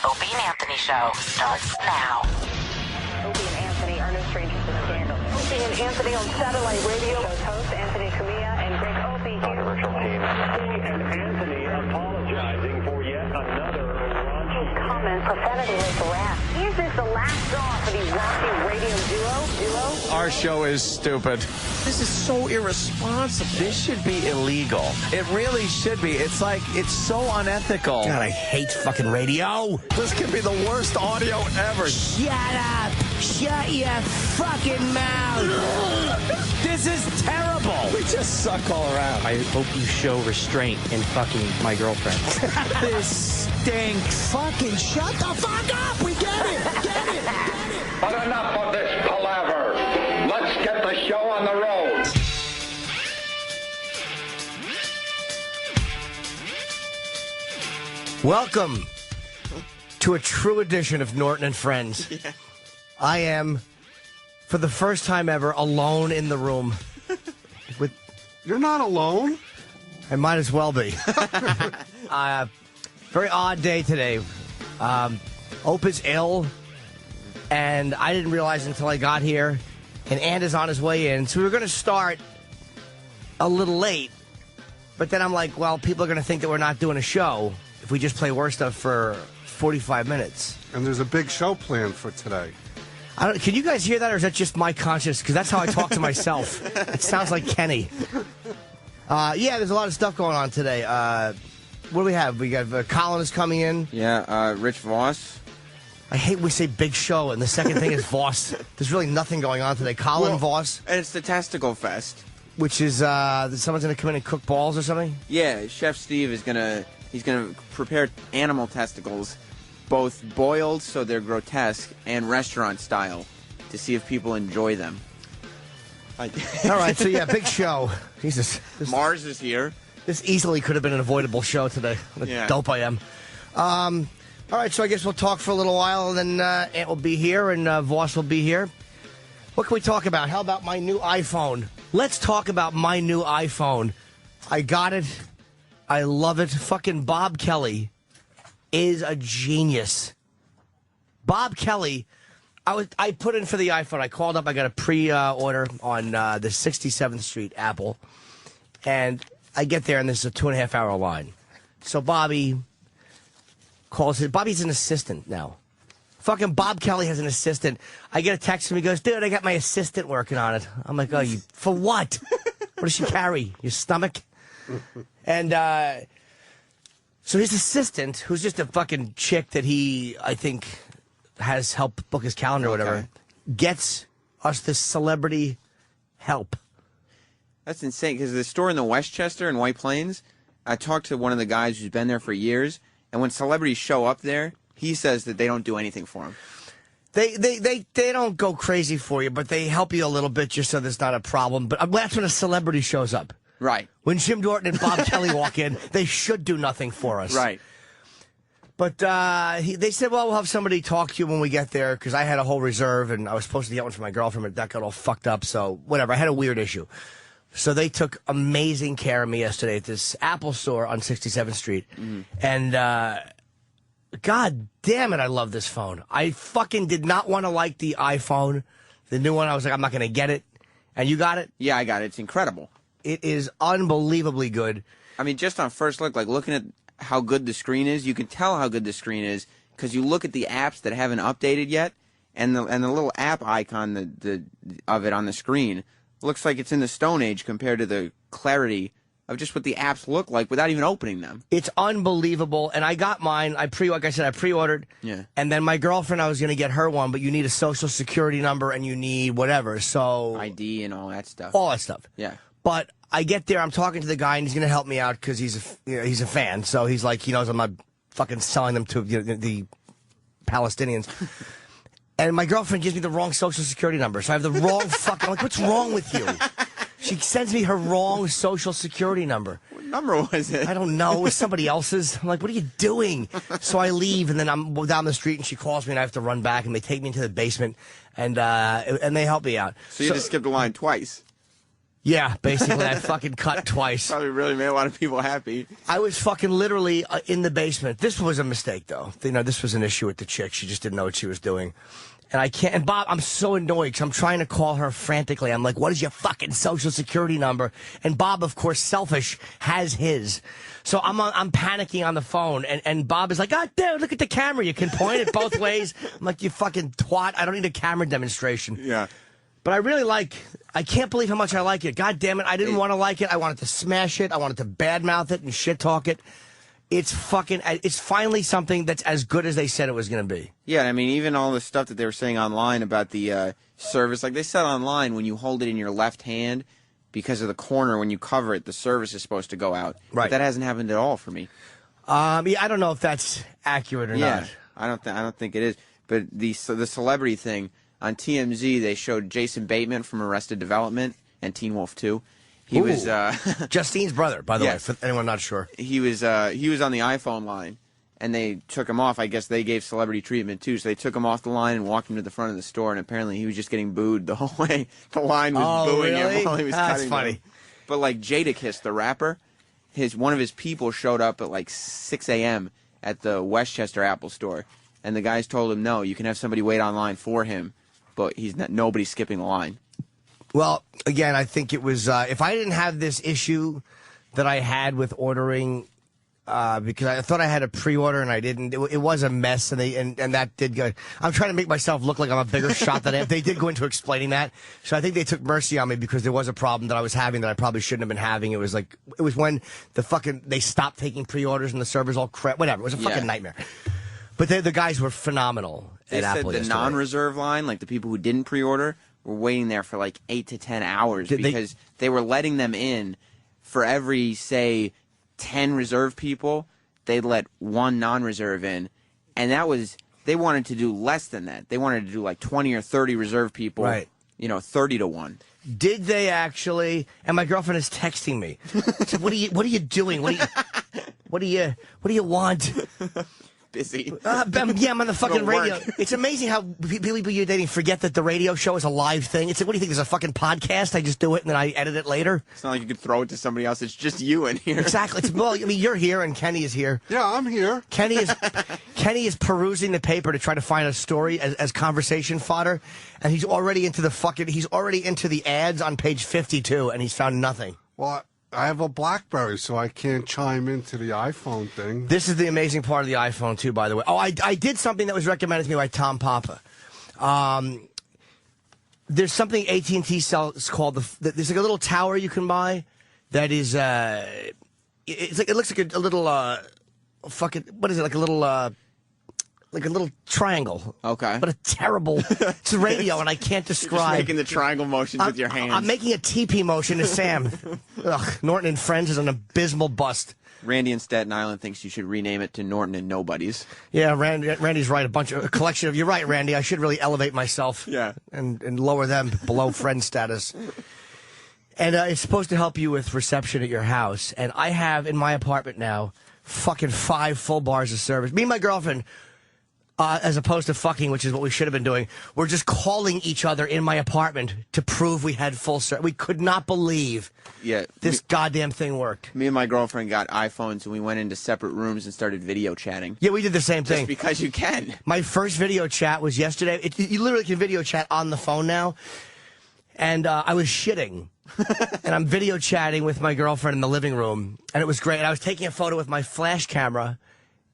Opie and Anthony Show starts now. Opie and Anthony are no strangers to scandal. Opie and Anthony on satellite radio. Show's host Anthony Cumia and Greg Opie here. On the virtual team. Opie and Anthony apologizing for yet another raunchy comment. Profanity like the last. Is this the last straw for the raunchy radio duo? Our show is stupid. This is so irresponsible. This should be illegal. It really should be. It's like, it's so unethical. God, I hate fucking radio. This could be the worst audio ever. Shut up. Shut your fucking mouth. This is terrible. We just suck all around. I hope you show restraint in fucking my girlfriend. This stinks. Fucking shut the fuck up. We get it. Get it. Get it. But enough of this palaver. Let's get the show on the road. Welcome to a true edition of Norton and Friends. Yeah. I am, for the first time ever, alone in the room. You're not alone. I might as well be. Very odd day today. Ope is ill, and I didn't realize until I got here, and Anda's on his way in. So we were going to start a little late, but then I'm like, well, people are going to think that we're not doing a show if we just play worse stuff for 45 minutes. And there's a big show planned for today. Can you guys hear that, or is that just my conscience? Because that's how I talk to myself. It sounds like Kenny. Yeah, there's a lot of stuff going on today. What do we have? We got Colin is coming in. Yeah, Rich Voss. I hate when we say big show, and the second thing is Voss. There's really nothing going on today. Colin Voss. And it's the Testicle Fest. Which is, someone's going to come in and cook balls or something? Yeah, Chef Steve is he's gonna prepare animal testicles, both boiled so they're grotesque and restaurant style, to see if people enjoy them. All right, so yeah, big show. Jesus. Mars is here. This easily could have been an avoidable show today. What a dope I am. All right, so I guess we'll talk for a little while, and then Ant will be here, and Voss will be here. What can we talk about? How about my new iPhone? Let's talk about my new iPhone. I got it. I love it. Fucking Bob Kelly is a genius. Bob Kelly, I put in for the iPhone. I called up. I got a pre-order on the 67th Street Apple. And I get there, and there's a 2.5-hour line. So Bobby calls it. Bobby's an assistant now. Fucking Bob Kelly has an assistant. I get a text from him. He goes, dude, I got my assistant working on it. I'm like, oh, you for what? What does she carry? Your stomach? And so his assistant, who's just a fucking chick that he, I think, has helped book his calendar or whatever, gets us this celebrity help. That's insane, because the store in the Westchester in White Plains, I talked to one of the guys who's been there for years, and when celebrities show up there, he says that they don't do anything for him. They don't go crazy for you, but they help you a little bit just so there's not a problem. But that's when a celebrity shows up. Right. When Jim Norton and Bob Kelly walk in, they should do nothing for us. Right. But they said, well, we'll have somebody talk to you when we get there, because I had a whole reserve, and I was supposed to get one for my girlfriend, but that got all fucked up, so whatever. I had a weird issue. So they took amazing care of me yesterday at this Apple store on 67th Street. Mm-hmm. And God damn it, I love this phone. I fucking did not want to like the iPhone, the new one. I was like, I'm not going to get it. And you got it? Yeah, I got it. It's incredible. It is unbelievably good. I mean, just on first look, like looking at how good the screen is, you can tell how good the screen is because you look at the apps that haven't updated yet, and the little app icon of it on the screen looks like it's in the Stone Age compared to the clarity of just what the apps look like without even opening them. It's unbelievable, and I got mine. Like I said, I pre-ordered. Yeah. And then my girlfriend, I was going to get her one, but you need a social security number and you need whatever. So ID and all that stuff. All that stuff. Yeah. But I get there, I'm talking to the guy, and he's going to help me out because he's a fan. So he's like, he knows I'm not fucking selling them to the Palestinians. And my girlfriend gives me the wrong social security number. So I have the wrong fucking... I'm like, what's wrong with you? She sends me her wrong social security number. What number was it? I don't know. It was somebody else's. I'm like, what are you doing? So I leave, and then I'm down the street, and she calls me, and I have to run back, and they take me into the basement, and they help me out. So you just skipped the line twice. Yeah, basically, I fucking cut twice. Probably really made a lot of people happy. I was fucking literally in the basement. This was a mistake, though. You know, this was an issue with the chick. She just didn't know what she was doing. And I can't. And Bob, I'm so annoyed because I'm trying to call her frantically. I'm like, what is your fucking social security number? And Bob, of course, selfish, has his. So I'm panicking on the phone. And Bob is like, God damn, look at the camera. You can point it both ways. I'm like, you fucking twat. I don't need a camera demonstration. Yeah. But I can't believe how much I like it. God damn it. I didn't want to like it. I wanted to smash it. I wanted to badmouth it and shit talk it. It's finally something that's as good as they said it was going to be. Yeah, I mean, even all the stuff that they were saying online about the service, like they said online, when you hold it in your left hand, because of the corner, when you cover it, the service is supposed to go out. Right. But that hasn't happened at all for me. Yeah, I don't know if that's accurate or not. I don't think it is. But the celebrity thing, on TMZ, they showed Jason Bateman from Arrested Development and Teen Wolf 2. He was Justine's brother, by the way, Yes. for anyone not sure. He was on the iPhone line, and they took him off. I guess they gave celebrity treatment too, so they took him off the line and walked him to the front of the store, and apparently he was just getting booed the whole way. The line was booing really? him while he was That's cutting funny. them. But like Jadakiss, the rapper, one of his people showed up at like 6 a.m. at the Westchester Apple store, and the guys told him, no, you can have somebody wait online for him, but nobody's skipping the line. Well, again, I think it was, if I didn't have this issue that I had with ordering, because I thought I had a pre-order and I didn't, it was a mess, and that did go. I'm trying to make myself look like I'm a bigger shot than I am. They did go into explaining that, so I think they took mercy on me because there was a problem that I was having that I probably shouldn't have been having. It was when they stopped taking pre-orders and the servers all crap, whatever. It was a fucking nightmare. But the guys were phenomenal They at said Apple the yesterday. non-reserve line, like the people who didn't pre-order, were waiting there for like 8 to 10 hours because they were letting them in for every, say, 10 reserve people. They'd let one non-reserve in, and they wanted to do less than that. They wanted to do like 20 or 30 reserve people, Right. 30 to 1. Did they actually? And my girlfriend is texting me. So what are you doing? What do you want? Busy. Yeah, I'm on the fucking Go work. radio. It's amazing how people you're dating forget that the radio show is a live thing. It's like, what do you think? There's a fucking podcast. I just do it and then I edit it later. It's not like you could throw it to somebody else. It's just you in here. Exactly. Well, I mean, you're here and Kenny is here. Yeah, I'm here. Kenny is perusing the paper to try to find a story as conversation fodder, and he's already into the ads on page 52, and he's found nothing. Well, I have a BlackBerry, so I can't chime into the iPhone thing. This is the amazing part of the iPhone, too, by the way. Oh, I did something that was recommended to me by Tom Papa. There's something AT&T sells called there's like a little tower you can buy that is it looks like a little what is it, like a little triangle. Okay. But it's a radio and I can't describe. Just making the triangle motions with your hands. I'm making a TP motion to Sam. Ugh, Norton and Friends is an abysmal bust. Randy in Staten Island thinks you should rename it to Norton and Nobodies. Yeah, Randy's right. A collection of. You're right, Randy. I should really elevate myself. Yeah. And lower them below friend status. And it's supposed to help you with reception at your house. And I have in my apartment now fucking 5 full bars of service. Me and my girlfriend, as opposed to fucking, which is what we should have been doing, we're just calling each other in my apartment to prove we had full service. We could not believe this goddamn thing worked. Me and my girlfriend got iPhones, and we went into separate rooms and started video chatting. Yeah, we did the same thing. Just because you can. My first video chat was yesterday. You literally can video chat on the phone now. And I was shitting. And I'm video chatting with my girlfriend in the living room. And it was great. And I was taking a photo with my flash camera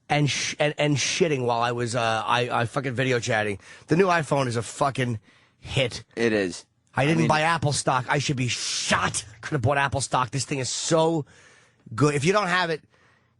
and shitting while I was I fucking video chatting. The new iPhone is a fucking hit. It is. I didn't buy Apple stock. I should be shot. Could have bought Apple stock. This thing is so good. If you don't have it,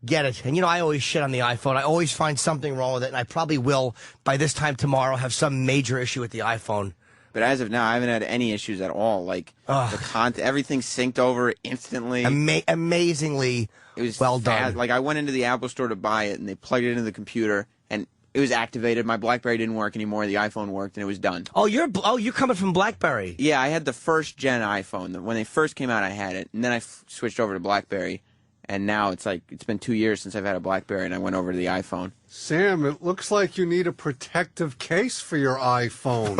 get it. And I always shit on the iPhone. I always find something wrong with it, and I probably will by this time tomorrow have some major issue with the iPhone. But as of now, I haven't had any issues at all. Like the content, everything synced over instantly. Amazingly, it was well fast. done. Like I went into the Apple store to buy it, and they plugged it into the computer, and it was activated. My BlackBerry didn't work anymore. The iPhone worked, and it was done. Oh, you're coming from BlackBerry. Yeah, I had the first gen iPhone. When they first came out, I had it, and then I switched over to BlackBerry, And now it's been 2 years since I've had a BlackBerry, and I went over to the iPhone. Sam, it looks like you need a protective case for your iPhone.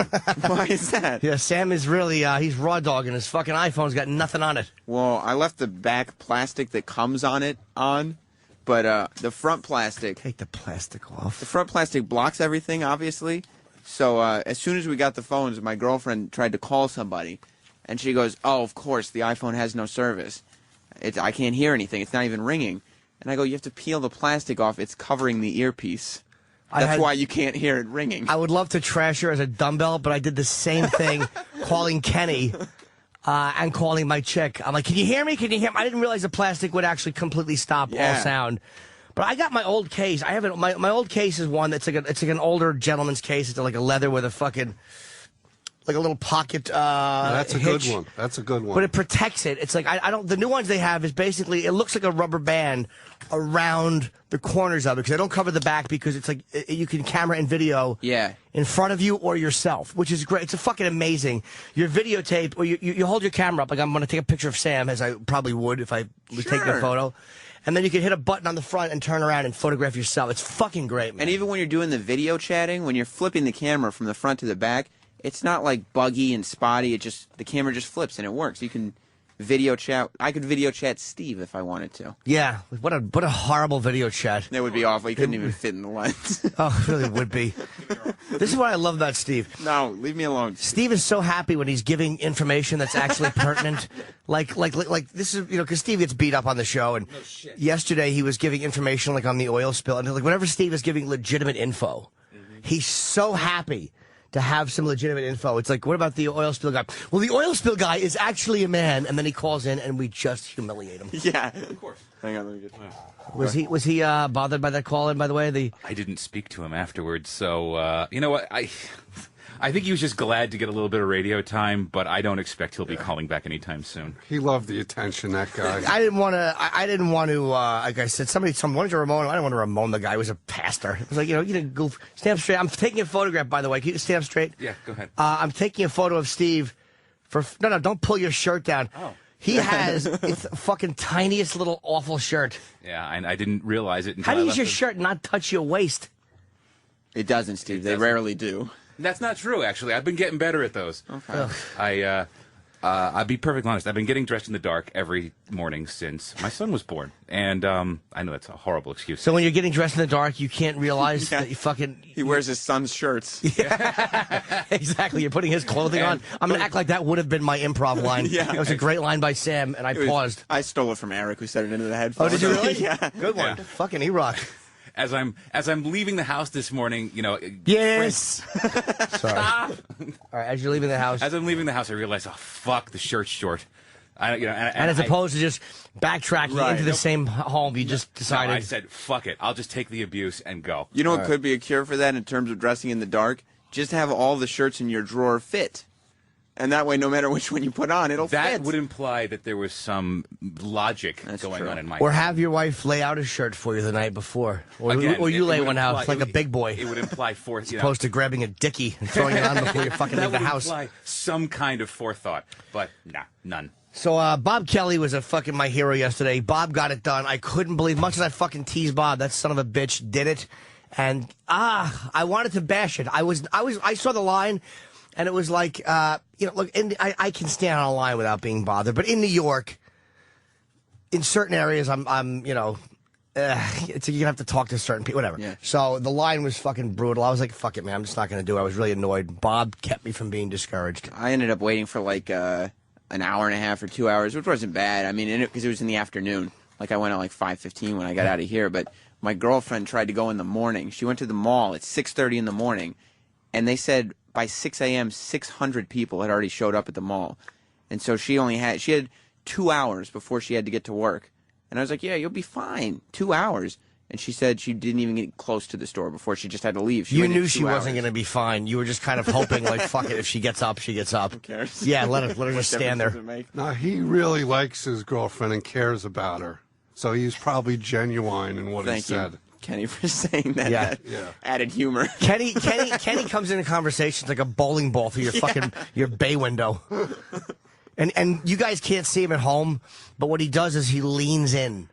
Why is that? Yeah, Sam is really, he's raw dogging. His fucking iPhone's got nothing on it. Well, I left the back plastic that comes on it on, but the front plastic... Take the plastic off. The front plastic blocks everything, obviously. So as soon as we got the phones, my girlfriend tried to call somebody, and she goes, "Oh, of course, the iPhone has no service. I can't hear anything. It's not even ringing." And I go, "You have to peel the plastic off. It's covering the earpiece. That's why you can't hear it ringing." I would love to trash her as a dumbbell, but I did the same thing calling Kenny and calling my chick. I'm like, "Can you hear me? Can you hear me?" I didn't realize the plastic would actually completely stop all sound. But I got my old case. I have my old case is one that's it's like an older gentleman's case. It's like a leather with a fucking like a little pocket. That's a hitch. good one. That's a good one. But it protects it. It's like I don't. The new ones they have is basically it looks like a rubber band around the corners of it because they don't cover the back because it's like you can camera and video in front of you or yourself, which is great. It's a fucking amazing. Your videotape or you hold your camera up like I'm going to take a picture of Sam as I probably would if I was taking a photo. And then you can hit a button on the front and turn around and photograph yourself. It's fucking great, man. And even when you're doing the video chatting, when you're flipping the camera from the front to the back, it's not like buggy and spotty. The camera just flips and it works. You can video chat. I could video chat Steve if I wanted to. Yeah, what a horrible video chat. That would be awful. You couldn't even fit in the lens. Oh, it really would be. This is what I love about Steve. No, leave me alone. Steve is so happy when he's giving information that's actually pertinent. Like this is, because Steve gets beat up on the show, and yesterday he was giving information like on the oil spill, and like whenever Steve is giving legitimate info, he's so happy to have some legitimate info. It's like, what about the oil spill guy? Well, the oil spill guy is actually a man, and then he calls in, and we just humiliate him. Yeah, of course. Hang on, let me get. Was he bothered by that call in? By the way, I didn't speak to him afterwards, so you know what I think he was just glad to get a little bit of radio time, but I don't expect he'll be calling back anytime soon. He loved the attention, that guy. I didn't want to. Like I said, wanted to Ramon. I didn't want to Ramon the guy. He was a pastor. It was like, you didn't goof. Stand up straight. I'm taking a photograph, by the way. Can you stand up straight? Yeah, go ahead. I'm taking a photo of Steve. No, don't pull your shirt down. Oh. He has it's the fucking tiniest little awful shirt. Yeah, and I didn't realize it until How I does left your the- shirt not touch your waist? It doesn't, Steve. They rarely do. That's not true, actually. I've been getting better at those. Okay. I'll be perfectly honest. I've been getting dressed in the dark every morning since my son was born. And I know that's a horrible excuse. So when you're getting dressed in the dark, you can't realize that you fucking... He wears his son's shirts. Yeah. Exactly. You're putting his clothing on. I'm going to act like that would have been my improv line. Yeah. It was a great line by Sam, and I paused. I stole it from Eric, who said it into the headphones. Oh, did you really? Yeah. Good one. Yeah. Fucking E-Rock. As I'm leaving the house this morning, Yes. Sorry. All right, as you're leaving the house. As I'm leaving the house, I realize, oh fuck, the shirt's short. And as opposed to just backtracking into the same home, you just decided. No, I said, fuck it. I'll just take the abuse and go. You know what could be a cure for that in terms of dressing in the dark? Just have all the shirts in your drawer fit. And that way, no matter which one you put on, it'll fit. That would imply that there was some logic going on in my Or have your wife lay out a shirt for you the night before. Or you lay one out like a big boy. It would imply As opposed to grabbing a dickie and throwing it on before you fucking leave the house. That would imply some kind of forethought. But, nah, none. So Bob Kelly was a fucking my hero yesterday. Bob got it done. I couldn't believe, much as I fucking teased Bob, that son of a bitch did it. And I wanted to bash it. I saw the line, and it was like, look, I can stand on a line without being bothered. But in New York, in certain areas, I'm it's you have to talk to certain people, whatever. Yeah. So the line was fucking brutal. I was like, fuck it, man. I'm just not going to do it. I was really annoyed. Bob kept me from being discouraged. I ended up waiting for like an hour and a half or 2 hours, which wasn't bad. I mean, because it was in the afternoon. Like I went at like 5:15 when I got out of here. But my girlfriend tried to go in the morning. She went to the mall at 6:30 in the morning, and they said by 6 a.m. 600 people had already showed up at the mall, and so she had 2 hours before she had to get to work. And I was like, yeah, you'll be fine. 2 hours. And she said she didn't even get close to the store before she just had to leave. You knew she wasn't going to be fine. You were just kind of hoping, like, fuck it, if she gets up, she gets up. Who cares? Yeah, let her just stand there. No, he really likes his girlfriend and cares about her. So he's probably genuine in what he said. Thank you, Kenny, for saying that. Yeah. That added humor. Kenny comes into conversations like a bowling ball through your bay window. And you guys can't see him at home, but what he does is he leans in.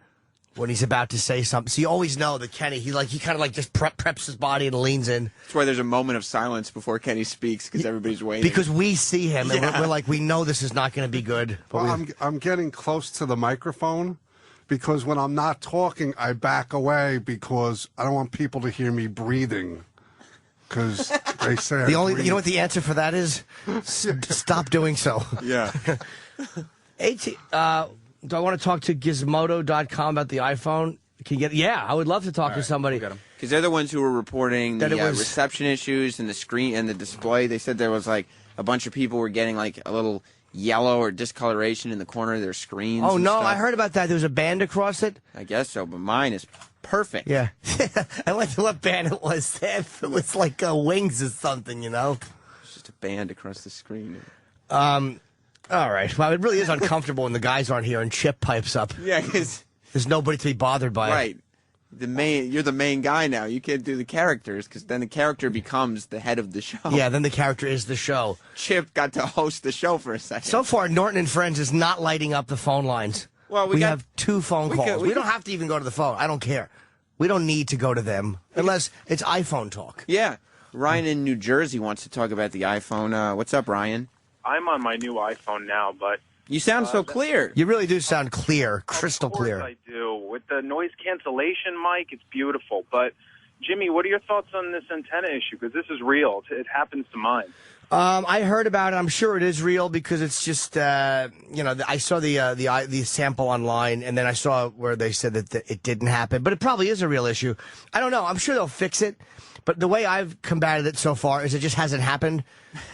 when he's about to say something. So you always know that Kenny, he kind of like just preps his body and leans in. That's why there's a moment of silence before Kenny speaks, because everybody's waiting. Because we see him, and we're like, we know this is not going to be good. But Well, I'm getting close to the microphone because when I'm not talking, I back away because I don't want people to hear me breathing. Because they say you know what the answer for that is? Stop doing so. Yeah. Do I want to talk to Gizmodo.com about the iPhone? Can you get? Yeah, I would love to talk to somebody. Because they're the ones who were reporting the That it was- reception issues and the screen and the display. They said there was like a bunch of people were getting like a little yellow or discoloration in the corner of their screens. Oh and no, stuff. I heard about that. There was a band across it. I guess so, but mine is perfect. Yeah, I like what band it was. It was like Wings or something, you know. It's just a band across the screen. All right. Well, it really is uncomfortable when the guys aren't here and Chip pipes up. Yeah, because There's nobody to be bothered by. right, you're the main guy now. You can't do the characters because then the character becomes the head of the show. Yeah, then the character is the show. Chip got to host the show for a second. So far, Norton and Friends is not lighting up the phone lines. Well, we have 2 phone calls. We could- don't have to even go to the phone. I don't care. We don't need to go to them unless it's iPhone talk. Yeah, Ryan in New Jersey wants to talk about the iPhone. What's up, Ryan? I'm on my new iPhone now, but You sound so clear. You really do sound clear, crystal of course clear. I do. With the noise cancellation mic, it's beautiful. But Jimmy, what are your thoughts on this antenna issue? Because this is real. It happens to mine. I heard about it. I'm sure it is real because it's just, I saw the sample online, and then I saw where they said that it didn't happen. But it probably is a real issue. I don't know. I'm sure they'll fix it. But the way I've combated it so far is it just hasn't happened.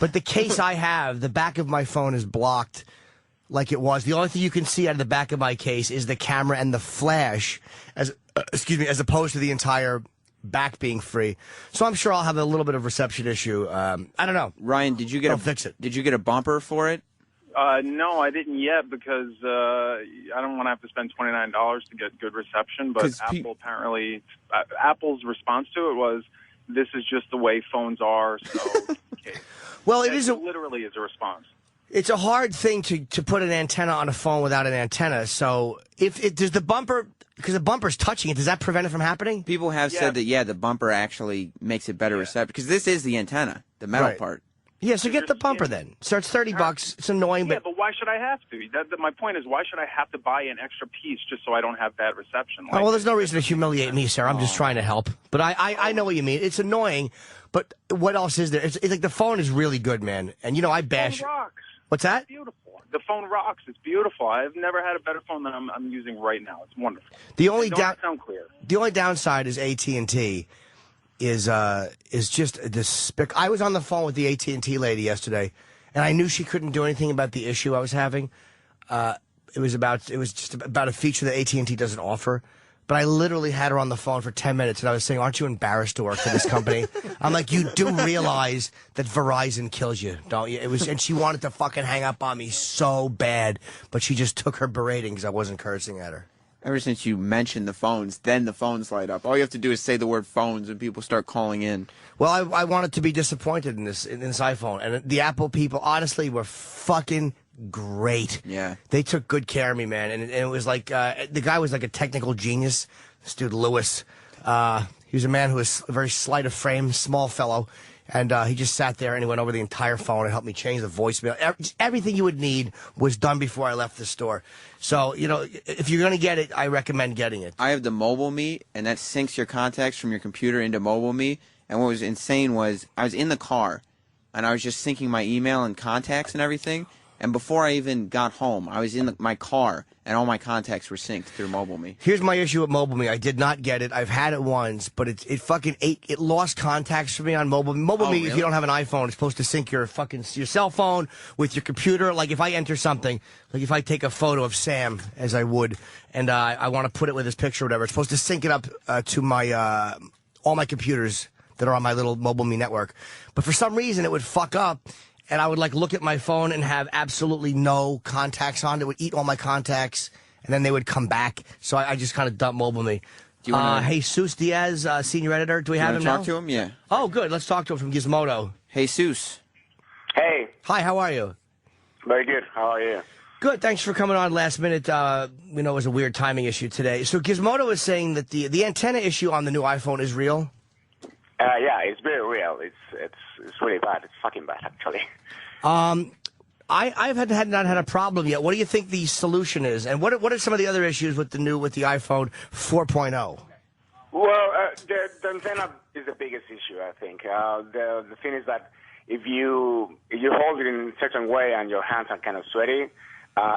But the case I have, the back of my phone is blocked like it was. The only thing you can see out of the back of my case is the camera and the flash, as opposed to the entire back being free. So I'm sure I'll have a little bit of reception issue. I don't know. Ryan, did you get fix it? Did you get a bumper for it? No, I didn't yet because I don't want to have to spend $29 to get good reception. But Apple apparently, Apple's response to it was, "This is just the way phones are." So, okay. Well, it is literally is a response. It's a hard thing to put an antenna on a phone without an antenna. So if it does the bumper, because the bumper's touching it, does that prevent it from happening? People have said that, the bumper actually makes it better reception because this is the antenna, the metal part. Yeah, so get the bumper then. So it's $30. It's annoying, Yeah, but but why should I have to? My point is, why should I have to buy an extra piece just so I don't have bad reception? well, there's no reason to humiliate me, sir. I'm just trying to help. But I know what you mean. It's annoying, but what else is there? It's like the phone is really good, man. And I bash. The phone rocks. What's that? It's beautiful. The phone rocks. It's beautiful. I've never had a better phone than I'm using right now. It's wonderful. The only sound clear. The only downside is AT&T is just despicable. I was on the phone with the AT&T lady yesterday, and I knew she couldn't do anything about the issue I was having. It was just about a feature that AT&T doesn't offer. But I literally had her on the phone for 10 minutes, and I was saying, "Aren't you embarrassed to work for this company?" I'm like, "You do realize that Verizon kills you, don't you?" And she wanted to fucking hang up on me so bad, but she just took her berating because I wasn't cursing at her. Ever since you mentioned the phones, then the phones light up. All you have to do is say the word phones, and people start calling in. Well, I wanted to be disappointed in this iPhone, and the Apple people honestly were fucking great. Yeah, they took good care of me, man. And it was like the guy was like a technical genius. This dude Lewis, he was a man who was very slight of frame, small fellow, and he just sat there and he went over the entire phone and helped me change the voicemail. Everything you would need was done before I left the store. So if you're gonna get it, I recommend getting it. I have the Mobile Me, and that syncs your contacts from your computer into Mobile Me. And what was insane was I was in the car, and I was just syncing my email and contacts and everything. And before I even got home, I was in my car, and all my contacts were synced through Mobile Me. Here's my issue with Mobile Me. I did not get it. I've had it once, but it fucking it lost contacts for me on Mobile Me. Mobile Me, really? if you don't have an iPhone, it's supposed to sync your cell phone with your computer. Like if I enter something, like if I take a photo of Sam, as I would, and I want to put it with his picture or whatever, it's supposed to sync it up to my all my computers that are on my little Mobile Me network. But for some reason, it would fuck up. And I would look at my phone and have absolutely no contacts on it. It would eat all my contacts, and then they would come back. So I just kind of dumped Mobile Me. Do you want Jesus Diaz, senior editor. Do we have him now? Talk to him? Yeah. Oh, good. Let's talk to him from Gizmodo. Jesus. Hey. Hi. How are you? Very good. How are you? Good. Thanks for coming on last minute. We know it was a weird timing issue today. So Gizmodo is saying that the antenna issue on the new iPhone is real? Yeah, it's very real. It's really bad. It's fucking bad, actually. I've not had a problem yet. What do you think the solution is? And what are some of the other issues with the iPhone 4.0? Well, the antenna is the biggest issue, I think. The thing is that if you hold it in a certain way and your hands are kind of sweaty,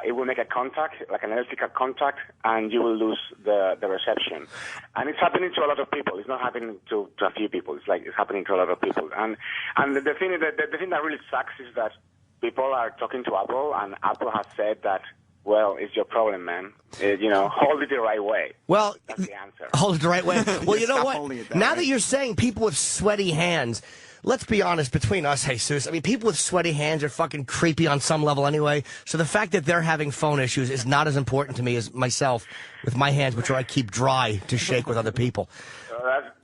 it will make a contact, like an electrical contact, and you will lose the reception. And it's happening to a lot of people. It's not happening to a few people. It's happening to a lot of people. And the thing that really sucks is that people are talking to Apple, and Apple has said that, well, it's your problem, man. Hold it the right way. Well, that's the answer. Hold it the right way. Well, you know what? Now that you're saying people with sweaty hands, let's be honest, between us, Jesus, I mean, people with sweaty hands are fucking creepy on some level anyway. So the fact that they're having phone issues is not as important to me as myself with my hands, which I keep dry to shake with other people.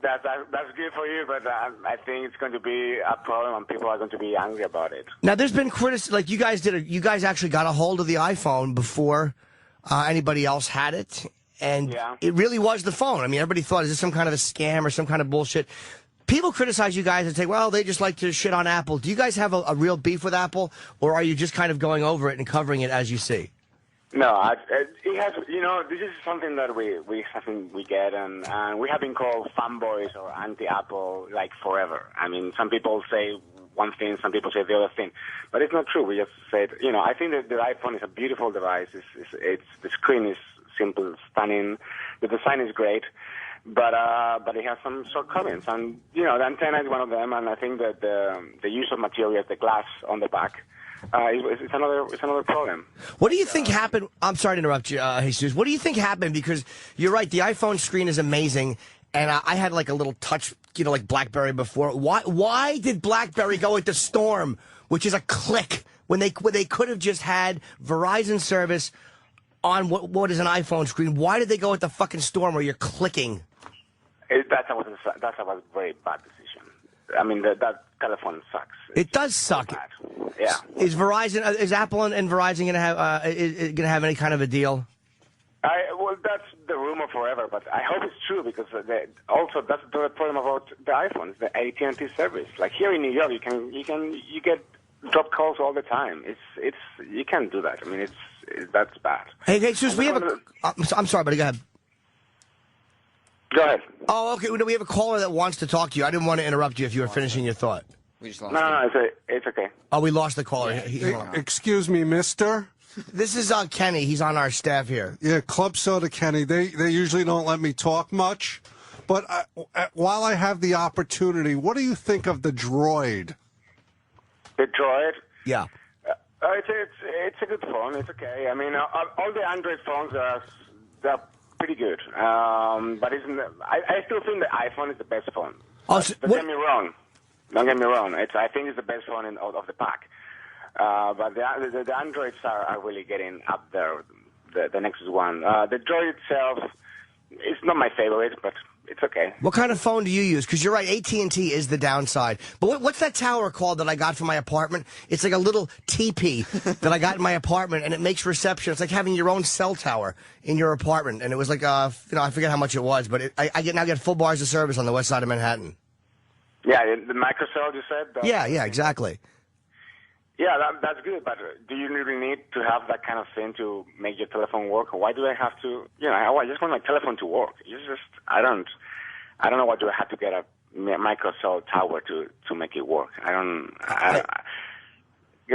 That's good for you, but I think it's going to be a problem, and people are going to be angry about it. Now, there's been criticism, like you guys actually got a hold of the iPhone before anybody else had it, and it really was the phone. I mean, everybody thought, is this some kind of a scam or some kind of bullshit? People criticize you guys and say, well, they just like to shit on Apple. Do you guys have a real beef with Apple, or are you just kind of going over it and covering it as you see? No, it has. This is something that we get, and we have been called fanboys or anti-Apple like forever. I mean, some people say one thing, some people say the other thing, but it's not true. We just said, I think that the iPhone is a beautiful device. It's the screen is simple, stunning. The design is great, but it has some shortcomings, and the antenna is one of them. And I think that the use of materials, the glass on the back. It's another problem. What do you think happened? I'm sorry to interrupt you, Jesus. What do you think happened? Because you're right, the iPhone screen is amazing, and I had like a little touch, like BlackBerry before. Why did BlackBerry go with the Storm, which is a click, when they could have just had Verizon service on what is an iPhone screen? Why did they go with the fucking Storm where you're clicking? That's a very bad decision. I mean, that telephone sucks. It does suck. Yeah. Is Apple and Verizon going to have any kind of a deal? Well, that's the rumor forever, but I hope it's true, because also that's the problem about the iPhones, the AT&T service. Like here in New York, you get drop calls all the time. It's you can't do that. I mean, that's bad. Hey, Jesus, we have I'm sorry, buddy. Go ahead. Go ahead. Oh, okay. We have a caller that wants to talk to you. I didn't want to interrupt you if you were finishing your thought. We just lost No, it's okay. Oh, we lost the caller. Excuse me, mister? This is Kenny. He's on our staff here. Yeah, Club Soda Kenny. They usually don't let me talk much. But while I have the opportunity, what do you think of the Droid? The Droid? Yeah. It's a good phone. It's okay. I mean, all the Android phones they're pretty good. But I still think the iPhone is the best phone. Don't get me wrong. Don't get me wrong. I think it's the best phone of the pack. But the Androids are really getting up there. The Nexus One. The Droid itself is not my favorite, but it's okay. What kind of phone do you use? Because you're right, AT&T is the downside. But what's that tower called that I got from my apartment? It's like a little teepee that I got in my apartment, and it makes reception. It's like having your own cell tower in your apartment. And it was like, I forget how much it was, but I now get full bars of service on the west side of Manhattan. Yeah, the microcell, you said? Yeah, exactly. Yeah, that's good, but do you really need to have that kind of thing to make your telephone work? Why do I have to, I just want my telephone to work. I don't know why do I have to get a microcell tower to make it work.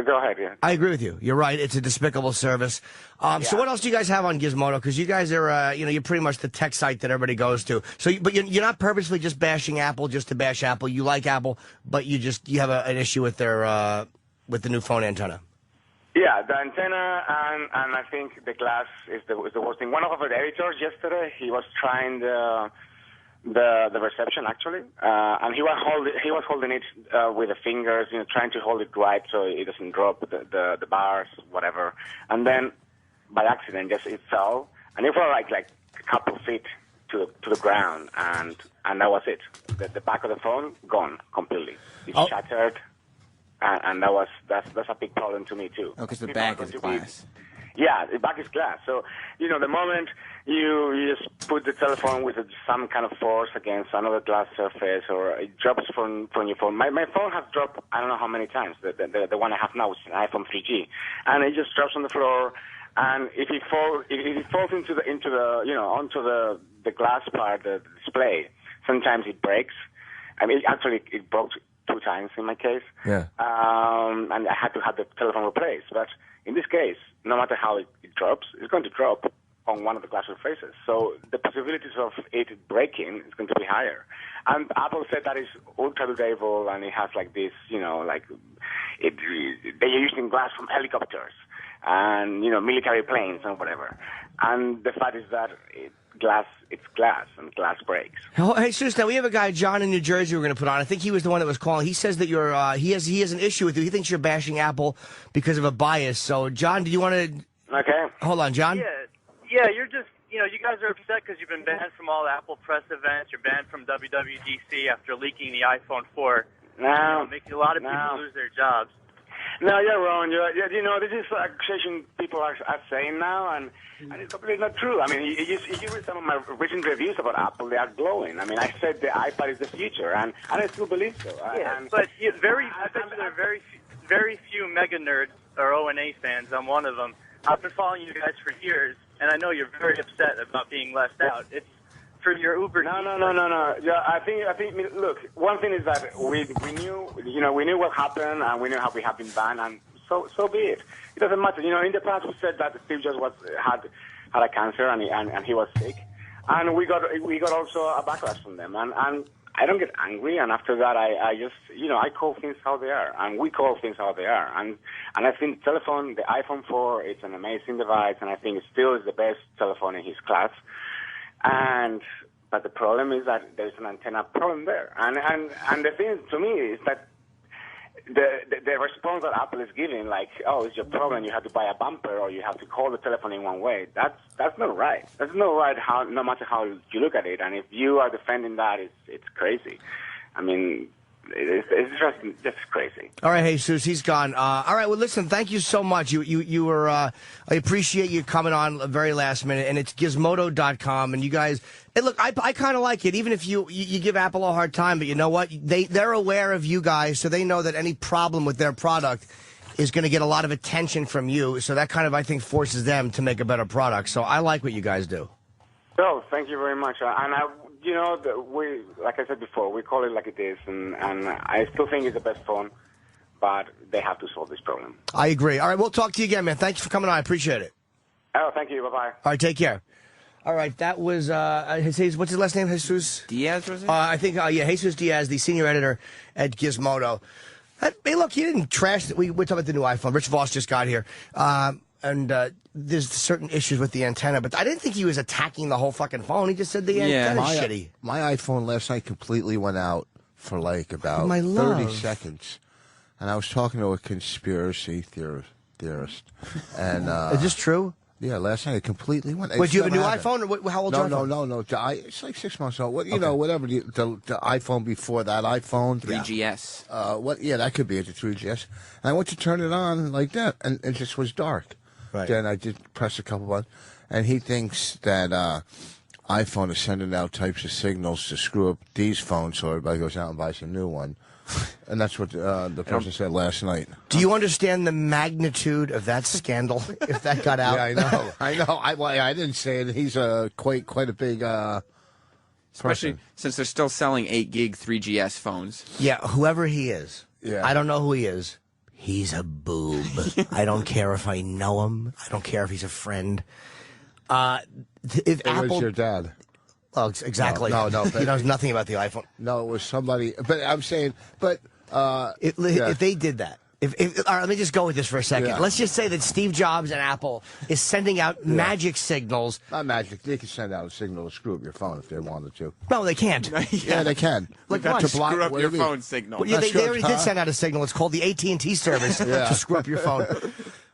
Go ahead, yeah. I agree with you. You're right. It's a despicable service. So what else do you guys have on Gizmodo? Because you guys are, you're pretty much the tech site that everybody goes to. So, but you're not purposely just bashing Apple just to bash Apple. You like Apple, but you have an issue with their with the new phone antenna. Yeah, the antenna and I think the glass is the worst thing. One of our editors yesterday, he was trying the reception actually, and he was holding it with the fingers, trying to hold it right so it doesn't drop the bars, whatever. And then by accident, it fell, and it fell like a couple feet to the ground, and that was it. The back of the phone gone completely. It's shattered. And that's a big problem to me too. Oh, because the back is glass. Yeah, the back is glass. So, the moment you just put the telephone with some kind of force against another glass surface, or it drops from your phone. My phone has dropped, I don't know how many times, the one I have now, which is an iPhone 3G. And it just drops on the floor, and if it falls onto the glass part, the display, sometimes it breaks. I mean, actually, it broke 2 times in my case. Yeah. And I had to have the telephone replaced. But in this case, no matter how it drops, it's going to drop on one of the glass surfaces. So the possibilities of it breaking is going to be higher. And Apple said that is ultra durable, and it has like this, they're using glass from helicopters and, military planes and whatever. And the fact is that it's glass, and glass breaks. Oh, hey, Sus, now we have a guy, John, in New Jersey we're going to put on. I think he was the one that was calling. He says that he has an issue with you. He thinks you're bashing Apple because of a bias. So, John, do you want to... Okay. Hold on, John? Yeah, you're just, you guys are upset because you've been banned from all the Apple press events. You're banned from WWDC after leaking the iPhone 4. No. Making a lot of people lose their jobs. No, you're wrong. This is accusation people are saying now, and it's completely not true. I mean, you read some of my recent reviews about Apple, they are glowing. I mean, I said the iPad is the future, and I still believe so. But I bet you there are very few mega nerds or O&A fans. I'm one of them. I've been following you guys for years, and I know you're very upset about being left out. It's for your Uber. No. Yeah, I think. Look, one thing is that we knew what happened, and we knew how we have been banned, and so be it. It doesn't matter. In the past we said that Steve Jobs had a cancer, and he was sick, and we got also a backlash from them, and I don't get angry, and after that I just I call things how they are, and we call things how they are, and I think the iPhone 4, it's an amazing device, and I think it still is the best telephone in his class. But the problem is that there's an antenna problem there, and the thing to me is that the response that Apple is giving, like, oh, it's your problem, you have to buy a bumper, or you have to call the telephone in one way. That's not right. That's not right. No matter how you look at it, and if you are defending that, it's crazy. I mean, it's just crazy. All right, Jesus, he's gone. All right, well, listen, thank you so much. You were, I appreciate you coming on very last minute, and it's Gizmodo.com, and you guys, and look, I kind of like it, even if you give Apple a hard time, but you know what? They're aware of you guys, so they know that any problem with their product is going to get a lot of attention from you, so that kind of, I think, forces them to make a better product. So I like what you guys do. Oh, thank you very much. And we, like I said before, we call it like it is, and I still think it's the best phone, but they have to solve this problem. I agree. All right, we'll talk to you again, man. Thank you for coming on. I appreciate it. Oh, thank you. Bye-bye. All right, take care. All right, that was, what's his last name, Jesus? Diaz, was it? I think, Jesus Diaz, the senior editor at Gizmodo. Hey, look, he didn't trash it. We're talking about the new iPhone. Rich Voss just got here. And there's certain issues with the antenna, but I didn't think he was attacking the whole fucking phone. He just said the antenna's shitty. My iPhone last night completely went out for like about 30 seconds. And I was talking to a conspiracy theorist. And is this true? Yeah, last night it completely went. Wait, do you have a new iPhone? Or how old is your iPhone? No. It's like 6 months old. Whatever. The iPhone before that iPhone. 3GS. Yeah, that could be it, the 3GS. And I went to turn it on like that, and it just was dark. Right. Then I did press a couple buttons, and he thinks that iPhone is sending out types of signals to screw up these phones, so everybody goes out and buys a new one. And that's what the person said last night. Do you understand the magnitude of that scandal if that got out? Yeah, I know. I didn't say it. He's quite a big especially person. Since they're still selling 8 gig 3GS phones. Yeah, whoever he is. Yeah. I don't know who he is. He's a boob. I don't care if I know him. I don't care if he's a friend. If Apple, was your dad. Oh, exactly. No. He knows nothing about the iPhone. No, it was somebody. But I'm saying, if they did that, all right, let me just go with this for a second. Yeah. Let's just say that Steve Jobs and Apple is sending out magic signals. Not magic. They can send out a signal to screw up your phone if they wanted to. No, they can't. Yeah, they can. Like what? To screw up your phone signal. Well, yeah, they already did send out a signal. It's called the AT&T service to screw up your phone.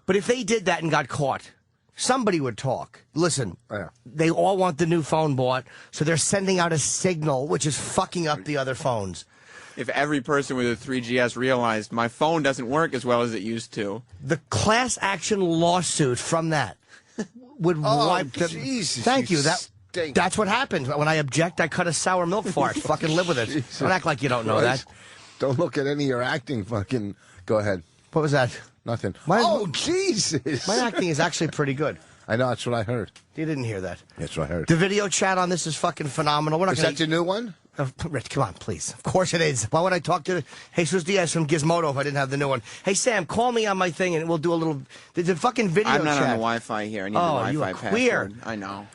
But if they did that and got caught, somebody would talk. Listen, they all want the new phone bought, so they're sending out a signal, which is fucking up the other phones. If every person with a 3GS realized my phone doesn't work as well as it used to. The class action lawsuit from that would wipe them. Jesus, Thank you. stink. That's what happens. When I object, I cut a sour milk fart. Fucking live with it. Jesus Don't act like you don't know Christ. that. Don't look at any of your acting fucking... Go ahead. What was that? Nothing. My, Jesus. My acting is actually pretty good. I know, that's what I heard. You didn't hear that. That's what I heard. The video chat on this is fucking phenomenal. We're not Is gonna... that the new one? Rich, come on, please. Of course it is. Why would I talk to Jesus Diaz from Gizmodo if I didn't have the new one? Hey, Sam, call me on my thing and we'll do a little... There's a fucking video chat. I'm not on the Wi-Fi here. I need the Wi-Fi password. Queer. I know.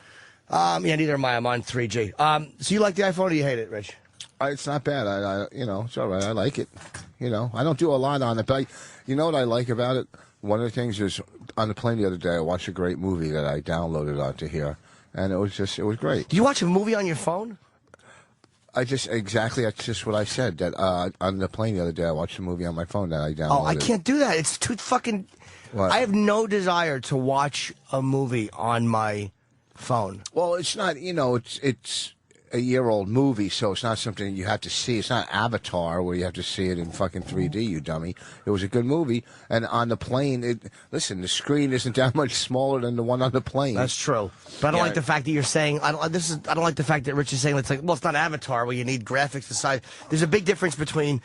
Yeah, neither am I. I'm on 3G. So you like the iPhone or you hate it, Rich? It's not bad. It's all right. I like it. I don't do a lot on it, but you know what I like about it? One of the things is, on the plane the other day, I watched a great movie that I downloaded onto here, and it was great. Do you watch a movie on your phone? That's just what I said, that on the plane the other day, I watched a movie on my phone that I downloaded. Oh, I can't do that. It's too fucking... What? I have no desire to watch a movie on my phone. Well, it's not, it's a year-old movie, so it's not something you have to see. It's not Avatar where you have to see it in fucking 3D, you dummy. It was a good movie, and on the plane, listen, the screen isn't that much smaller than the one on the plane. That's true. But I don't like the fact that you're saying, I don't like the fact that Rich is saying, it's like, well, it's not Avatar where you need graphics the size. There's a big difference between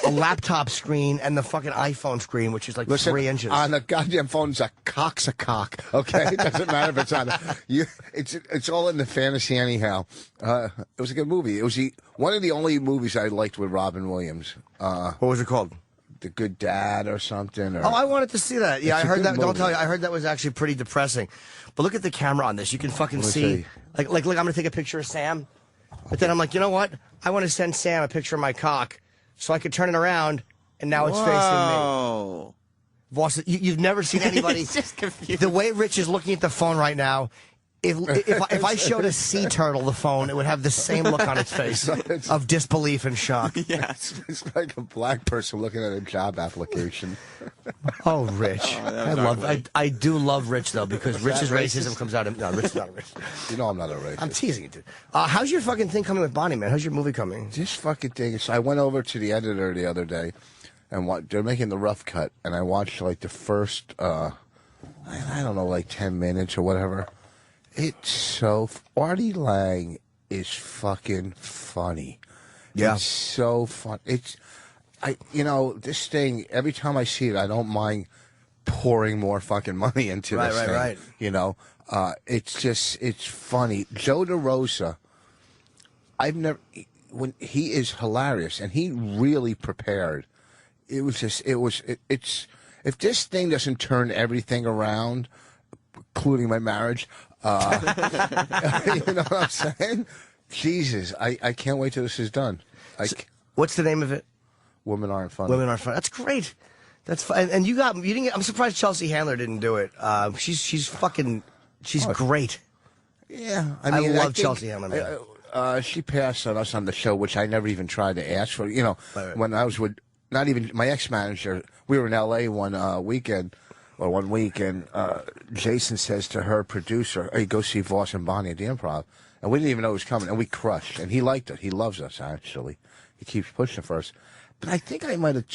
a laptop screen and the fucking iPhone screen, which is like 3 inches. On a goddamn phone, it's a cock's a cock, okay? It doesn't matter if it's on. It's all in the fantasy anyhow. It was a good movie. It was one of the only movies I liked with Robin Williams. What was it called? The Good Dad or something. Oh, I wanted to see that. Yeah, I It's a heard good that. Don't movie. tell you. I heard that was actually pretty depressing. But look at the camera on this. You can fucking Let me see. see. Like, look, I'm going to take a picture of Sam. But then I'm like, you know what? I want to send Sam a picture of my cock so I could turn it around, and now it's facing me. Voss, you've never seen anybody. It's just confused. The way Rich is looking at the phone right now, if I showed a sea turtle the phone, it would have the same look on its face of disbelief and shock. Yes. It's like a black person looking at a job application. Oh, Rich. I do love Rich, though, because Rich's racism comes out of... No, Rich is not a racist. You know I'm not a racist. I'm teasing you, dude. How's your fucking thing coming with Bonnie, man? How's your movie coming? This fucking thing is... I went over to the editor the other day, and they're making the rough cut, and I watched, like, the first, I don't know, like 10 minutes or whatever. It's so... Artie Lang is fucking funny. Yeah. It's so fun. This thing, every time I see it, I don't mind pouring more fucking money into this thing. Right. It's funny. Joe DeRosa, he is hilarious, and he really prepared. If this thing doesn't turn everything around, including my marriage, you know what I'm saying? Jesus, I can't wait till this is done. What's the name of it? Women Aren't Funny. Women Aren't Funny. That's great. That's fun. And you didn't get, I'm surprised Chelsea Handler didn't do it. She's great. Yeah. I love Chelsea Handler. She passed on us on the show, which I never even tried to ask for. Right. When I was with, not even my ex-manager, we were in L.A. one week, and Jason says to her producer, hey, go see Voss and Bonnie at the Improv. And we didn't even know it was coming, and we crushed. And he liked it. He loves us, actually. He keeps pushing for us. But I think I might have...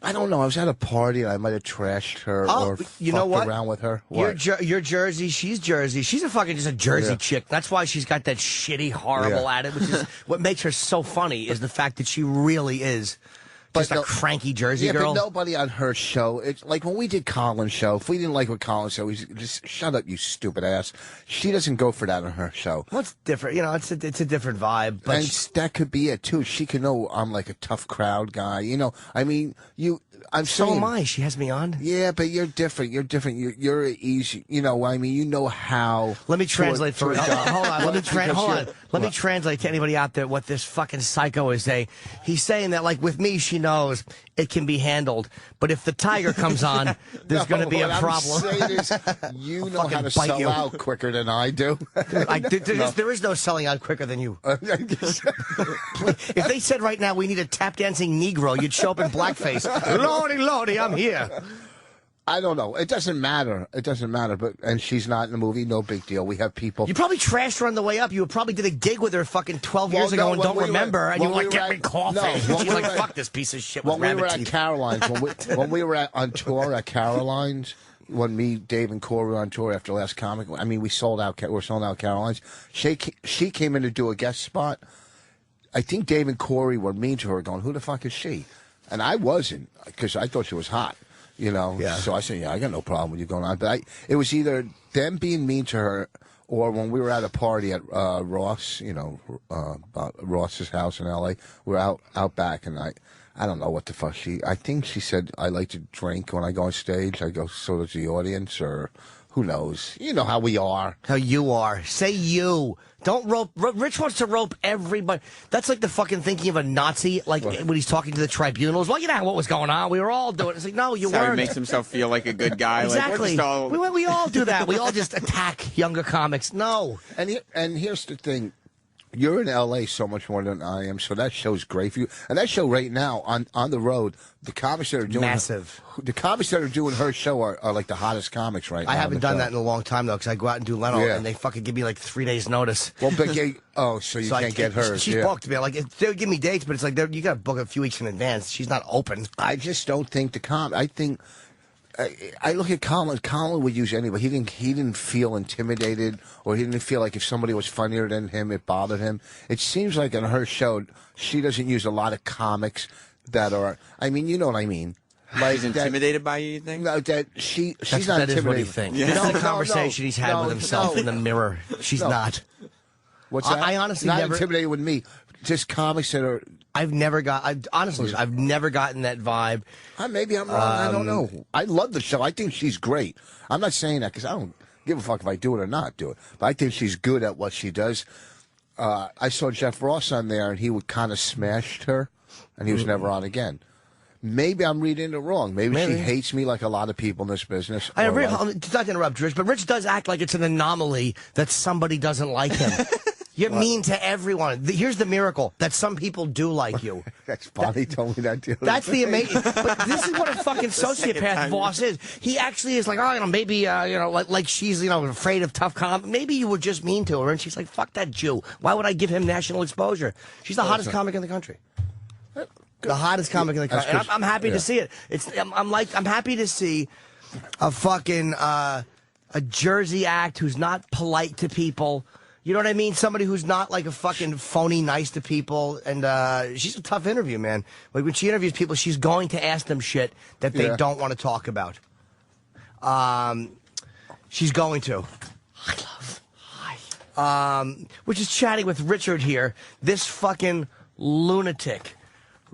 I don't know. I was at a party, and I might have trashed her or fucked around with her. What? You're Jersey. She's Jersey. She's just a Jersey chick. That's why she's got that shitty, horrible attitude, which is what makes her so funny, is the fact that she really is... Just a cranky Jersey girl. But nobody on her show. It's like when we did Colin's show. If we didn't like what Colin said, we just shut up, you stupid ass. She doesn't go for that on her show. Well, it's different. It's a different vibe. But and that could be it too. She could know I'm like a tough crowd guy. I mean, so am I. She has me on. Yeah, but you're different. You're different. You're easy. I mean, you know how. Let me translate for. Hold on. Let me translate to anybody out there what this fucking psycho is saying. He's saying that, like, with me, she knows it can be handled, but if the tiger comes on, there's going to be a problem. What I'm saying is, you know how to sell out quicker than I do. There is no selling out quicker than you. If they said right now we need a tap dancing Negro, you'd show up in blackface. Lordy, I'm here. I don't know. It doesn't matter. It doesn't matter. And she's not in the movie. No big deal. We have people. You probably trashed her on the way up. You probably did a gig with her fucking 12 years ago and don't remember. And you were like, get me coffee. No, she's like, fuck this piece of shit with when we were teeth. At Caroline's, when we were on tour at Caroline's, when me, Dave, and Corey were on tour after Last Comic, I mean, we were sold out Caroline's. She came in to do a guest spot. I think Dave and Corey were mean to her, going, who the fuck is she? And I wasn't, because I thought she was hot. You know, so I said, yeah, I got no problem with you going on. But it was either them being mean to her, or when we were at a party at Ross, you know, Ross's house in L.A., we're out back, and I don't know what the fuck I think she said, I like to drink when I go on stage. I go, so does the audience, or who knows? You know how we are. How you are. Say you. Don't rope. Rich wants to rope everybody. That's like the fucking thinking of a Nazi, like when he's talking to the tribunals. Well, you know what was going on. We were all doing it. It's like, no, you weren't. He makes himself feel like a good guy. Exactly. Like, we all do that. We all just attack younger comics. No. And here's the thing. You're in L.A. so much more than I am, so that show's great for you. And that show right now, on the road, the comics that are doing... Massive. The comics that are doing her show are like the hottest comics right now. I haven't done that in a long time, though, because I go out and do Leno, and they fucking give me like 3 days' notice. Well, but so you can't get hers. She's booked me. Like, they'll give me dates, but it's like, you got to book a few weeks in advance. She's not open. I just don't think I think... I look at Colin. Colin would use anybody. He didn't feel intimidated, or he didn't feel like if somebody was funnier than him, it bothered him. It seems like in her show, she doesn't use a lot of comics that are. I mean, you know what I mean. Like he's intimidated by you think? No, that she's not that intimidated. Is what he thinks. Yeah. This is a conversation he's had with himself in the mirror. She's not. What's that? I honestly not never intimidated with me. Just comics that are. I've never gotten that vibe. Maybe I'm wrong. I don't know. I love the show. I think she's great. I'm not saying that because I don't give a fuck if I do it or not do it. But I think she's good at what she does. I saw Jeff Ross on there, and he would kind of smashed her, and he was never on again. Maybe I'm reading it wrong. Maybe she hates me like a lot of people in this business. Not to interrupt, Rich, but Rich does act like it's an anomaly that somebody doesn't like him. You're mean to everyone. Here's the miracle, that some people do like you. That's Bonnie told me that, too. That's the amazing... But this is what a fucking sociopath Voss is. He actually is like, maybe, like she's, afraid of tough comedy. Maybe you were just mean to her, and she's like, fuck that Jew. Why would I give him national exposure? She's the hottest comic in the country. The hottest comic in the country. And I'm happy to see it. I'm happy to see a fucking a Jersey act who's not polite to people. You know what I mean? Somebody who's not like a fucking phony nice to people. And she's a tough interview, man. Like when she interviews people, she's going to ask them shit that they don't want to talk about. She's going to. Which is chatting with Richard here. This fucking lunatic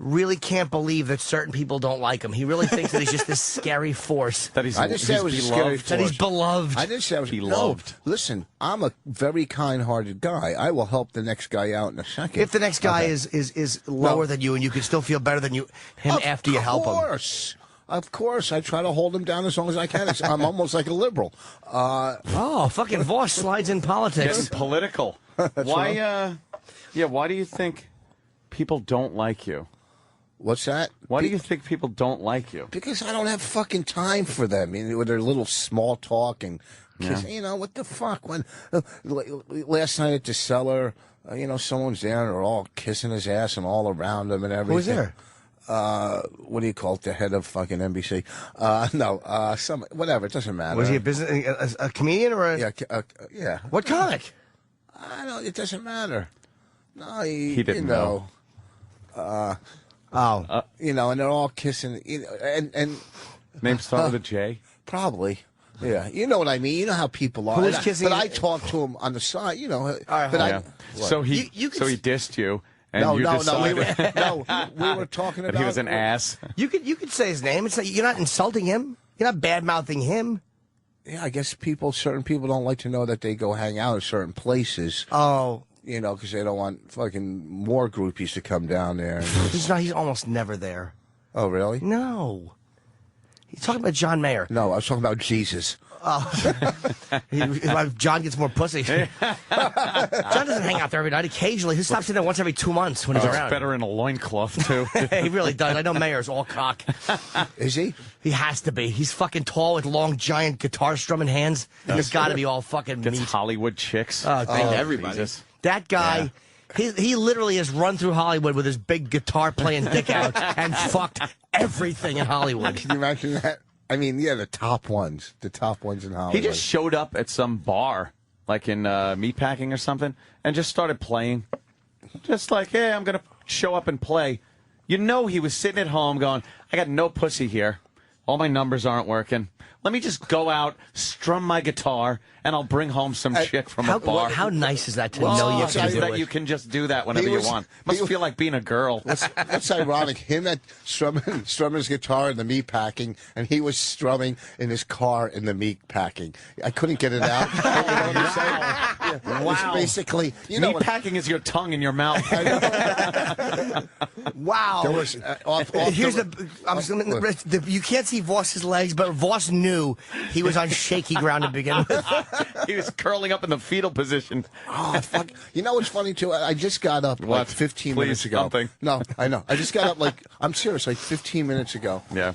really can't believe that certain people don't like him. He really thinks that he's just this scary force. That I didn't say I was beloved. That he's beloved. I didn't say I was beloved. No, listen, I'm a very kind-hearted guy. I will help the next guy out in a second. If the next guy is lower than you and you can still feel better than him after you help him. Of course. I try to hold him down as long as I can. I'm almost like a liberal. Fucking Voss slides in politics. Getting political. Why do you think people don't like you? What's that? Why do you think people don't like you? Because I don't have fucking time for them. With their little small talk and kiss, what the fuck? When last night at the cellar, someone's there and they're all kissing his ass and all around him and everything. Who was there? What do you call it? The head of fucking NBC? Whatever. It doesn't matter. Was he a comedian or a? Yeah. What comic? I don't. It doesn't matter. No, he didn't know. And they're all kissing. And name start with a J. Probably. Yeah, you know what I mean. You know how people are. Who was kissing? But I talk to him on the side. So he dissed you. And no, you no, decided... we were talking about that he was an ass. You could say his name. It's not, you're not insulting him. You're not bad-mouthing him. Yeah, I guess certain people don't like to know that they go hang out at certain places. Oh. Because they don't want fucking more groupies to come down there. He's almost never there. Oh, really? No. He's talking about John Mayer. No, I was talking about Jesus. John gets more pussy. John doesn't hang out there every night. Occasionally, he stops in there once every 2 months when he's around. It's better in a loincloth, too. He really does. I know Mayer's all cock. Is he? He has to be. He's fucking tall with long, giant guitar strumming hands. He's got to be all fucking Gets meat. Hollywood chicks. Everybody. Jesus. That guy, he literally has run through Hollywood with his big guitar playing dick out and fucked everything in Hollywood. Can you imagine that? I mean, yeah, the top ones in Hollywood. He just showed up at some bar, like in Meatpacking or something, and just started playing. Just like, hey, I'm going to show up and play. You know he was sitting at home going, I got no pussy here. All my numbers aren't working. Let me just go out, strum my guitar, and I'll bring home some chick from a bar. How nice is that to know you can do that it? you can just do that whenever you want. Must feel like being a girl. That's ironic. Him strumming his guitar in the meat packing, and he was strumming in his car in the meat packing. I couldn't get it out. You know what I'm saying? Yeah, wow. It's basically, meat packing is your tongue in your mouth. Wow. There was, Here's you can't see Voss's legs, but Voss knew he was on shaky ground to begin with. He was curling up in the fetal position. Oh, fuck. You know what's funny, too? I just got up like 15 minutes ago. Something. No, I know. I just got up I'm serious, like 15 minutes ago. Yeah.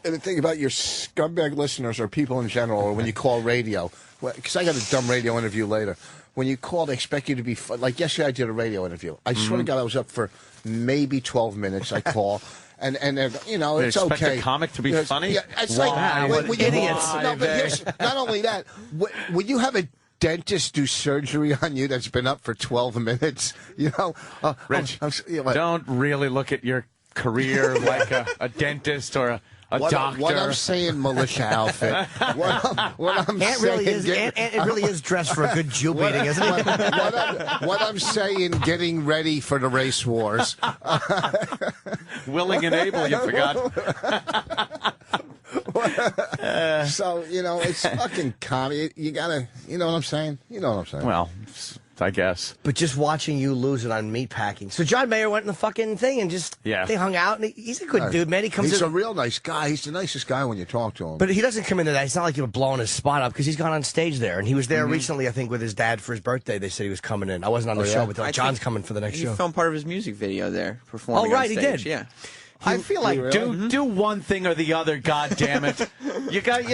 And the thing about your scumbag listeners or people in general, or when you call radio, because I got a dumb radio interview later. When you call, they expect you to be like yesterday. I did a radio interview. I swear to God, I was up for maybe 12 minutes. I call. And you know, it's expect okay. A comic to be funny? Yeah, it's Why? like when idiots. No, but here's, not only that, when you have a dentist do surgery on you that's been up for 12 minutes, you know, Rich, don't really look at your career like a dentist or a doctor. What I'm saying, militia outfit. What I'm Ant saying, it really is dressed for a good Jew beating, isn't it? what I'm saying, getting ready for the race wars. Willing and able, you forgot. So, you know, it's fucking comedy. You gotta, you know what I'm saying? You know what I'm saying. Well, I guess. But just watching you lose it on Meatpacking. So John Mayer went in the fucking thing and just they hung out. And he's a good dude, man. He's a real nice guy. He's the nicest guy when you talk to him. But he doesn't come into that. It's not like you were blowing his spot up because he's gone on stage there. And he was there recently, I think, with his dad for his birthday. They said he was coming in. I wasn't on the show, but John's coming for the next show. He filmed part of his music video there, performing on stage. He did. Yeah. I feel like do one thing or the other, God damn it! You got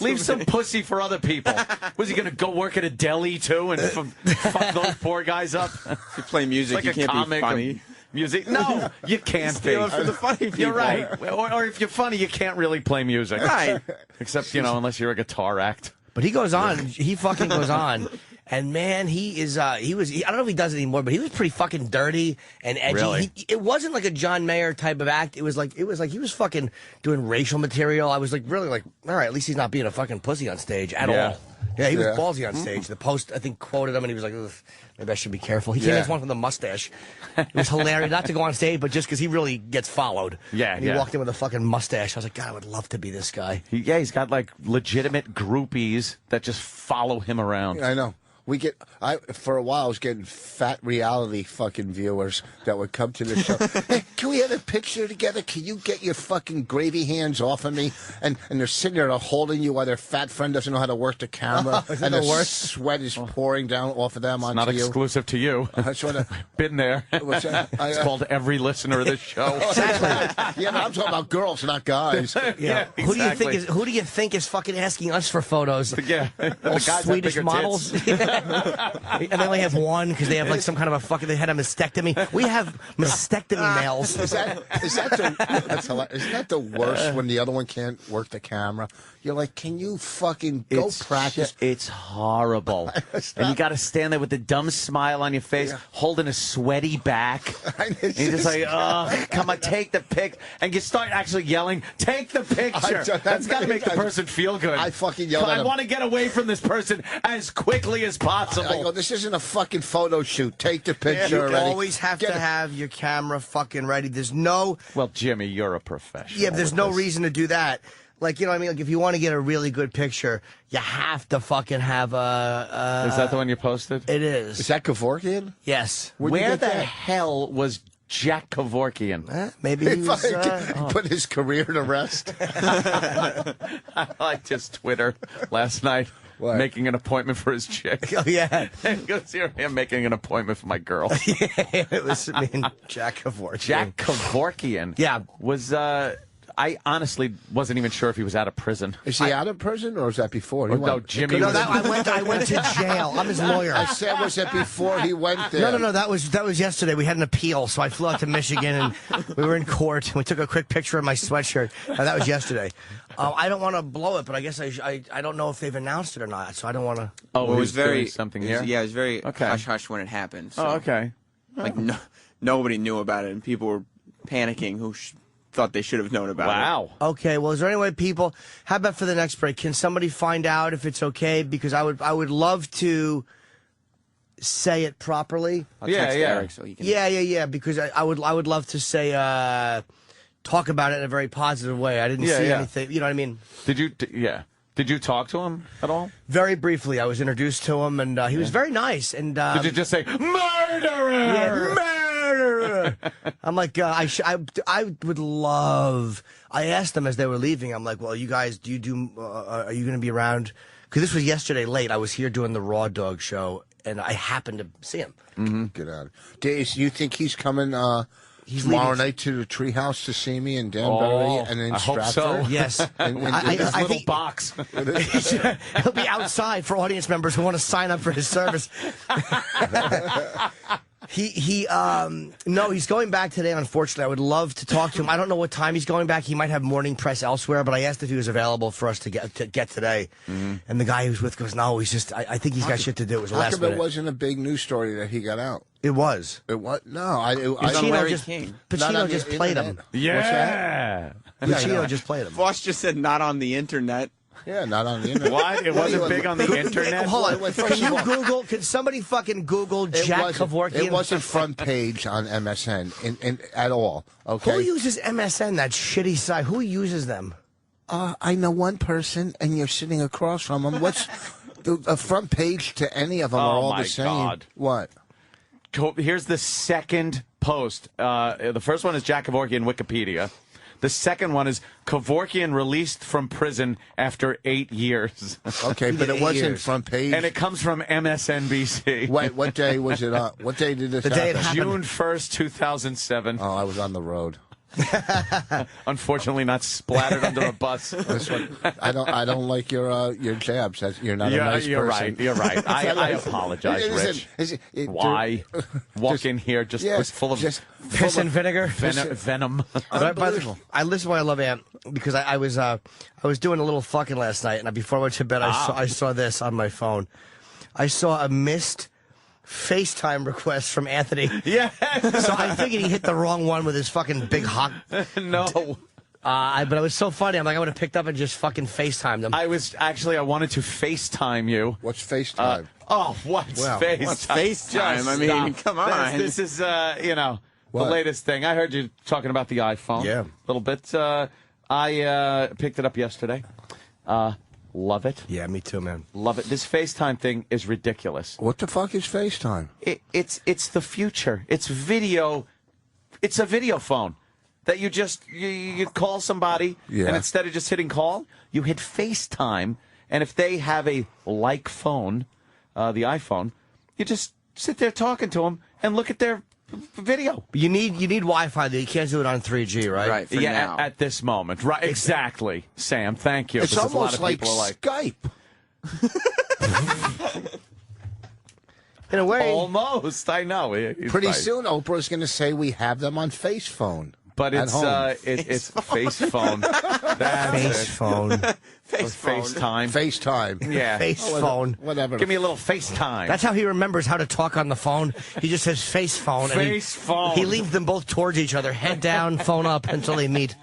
leave some pussy for other people. Was he going to go work at a deli too and fuck those poor guys up? If you play music, like you can't comic be funny. Music? No, you can't be. Steal it for the funny people. You're right. Or if you're funny, you can't really play music. Right. Except unless you're a guitar act. But he goes on. He fucking goes on. And man, he is. I don't know if he does it anymore, but he was pretty fucking dirty and edgy. Really? It wasn't like a John Mayer type of act. It was like he was fucking doing racial material. I was like, really, like, all right, at least he's not being a fucking pussy on stage at all. Yeah, he was ballsy on stage. The Post, I think, quoted him, and he was like, ugh, maybe I should be careful. He came as one from the mustache. It was hilarious, not to go on stage, but just because he really gets followed. Yeah, and he walked in with a fucking mustache. I was like, God, I would love to be this guy. He's got like legitimate groupies that just follow him around. Yeah, I know. For a while, I was getting fat reality fucking viewers that would come to the show. Hey, can we have a picture together? Can you get your fucking gravy hands off of me? And they're sitting there holding you while their fat friend doesn't know how to work the camera. And the sweat is pouring down off of them onto Not you. exclusive to you. Been there. It's called every listener of this show. Exactly. Yeah, but I'm talking about girls, not guys. Yeah. Exactly. Who do you think is fucking asking us for photos? Yeah. All Swedish models. And they only have one because they have like some kind of a fucking. They had a mastectomy. We have mastectomy males. Isn't that the worst when the other one can't work the camera? You're like, can you fucking go practice? It's horrible. And you got to stand there with the dumb smile on your face, holding a sweaty back. And you're just like, oh, come on, take the pic. And you start actually yelling, take the picture. That's got to make the person feel good. I fucking yell at him. I want to get away from this person as quickly as possible. I go, this isn't a fucking photo shoot. Take the picture already. You always have to have your camera fucking ready. There's no... Well, Jimmy, you're a professional. Yeah, there's no reason to do that. Like, you know what I mean? Like, if you want to get a really good picture, you have to fucking have a... Is that the one you posted? It is. Is that Kevorkian? Yes. Where the hell was Jack Kevorkian. Maybe he was, put his career to rest. I liked his Twitter last night. What? Making an appointment for his chick. Oh, yeah. Go see him making an appointment for my girl. It was Jack Kevorkian. Jack Kevorkian. Yeah. Was, I honestly wasn't even sure if he was out of prison. Is he out of prison, or was that before? No, Jimmy. No, I went to jail. I'm his lawyer. I said, was that before he went there? No. That was yesterday. We had an appeal, so I flew out to Michigan, and we were in court, and we took a quick picture of my sweatshirt. That was yesterday. I don't want to blow it, but I guess I don't know if they've announced it or not, so I don't want to. Oh, well, it was very something here. here. It was very hush-hush when it happened. So, okay. Like nobody knew about it, and people were panicking who thought they should have known about it. Wow. Okay, well, is there any way people... How about for the next break? Can somebody find out if it's okay? Because I would love to say it properly. I'll text Eric so he can... Yeah, because I would love to say... talk about it in a very positive way. I didn't see anything... You know what I mean? Did you talk to him at all? Very briefly. I was introduced to him, and he was very nice. And did you just say, murderer? Yeah, murderer! I'm like, I would love... I asked them as they were leaving, I'm like, well, you guys, are you going to be around? Because this was yesterday late. I was here doing the Raw Dog show, and I happened to see him. Mm-hmm. Get out. Do you think he's coming tomorrow night to the Treehouse to see me in Danbury and in Stratford? Hope so. Yes. I think box. He'll be outside for audience members who want to sign up for his service. No, he's going back today, unfortunately. I would love to talk to him. I don't know what time he's going back. He might have morning press elsewhere, but I asked if he was available for us to get today. Mm-hmm. And the guy he was with goes, no, he's just, I think he's got shit to do. It was last minute. It wasn't a big news story that he got out. It was. It was? No. Pacino just played him. Yeah. Pacino just played him. Voss just said not on the internet. Yeah, not on the internet. What? It wasn't big on the internet? Hold on. Can somebody fucking Google Jack Kevorkian? It wasn't front page on MSN at all. Okay. Who uses MSN, that shitty site? Who uses them? I know one person, and you're sitting across from him. What's a front page to any of them are all the same? God. What? Here's the second post. The first one is Jack Kevorkian Wikipedia. The second one is Kevorkian released from prison after 8 years. Okay, but it wasn't front page. And it comes from MSNBC. Wait, what day was it on? What day did this happen? Day it happened. June 1st, 2007. Oh, I was on the road. Unfortunately, not splattered under a bus. I don't like your jabs. You're not a nice person. You're right. I apologize, Rich. Why? Walk in here just full of piss and vinegar, venom. I listen why I love Ant because I was doing a little fucking last night, and before I went to bed, I saw this on my phone. I saw a missed FaceTime request from Anthony. Yeah. So I figured he hit the wrong one with his fucking big hot. No. But it was so funny. I'm like, I would have picked up and just fucking FaceTimed him. I wanted to FaceTime you. What's FaceTime? What's FaceTime? What's FaceTime? I mean, come on. This is, the latest thing. I heard you talking about the iPhone. Yeah. A little bit. I picked it up yesterday. Love it. Yeah, me too, man. Love it. This FaceTime thing is ridiculous. What the fuck is FaceTime? It's the future. It's video. It's a video phone that you just you call somebody, and instead of just hitting call, you hit FaceTime. And if they have a like phone, the iPhone, you just sit there talking to them and look at their video. You need Wi-Fi. You can't do it on 3G, right? Right. For now. At this moment, right? Exactly, Sam. Thank you. It's almost a lot of like people are Skype. In a way, almost. I know. Pretty soon, Oprah's going to say we have them on Face Phone. But it's face phone. Face phone. FaceTime. FaceTime. Yeah. Face phone. Whatever. Give me a little FaceTime. That's how he remembers how to talk on the phone. He just says face phone. Face phone. He leads them both towards each other, head down, phone up until they meet.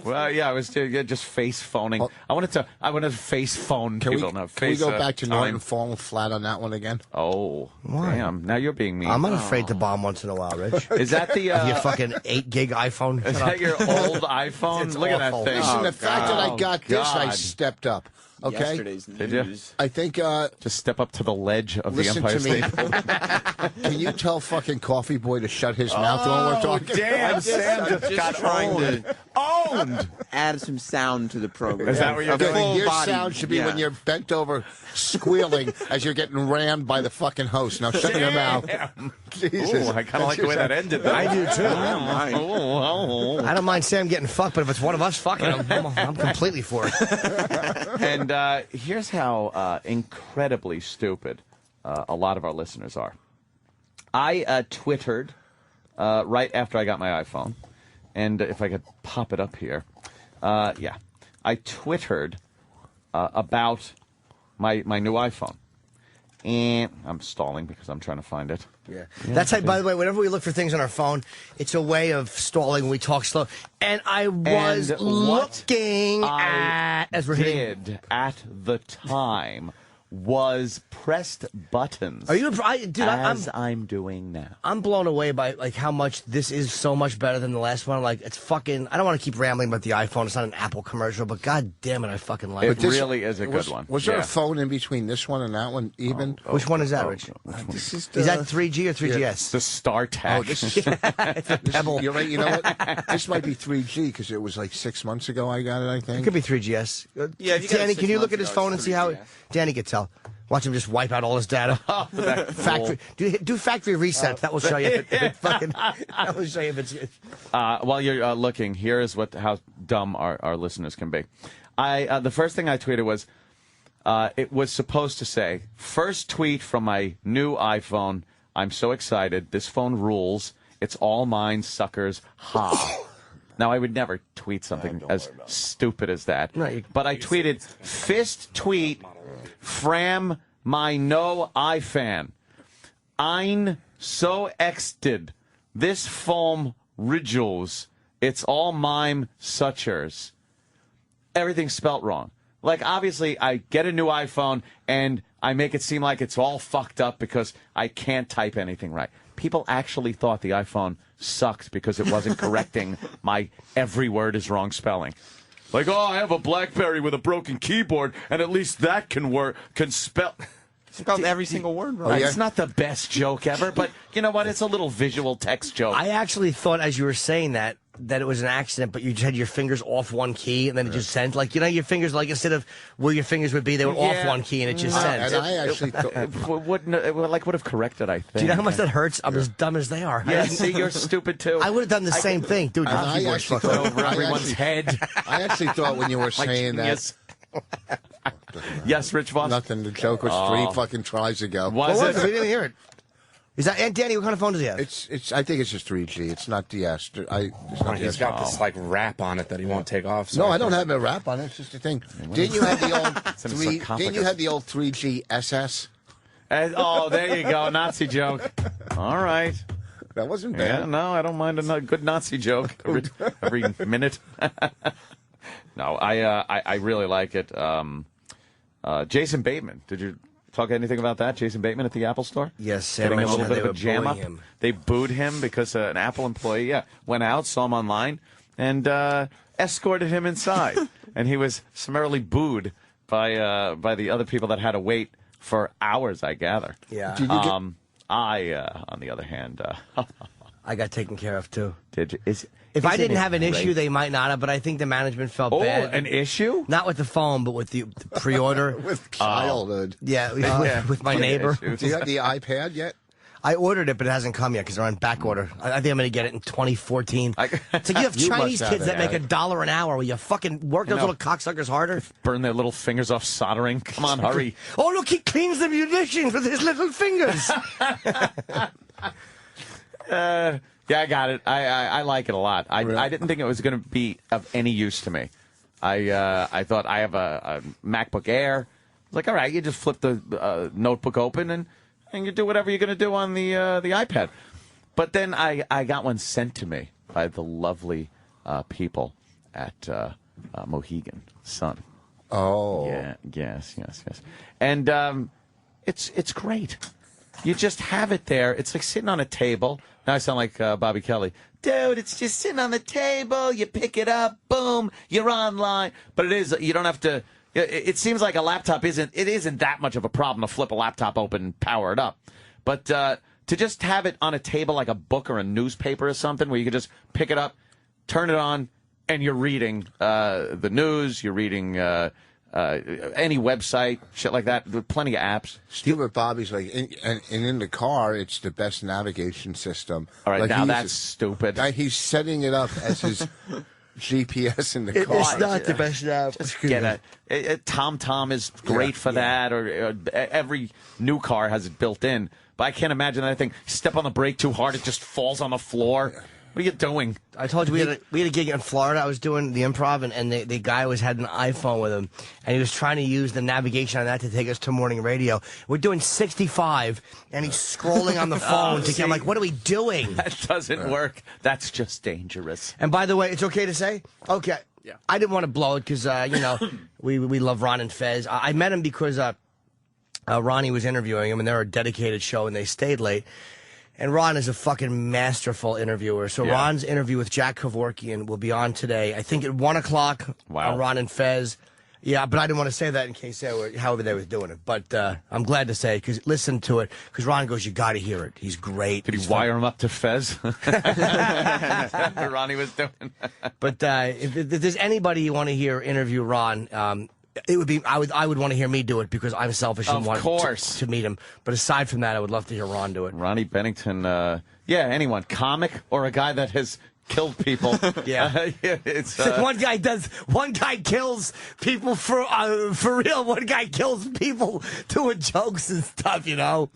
Well, yeah, I was just face phoning. I wanted to face phone people. Can we go back to Norton falling flat on that one again? Oh, damn! Now you're being mean. I'm not afraid to bomb once in a while, Rich. Is that the your fucking 8 gig iPhone? Is that your old iPhone? Look at that thing. Listen, the fact that I got this, I stepped up. Okay. Yesterday's Did you? news. I think. Just step up to the ledge of the Listen Empire to me. State. Can you tell fucking Coffee Boy to shut his mouth when we're talking? Damn, Sam I'm just got trying owned. to Owned. add some sound to the program. Is that what you're Okay, doing? your body, sound should be yeah. when you're bent over, squealing as you're getting rammed by the fucking host. Now shut your mouth. Jesus. Ooh, I kind of like the way that ended. Though. I do too. I I don't mind Sam getting fucked, but if it's one of us fucking him, I'm completely for it. And here's how incredibly stupid a lot of our listeners are. I twittered right after I got my iPhone, and if I could pop it up here, yeah, I twittered about my new iPhone, and I'm stalling because I'm trying to find it. Yeah. That's how, by the way, whenever we look for things on our phone, it's a way of stalling when we talk slow. And I was And what looking at, as we're hitting. did at the time was pressed buttons. Are you, dude, I'm doing now. I'm blown away by like how much this is so much better than the last one. Like it's fucking. I don't want to keep rambling about the iPhone. It's not an Apple commercial, but god damn it, I fucking like It it. this- really is a good one. Was there a phone in between this one and that one even? Which one is that, Rich? This is Is that 3G or 3GS? It's the StarTAC. Oh, this is. It's a Pebble. You're right. You know what? This might be 3G because it was like 6 months ago I got it. I It think. could be 3GS. Yeah, if you got it Danny, 6 can you look months at his ago, phone and it's see how? 3GS. Danny could tell. Watch him just wipe out all his data. Factory. Do factory reset. That will show you. If it fucking. That will show you if it's. While you're looking, here is how dumb our listeners can be. The first thing I tweeted was, it was supposed to say, first tweet from my new iPhone. I'm so excited. This phone rules. It's all mine, suckers. Ha. Now, I would never tweet something as stupid as that. No, but I tweeted, fist tweet from my no iFan. Ein so exted. This foam rituals. It's all mime suchers. Everything's spelt wrong. Like, obviously, I get a new iPhone, and I make it seem like it's all fucked up because I can't type anything right. People actually thought the iPhone sucked because it wasn't correcting my every word is wrong spelling. Like, oh, I have a BlackBerry with a broken keyboard, and at least that can spell. Spelled every single word wrong. It's not the best joke ever, but you know what? It's a little visual text joke. I actually thought, as you were saying that it was an accident, but you had your fingers off one key, and then it just sent. Like, you know, your fingers, like, instead of where your fingers would be, they were off one key, and it just sent. And I actually thought. would have corrected, I think. Do you know how much that hurts? I'm as dumb as they are. Yeah, see, you're stupid, too. I would have done the same thing. Dude, your I keyboard's actually fucked thought- up. over everyone's head. I actually thought when you were saying that. Yes. Yes, Rich Voss. Nothing. The joke was 3 fucking tries ago. Was What it? was it? We didn't hear it. Is that Aunt Danny? What kind of phone does he have? It's. I think it's just 3G. It's not DS. It's not He's DS. got this like wrap on it that he won't take off. So No, I don't have a wrap on it. It's just a thing. Didn't you have the old in a 3? sarcophagus. Didn't you have the old 3G SS? Oh, there you go. Nazi joke. All right. That wasn't bad. Yeah, no, I don't mind a good Nazi joke every minute. No, I really like it. Jason Bateman. Did you talk anything about that? Jason Bateman at the Apple Store? Yes, Sam Getting a little mentioned bit they of a were jam bullying up. him. They booed him because an Apple employee went out, saw him online, and escorted him inside. And he was summarily booed by the other people that had to wait for hours, I gather. Yeah. Did you get- On the other hand, I got taken care of, too. did you? If I Isn't didn't it have an great? issue, they might not have, but I think the management felt Oh, bad. an issue? Not with the phone, but with the pre-order. With childhood. Yeah, Yeah. with my neighbor. issues. Do you have the iPad yet? I ordered it, but it hasn't come yet because they're on back order. I think I'm going to get it in 2014. It's like you have You Chinese must have kids that it. make $1 an hour. Will you fucking work those know. little cocksuckers harder? Burn their little fingers off soldering. Come on, hurry. Oh, look, he cleans the munitions with his little fingers. Yeah, I got it. I like it a lot. I didn't think it was going to be of any use to me. I thought I have a MacBook Air. It's like, all right, you just flip the notebook open and you do whatever you're going to do on the iPad. But then I got one sent to me by the lovely people at Mohegan Sun. Oh. Yeah, yes. And it's great. You just have it there. It's like sitting on a table. Now I sound like Bobby Kelly. Dude, it's just sitting on the table. You pick it up. Boom. You're online. But it is. You don't have to It seems like a laptop isn't that much of a problem to flip a laptop open and power it up. But to just have it on a table like a book or a newspaper or something where you can just pick it up, turn it on, and you're reading the news, you're reading any website, shit like that. There are plenty of apps. Stuart Bobby's like, and in the car, it's the best navigation system. All right, like now that's stupid. He's setting it up as his GPS in the car. It's not the best nav. Just get it. TomTom is great for that, or every new car has it built in. But I can't imagine that thing. Step on the brake too hard, it just falls on the floor. What are you doing? I told you we had a gig in Florida. I was doing the Improv, and the guy had an iPhone with him, and he was trying to use the navigation on that to take us to morning radio. We're doing 65, and he's scrolling on the phone. I'm like, what are we doing? That doesn't work. That's just dangerous. And by the way, it's okay to say? Okay. Yeah. I didn't want to blow it because, we love Ron and Fez. I met him because Ronnie was interviewing him, and they're a dedicated show, and they stayed late. And Ron is a fucking masterful interviewer. So Ron's interview with Jack Kevorkian will be on today, I think at 1 o'clock on Ron and Fez. Yeah, but I didn't want to say that in case however they were doing it. But I'm glad to say it, because listen to it, because Ron goes, you got to hear it. He's great. Did he wire him up to Fez? That's what Ronnie was doing. But if there's anybody you want to hear interview Ron, it would be I would want to hear me do it because I'm selfish and want to meet him. But aside from that, I would love to hear Ron do it. Ronnie Bennington, anyone, comic or a guy that has killed people. It's one guy kills people for real. One guy kills people doing jokes and stuff. Yeah,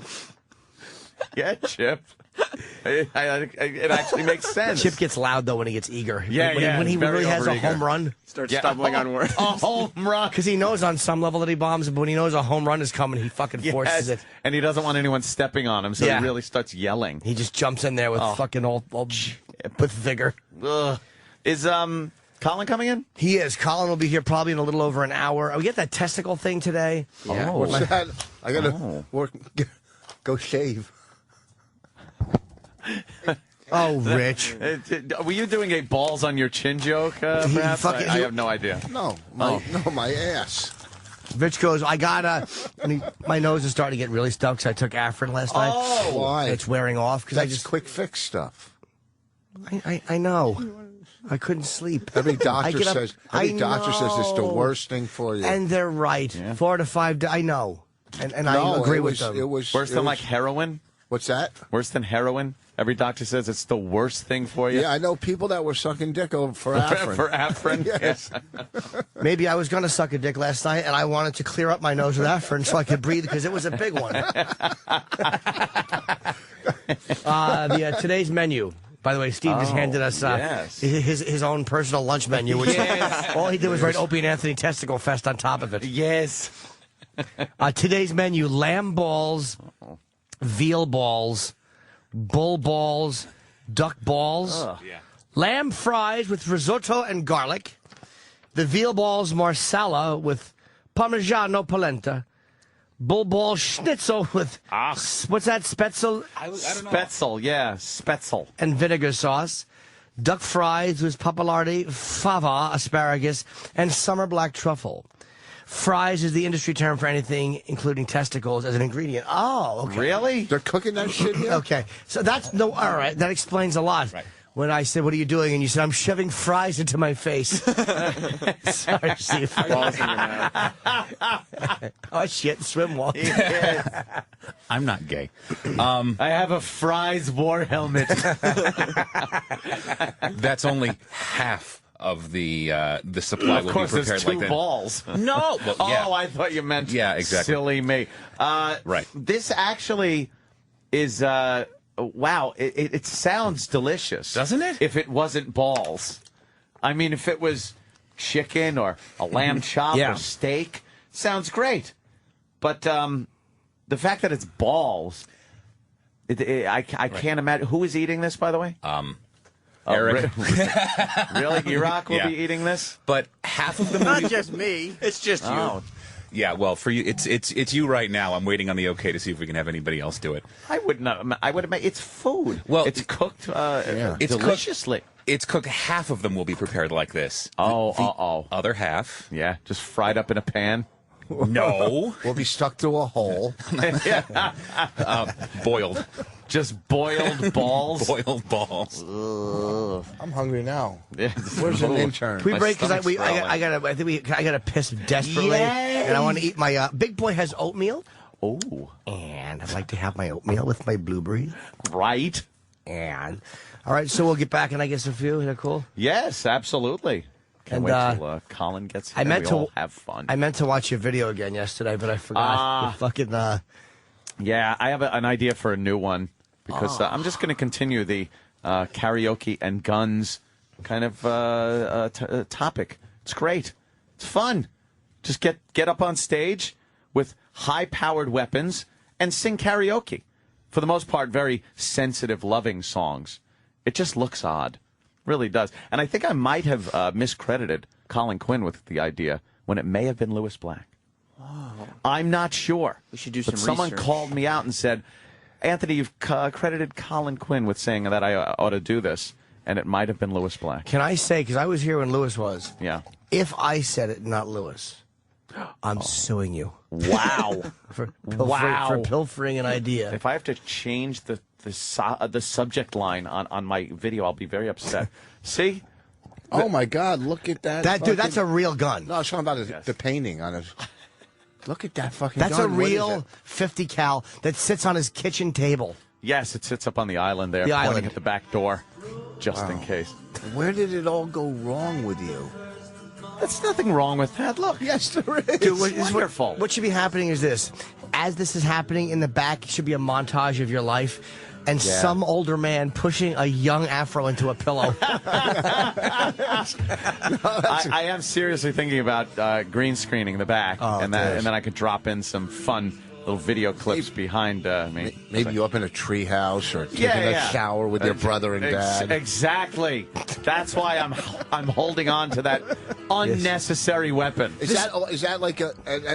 Chip. It actually makes sense. Chip gets loud though when he gets eager. When he really has a home run, starts stumbling on words. A home run, because he knows on some level that he bombs, but when he knows a home run is coming, he fucking forces it. And he doesn't want anyone stepping on him, so he really starts yelling. He just jumps in there with fucking all with vigor. Ugh. Is Colin coming in? He is. Colin will be here probably in a little over an hour. We get that testicle thing today. Yeah. What's that? I gotta go shave. Oh, Rich. Were you doing a balls on your chin joke, perhaps? I have no idea. No, my ass. Rich goes, I got my nose is starting to get really stuck because I took Afrin last night. Oh, why? It's wearing off because I just quick fix stuff. I know. I couldn't sleep. Every doctor says it's the worst thing for you. And they're right. Yeah. 4 to 5 days. I know. And I agree with them. It was worse than like heroin? What's that? Worse than heroin? Every doctor says it's the worst thing for you. Yeah, I know people that were sucking dick for Afrin. For Afrin? Yes. Maybe I was going to suck a dick last night, and I wanted to clear up my nose with Afrin so I could breathe because it was a big one. Today's menu. By the way, Steve just handed us his own personal lunch menu, which all he did was write Opie and Anthony Testicle Fest on top of it. Yes. Today's menu, lamb balls, veal balls, bull balls, duck balls, lamb fries with risotto and garlic, the veal balls marsala with parmigiano polenta, bull ball schnitzel with, what's that, spetzel? I don't know. Spetzel, and vinegar sauce, duck fries with papillardi, fava, asparagus, and summer black truffle. Fries is the industry term for anything, including testicles, as an ingredient. Oh, okay. Really? They're cooking that shit here? Okay. So all right. That explains a lot. Right. When I said, what are you doing? And you said, I'm shoving fries into my face. Sorry, Steve. Balls in your mouth. Oh, shit. Swim walk. I'm not gay. I have a fries war helmet. That's only half of the supply will be prepared there's two like that. balls. No. Well, yeah. Oh, I thought you meant exactly. Silly me. Right. This actually is, wow, it sounds delicious. Doesn't it? If it wasn't balls. I mean, if it was chicken or a lamb chop or steak, sounds great. But the fact that it's balls, I can't imagine. Who is eating this, by the way? Eric. Really? Iraq will be eating this? But half of the movie... Not just me. It's just you. Yeah, well, for you, it's you right now. I'm waiting on the okay to see if we can have anybody else do it. I would not. I would imagine it's food. Well, it's cooked it's deliciously. It's cooked. Half of them will be prepared like this. The other half. Yeah, just fried up in a pan. No. Will be stuck to a hole. Boiled. Just boiled balls. Boiled balls. I'm hungry now. Yeah. Where's an intern? Can we break? Because I gotta piss desperately, and I want to eat my. Big Boy has oatmeal. Oh. And I'd like to have my oatmeal with my blueberries. Right. And all right, so we'll get back in, I guess, a few. Is that cool? Yes, absolutely. Can't wait till Colin gets here. We all have fun. I meant to watch your video again yesterday, but I forgot. Yeah, I have an idea for a new one because I'm just going to continue the karaoke and guns kind of topic. It's great. It's fun. Just get up on stage with high-powered weapons and sing karaoke. For the most part, very sensitive, loving songs. It just looks odd. Really does. And I think I might have miscredited Colin Quinn with the idea when it may have been Lewis Black. Oh. I'm not sure. We should do but some someone research. called me out and said, Anthony, you've credited Colin Quinn with saying that I ought to do this. And it might have been Lewis Black. Can I say, because I was here when Lewis was. Yeah. If I said it, not Lewis, I'm suing you. Wow. for Wow. pilfering an idea. If I have to change the subject line on my video, I'll be very upset. See? Oh, my God. Look at that. Dude, that's a real gun. No, I was talking about the painting on his... Look at that fucking That's gun. a What is real it? 50 cal that sits on his kitchen table. Yes, it sits up on the island there, The pointing island. at the back door, just in Wow. case. Where did it all go wrong with you? There's nothing wrong with that. Look. Yes, there is. Dude, Wonderful. What should be happening is this. As this is happening in the back, it should be a montage of your life and Yeah. some older man pushing a young afro into a pillow. I am seriously thinking about green screening the back, and then I could drop in some fun little video clips behind me. Maybe you up in a treehouse or taking Yeah. a shower with your brother and dad. Exactly. That's why I'm holding on to that unnecessary weapon. Is that like a?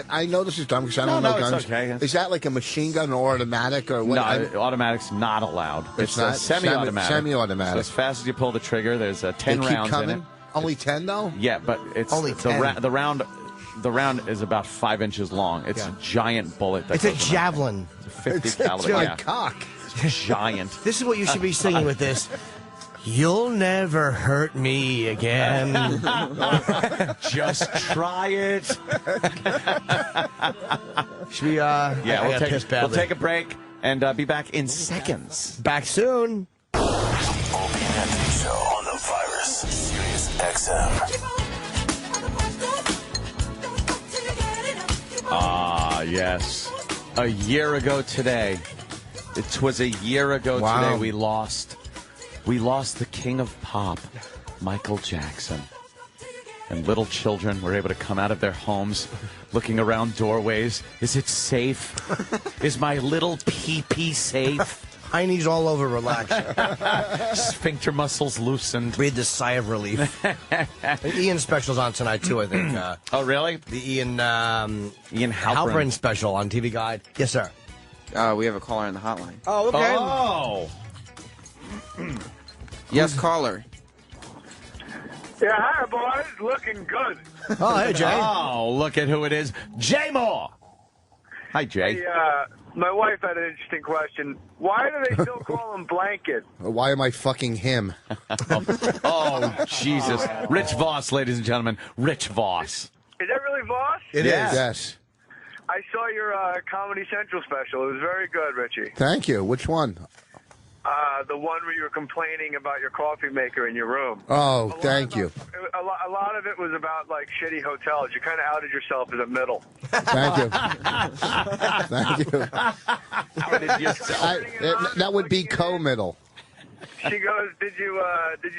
I know this is dumb because I don't know it's guns. okay. Is that like a machine gun or automatic or what? No, automatic's not allowed. It's a not? semi-automatic. Semi-automatic. So as fast as you pull the trigger, there's 10 They keep rounds coming? in it. Only 10 though? Yeah, but it's Only 10. The round is about 5 inches long. It's a giant bullet. That It's a goes in that javelin. thing. It's a 50 It's caliber. a Yeah. cock. It's giant. This is what you should be singing with this. You'll never hurt me again. Just try it. Should we, Yeah, we'll take a break and be back in seconds. Back soon. Opie and Anthony Show on the Virus, Sirius XM. Ah, yes. A year ago today. It was a year ago today we lost the king of pop, Michael Jackson. And little children were able to come out of their homes looking around doorways. Is it safe? Is my little pee-pee safe? Heinies all over, relax. Sphincter muscles loosened. Breathe the sigh of relief. The Ian special's on tonight, too, I think. Oh, really? The Ian Halperin Halperin special on TV Guide. Yes, sir. We have a caller on the hotline. Oh, okay. Oh. Yes, caller. Yeah, hi, boys. Looking good. Oh, hey, Jay. Oh, look at who it is. Jay Moore. Hi, Jay. Hey, my wife had an interesting question. Why do they still call him Blanket? Why am I fucking him? Oh, Jesus. Rich Voss, ladies and gentlemen. Rich Voss. Is that really Voss? It is. Yes. I saw your Comedy Central special. It was very good, Richie. Thank you. Which one? The one where you were complaining about your coffee maker in your room. Oh, thank you. A lot of it was about, like, shitty hotels. You kind of outed yourself as a middle. Thank you. Thank you. Outed yourself. That would be co-middle. She goes, did you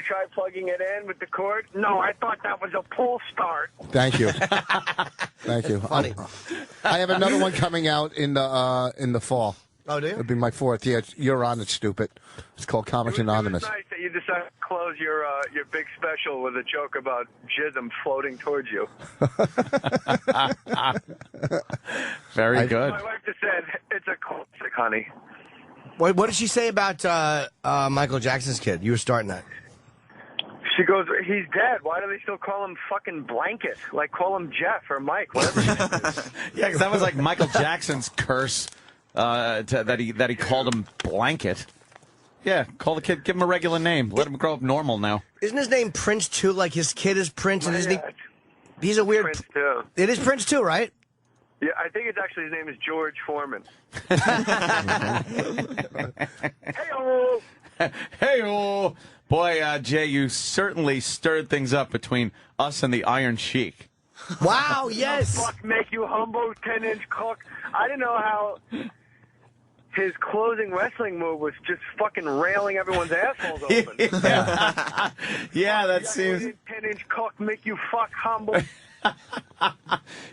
try plugging it in with the cord? No, I thought that was a pull start. Thank you. Thank you. Funny. I have another one coming out in the fall. Oh, do you? It'll be my fourth. Yeah, you're on it, stupid. It's called Comics Anonymous. It was nice that you decided to close your big special with a joke about jism floating towards you. Very good. My wife just said, it's a classic, honey. What did she say about Michael Jackson's kid? You were starting that. She goes, he's dead. Why do they still call him fucking Blanket? Like, call him Jeff or Mike, whatever. Yeah, because that was like Michael Jackson's curse that he called him Blanket. Yeah, call the kid, give him a regular name. Let him grow up normal now. Isn't his name Prince, too? Like, his kid is Prince, and he's a weird... Prince, too. It is Prince, too, right? Yeah, I think it's actually, his name is George Foreman. Hey-o! Hey-o! Boy, Jay, you certainly stirred things up between us and the Iron Sheik. Wow, yes! Fuck make you humble, 10-inch cock. I didn't know how his closing wrestling move was just fucking railing everyone's assholes open. Yeah, that seems... 10-inch cock make you fuck humble.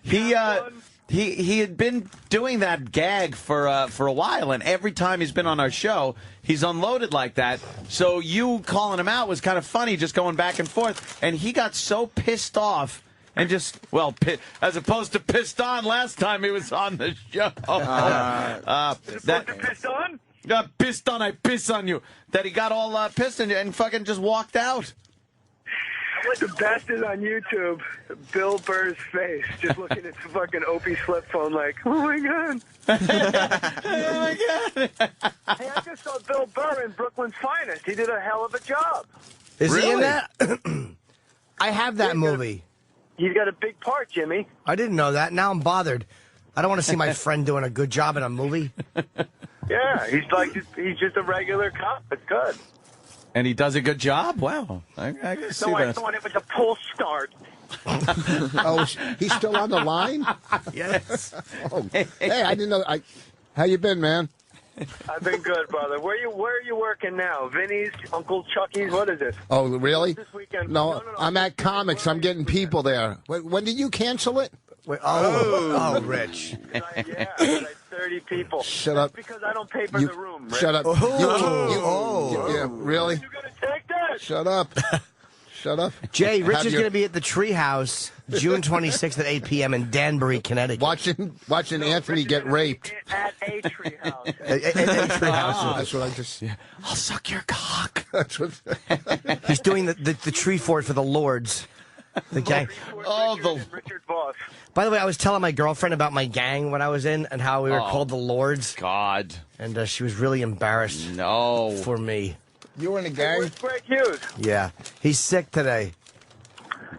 He had been doing that gag for a while, and every time he's been on our show, he's unloaded like that. So you calling him out was kind of funny, just going back and forth. And he got so pissed off and just, as opposed to pissed on last time he was on the show. Pissed on? Pissed on, I piss on you. That he got all pissed and fucking just walked out. The best is on YouTube, Bill Burr's face, just looking at the fucking Opie's flip phone like, oh my God. Oh my God. Hey, I just saw Bill Burr in Brooklyn's Finest. He did a hell of a job. Is he in that? I have that movie. He's got a big part, Jimmy. I didn't know that. Now I'm bothered. I don't want to see my friend doing a good job in a movie. Yeah, he's just a regular cop. It's good. And he does a good job? Wow. I can see I that. thought it was a pull start. Oh, he's still on the line? Yes. Oh, hey, I didn't know. How you been, man? I've been good, brother. Where are you working now? Vinny's, Uncle Chucky's? What is it? Oh, really? This weekend? No, I'm at Comics. I'm getting people there. When did you cancel it? Rich. Yeah, like 30 people. Shut up. That's because I don't pay for the room, Rich. Shut up. Yeah, really? You're going to take that? Shut up. Shut up. Jay, Rich is going to be at the Treehouse June 26th at 8 p.m. in Danbury, Connecticut. Watching Anthony get raped. At a treehouse. A Treehouse. That's what I just... Yeah. I'll suck your cock. That's what... He's doing the tree fort for the Lords. The gang. Richard Voss. By the way, I was telling my girlfriend about my gang when I was in and how we were called the Lords. God. And she was really embarrassed for me. You were in a gang? Where's Greg Hughes? Yeah. He's sick today.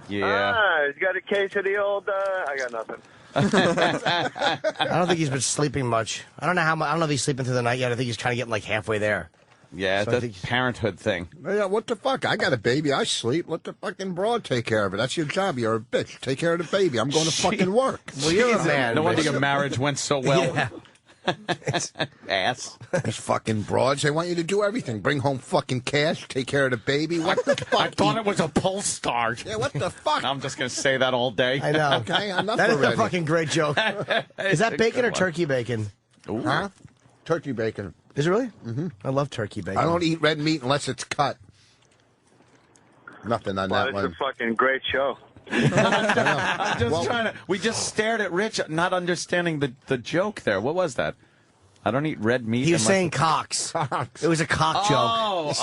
Yeah. He's got a case of the old, I got nothing. I don't think he's been sleeping much. I don't know how much. I don't know if he's sleeping through the night yet. I think he's kind of getting like halfway there. Yeah, So the parenthood thing. Yeah, what the fuck? I got a baby. I sleep. Let the fucking broad take care of it. That's your job. You're a bitch. Take care of the baby. I'm going to fucking work. Well, you're a man. No wonder your marriage went so well. Yeah. Ass. These fucking broads. They want you to do everything. Bring home fucking cash. Take care of the baby. What the fuck? I thought it was a pull start. Yeah, what the fuck? I'm just going to say that all day. I know. Okay, enough That is already. a fucking great joke. Is that bacon or turkey bacon? Ooh. Huh? Turkey bacon. Is it really? Mm-hmm. I love turkey bacon. I don't eat red meat unless it's cut. Nothing on that It's one. a fucking great show. I'm just trying to. We just stared at Rich, not understanding the joke there. What was that? I don't eat red meat. He was saying cocks. It was a cock joke.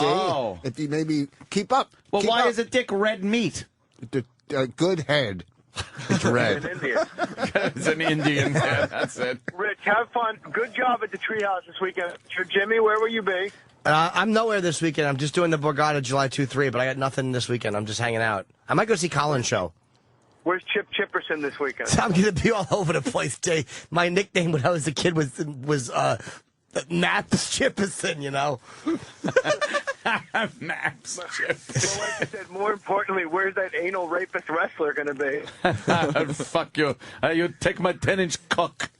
Oh, See? If you maybe keep up. Well, Keep why up. is it dick red meat? The good head. It's red. In India. It's an Indian. Yeah, that's it. Rich, have fun. Good job at the Treehouse this weekend. Jimmy, where will you be? I'm nowhere this weekend. I'm just doing the Borgata July 2-3, but I got nothing this weekend. I'm just hanging out. I might go see Colin's show. Where's Chip Chipperson this weekend? I'm going to be all over the place, Jay. My nickname when I was a kid was Maps Chipperson, you know. Maps. Well, like I said, more importantly, where's that anal rapist wrestler going to be? Fuck you. You take my 10-inch cock.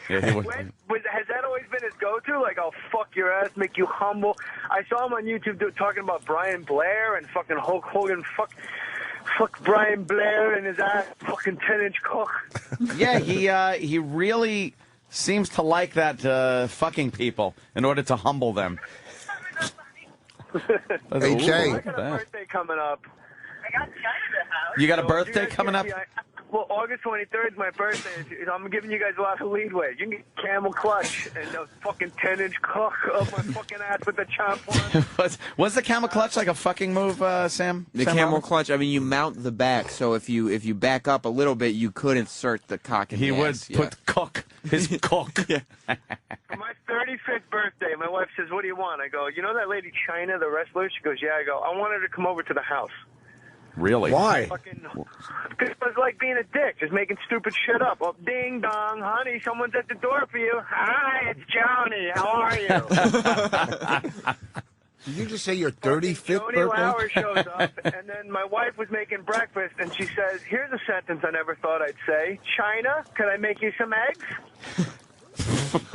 Yeah, he was. Has that always been his go-to? Like, I'll fuck your ass, make you humble. I saw him on YouTube talking about Brian Blair and fucking Hulk Hogan. Fuck Brian Blair and his ass, fucking 10-inch cock. Yeah, he really seems to like that fucking people in order to humble them. Hey, Jay. I got a birthday coming up. You got a birthday coming up? Well, August 23rd is my birthday. I'm giving you guys a lot of leadway. You can get Camel Clutch and a fucking 10-inch cock up my fucking ass with the chomp one. Was the Camel Clutch like a fucking move, Sam? The Sam Camel Roberts? Clutch. I mean, you mount the back, so if you back up a little bit, you could insert the cock in He the would ass. put his cock. Yeah. For my 35th birthday, my wife says, "What do you want?" I go, "You know that lady China, the wrestler?" She goes, "Yeah." I go, "I want her to come over to the house." Really? Why? Because it was like being a dick, just making stupid shit up. Oh, ding dong, honey, someone's at the door for you. Hi, it's Joni. How are you? Did you just say your 35th Joni birthday? Lauer shows up, and then my wife was making breakfast, and she says, "Here's a sentence I never thought I'd say. China, could I make you some eggs?" And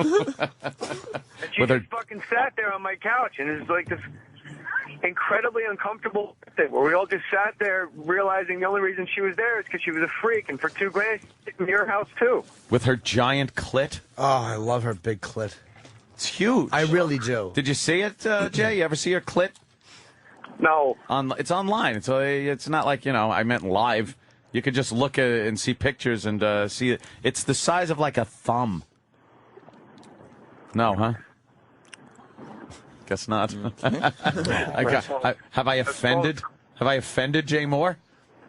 she just fucking sat there on my couch, and it was like this incredibly uncomfortable thing where we all just sat there realizing the only reason she was there is because she was a freak, and for $2,000 she's in your house too. With her giant clit? Oh, I love her big clit. It's huge. I really do. Did you see it, Jay? You ever see her clit? No. It's online. It's not like, I meant live. You could just look at it and see pictures and see it. It's the size of like a thumb. No, huh? Guess not. Have I offended? Have I offended Jay Moore?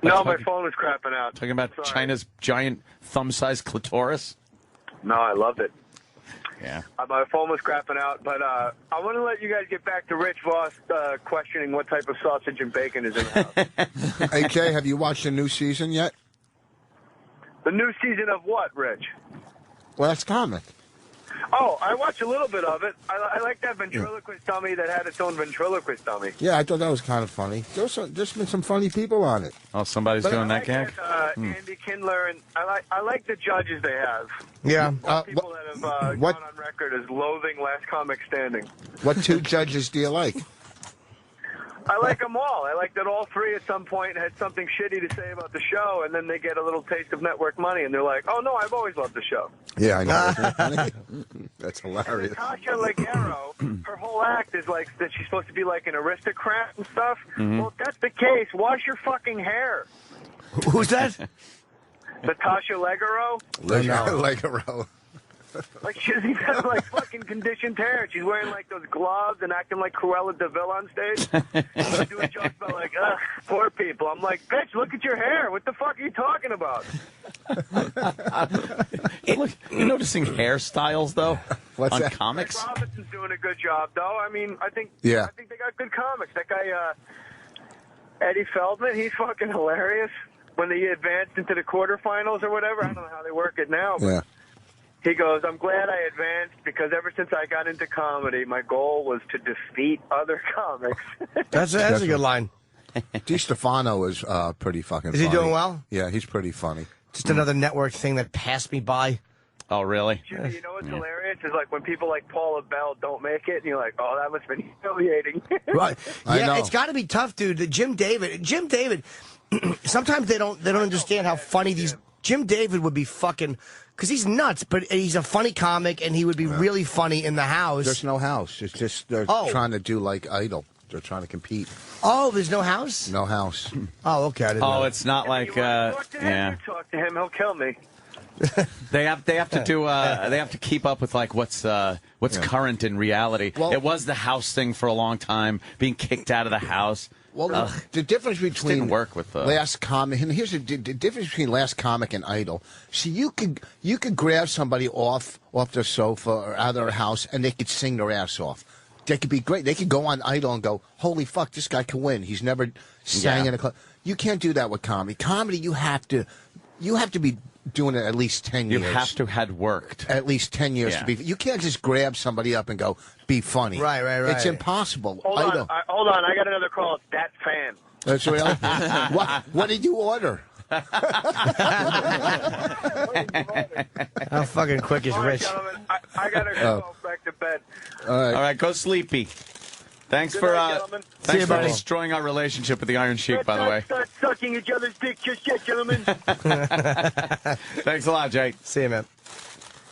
No, my phone was crapping out. Talking about Sorry. China's giant thumb-sized clitoris? No, I loved it. Yeah. My phone was crapping out, but I want to let you guys get back to Rich Voss questioning what type of sausage and bacon is in the house. Hey, Jay, have you watched the new season yet? The new season of what, Rich? Last Comic. Oh, I watched a little bit of it. I like that ventriloquist dummy that had its own ventriloquist dummy. Yeah, I thought that was kind of funny. There's been some funny people on it. Oh, somebody's doing that gag? Andy Kindler, and I like the judges they have. Yeah. People that have gone on record as loathing Last Comic Standing. What two judges do you like? I like them all. I like that all three at some point had something shitty to say about the show, and then they get a little taste of network money, and they're like, "Oh no, I've always loved the show." Yeah, I know. That's hilarious. Natasha Leggero, her whole act is like that she's supposed to be like an aristocrat and stuff. Mm-hmm. Well, if that's the case, wash your fucking hair. Who's that? Natasha Leggero. Leggero. Like she doesn't even have like fucking conditioned hair. She's wearing like those gloves and acting like Cruella de Vil on stage. She's doing jokes about like, ugh, poor people. I'm like, bitch, look at your hair. What the fuck are you talking about? Look, you're noticing hairstyles though What's on that? comics. Rick Robinson's doing a good job, though. I mean, I think they got good comics. That guy, Eddie Feldman, he's fucking hilarious. When they advanced into the quarterfinals or whatever, I don't know how they work it now. But Yeah. he goes, "I'm glad I advanced because ever since I got into comedy, my goal was to defeat other comics." That's a good line. DiStefano is pretty fucking Is he funny. doing well? Yeah, he's pretty funny. Just another network thing that passed me by. Oh, really? Jimmy, you know what's hilarious is like when people like Paula Bell don't make it, and you're like, "Oh, that must have been humiliating." Right. I Yeah, know. it's got to be tough, dude. Jim David. Sometimes they don't understand how funny these. Jim David would be fucking because he's nuts, but he's a funny comic, and he would be really funny in the house. There's no house. It's just they're trying to do like Idol. They're trying to compete. Oh, there's no house? No house. Oh, okay. I didn't know. It's not like Talk to him. yeah. You talk to him, he'll kill me. They have to do they have to keep up with like what's current in reality. Well- it was the house thing for a long time, being kicked out of the house. Well, the difference between didn't work with Last Comic, and here's the difference between Last Comic and Idol. See, you could grab somebody off their sofa or out of their house, and they could sing their ass off. They could be great. They could go on Idol and go, "Holy fuck, this guy can win. He's never sang in a club." You can't do that with comedy. Comedy, you have to be doing it at least 10 years. You have to had worked at least 10 years to be. You can't just grab somebody up and go, "Be funny." Right. It's impossible. Hold on, I got another call. It's that fan. That's real. What did you order? How fucking quick is All right, Rich? gentlemen, I got to go back to bed. All right, go sleepy. Thanks Good for night, gentlemen. thanks you, for buddy. destroying our relationship with the Iron Sheik, by the way. Start sucking each other's dick just yet, gentlemen. Thanks a lot, Jay. See you, man.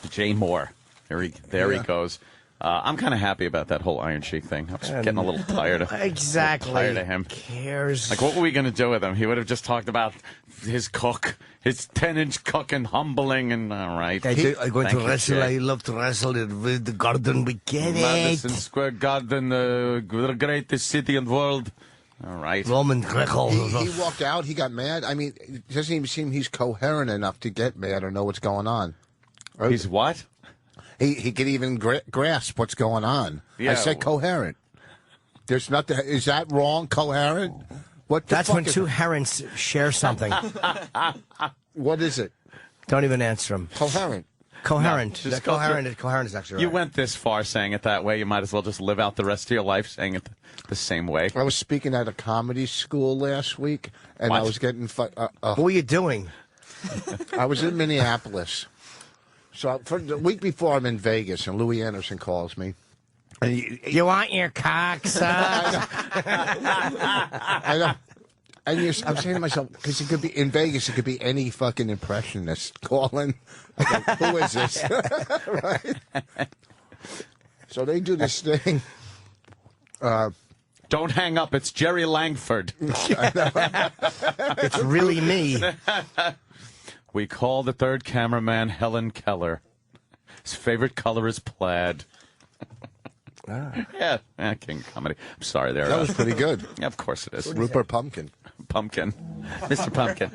Jay Moore. There he goes. I'm kind of happy about that whole Iron Sheik thing. I was getting a little tired of Exactly. tired of him. Cares? Like, what were we going to do with him? He would have just talked about his cook, his 10-inch cook, and humbling, and all right. I'm going to wrestle. I love to wrestle with the garden. We get Madison it. Square Garden, the greatest city in the world. All right. Roman Greco. He walked out. He got mad. I mean, it doesn't even seem he's coherent enough to get mad or know what's going on. He's what? He can even grasp what's going on. Yeah. I said coherent. There's nothing. Is that wrong? Coherent? What? That's when two herons share something. What is it? Don't even answer him. Coherent. Coherent. No, just coherent. Coherent is actually right. You went this far saying it that way. You might as well just live out the rest of your life saying it the same way. I was speaking at a comedy school last week, and I was getting. What were you doing? I was in Minneapolis. So for the week before, I'm in Vegas, and Louis Anderson calls me. And you want your cock, son? I know. And I'm saying to myself, because it could be in Vegas, it could be any fucking impressionist calling. I go, who is this? Right? So they do this thing. Don't hang up. It's Jerry Langford. It's really me. We call the third cameraman Helen Keller. His favorite color is plaid. Yeah, King Comedy. I'm sorry there. That was pretty good. Yeah, of course it is. Rupert Pumpkin. Pumpkin. Mr. Pumpkin.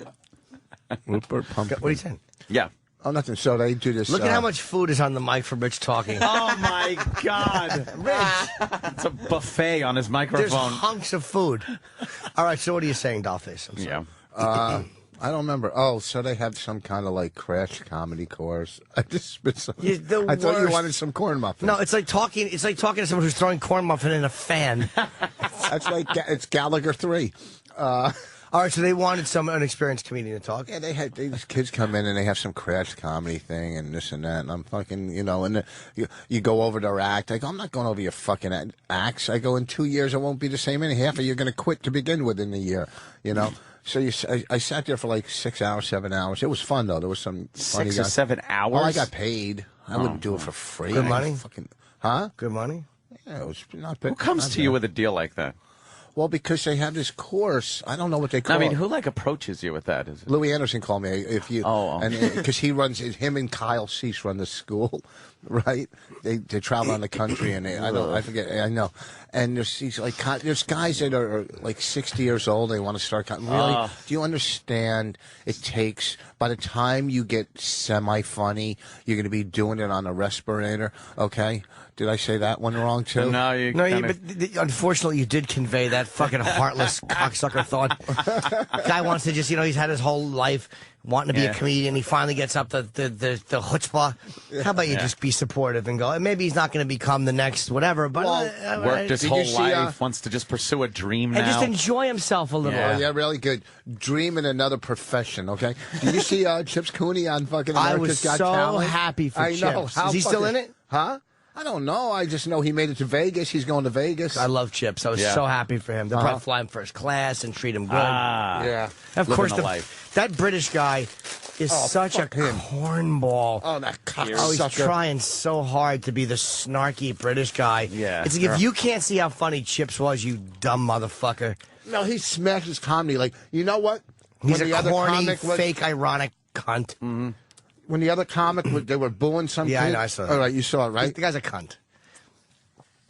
Rupert Pumpkin. What are you saying? Yeah. Oh, nothing. So they do this. Look at how much food is on the mic for Rich talking. Oh, my God. Rich. It's a buffet on his microphone. There's hunks of food. All right, so what are you saying, Dollface? Yeah. I don't remember. Oh, so they have some kind of like crash comedy course. I just spit some. You're the I thought you worst. wanted some corn muffins. No, it's like talking. It's like talking to someone who's throwing corn muffin in a fan. That's like it's Gallagher 3. All right, so they wanted some unexperienced comedian to talk. Yeah, these kids come in and they have some crash comedy thing and this and that, and I'm fucking, and you go over their act. I go, I'm not going over your fucking acts. I go, in 2 years it won't be the same, and half of you are going to quit to begin with in a year, So I sat there for like 6 hours, 7 hours. It was fun though. There was some funny 6 or 7 hours. Well, I got paid. I wouldn't do it for free. Good money? Huh? Good money? Yeah, it was not bad. Who comes to you with a deal like that? Well, because they have this course. I don't know what they call it. I mean, who approaches you with that? Is it? Louis Anderson called me. Because he runs, him and Kyle Cease run the school, right? They travel around the country, and I forget. I know. And there's guys that are like 60 years old. They want to start. Really? Do you understand? It takes, by the time you get semi-funny, you're going to be doing it on a respirator. Okay. Did I say that one wrong too? No, but unfortunately, you did convey that fucking heartless cocksucker thought. Guy wants to just, he's had his whole life wanting to be a comedian. He finally gets up the chutzpah. How about you just be supportive and go? Maybe he's not going to become the next whatever, but worked his whole life, wants to just pursue a dream now. And just enjoy himself a little. Yeah, really good. Dream in another profession. Okay. Did you see Chips Cooney on fucking America's Got Talent? I was so happy for Chips. Know. Is he still in it? Huh? I don't know. I just know he made it to Vegas. He's going to Vegas. I love Chips. I was so happy for him. They'll probably fly him first class and treat him good. Yeah. Of course, that British guy is such a cornball. Oh, that cocksucker. Oh, he's trying so hard to be the snarky British guy. Yeah. It's like, if you can't see how funny Chips was, you dumb motherfucker. No, he smashed his comedy. Like, you know what? He's a corny, fake, ironic cunt. Mm-hmm. When the other comic, they were booing something. Yeah, I know. I saw that. All right, you saw it, right? The guy's a cunt.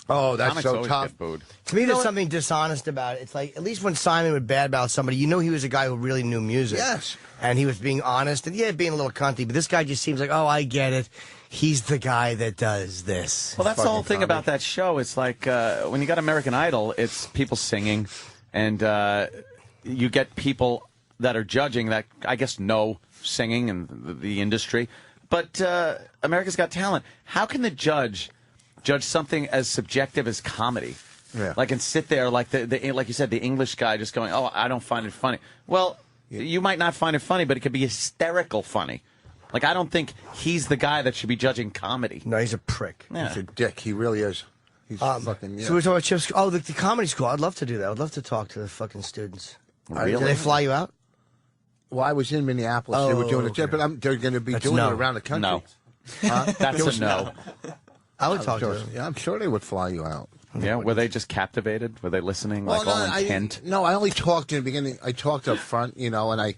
Oh, that's so tough. To me, there's something dishonest about it. It's like, at least when Simon would badmouth somebody, he was a guy who really knew music. Yes. And he was being honest and, being a little cunty. But this guy just seems like, oh, I get it. He's the guy that does this. Well, that's the whole thing about that show. It's like when you got American Idol, it's people singing, and you get people that are judging that, I guess, know singing and the industry. But America's Got Talent, how can the judge something as subjective as comedy? Yeah. Like, and sit there like like you said, the English guy just going, oh, I don't find it funny. Well, you might not find it funny, but it could be hysterical funny. Like, I don't think he's the guy that should be judging comedy. No, he's a prick. Yeah. He's a dick. He really is. He's fucking, So we're talking about Chips. Oh, the comedy school. I'd love to do that. I'd love to talk to the fucking students. Really? Do they fly you out? Well, I was in Minneapolis. They were doing it, but they're going to be doing it around the country. No. Huh? That's a no. I would talk to sure. them. Yeah, I'm sure they would fly you out. Yeah, were they just captivated? Were they listening, Well, like all intent? I only talked in the beginning. I talked up front, and I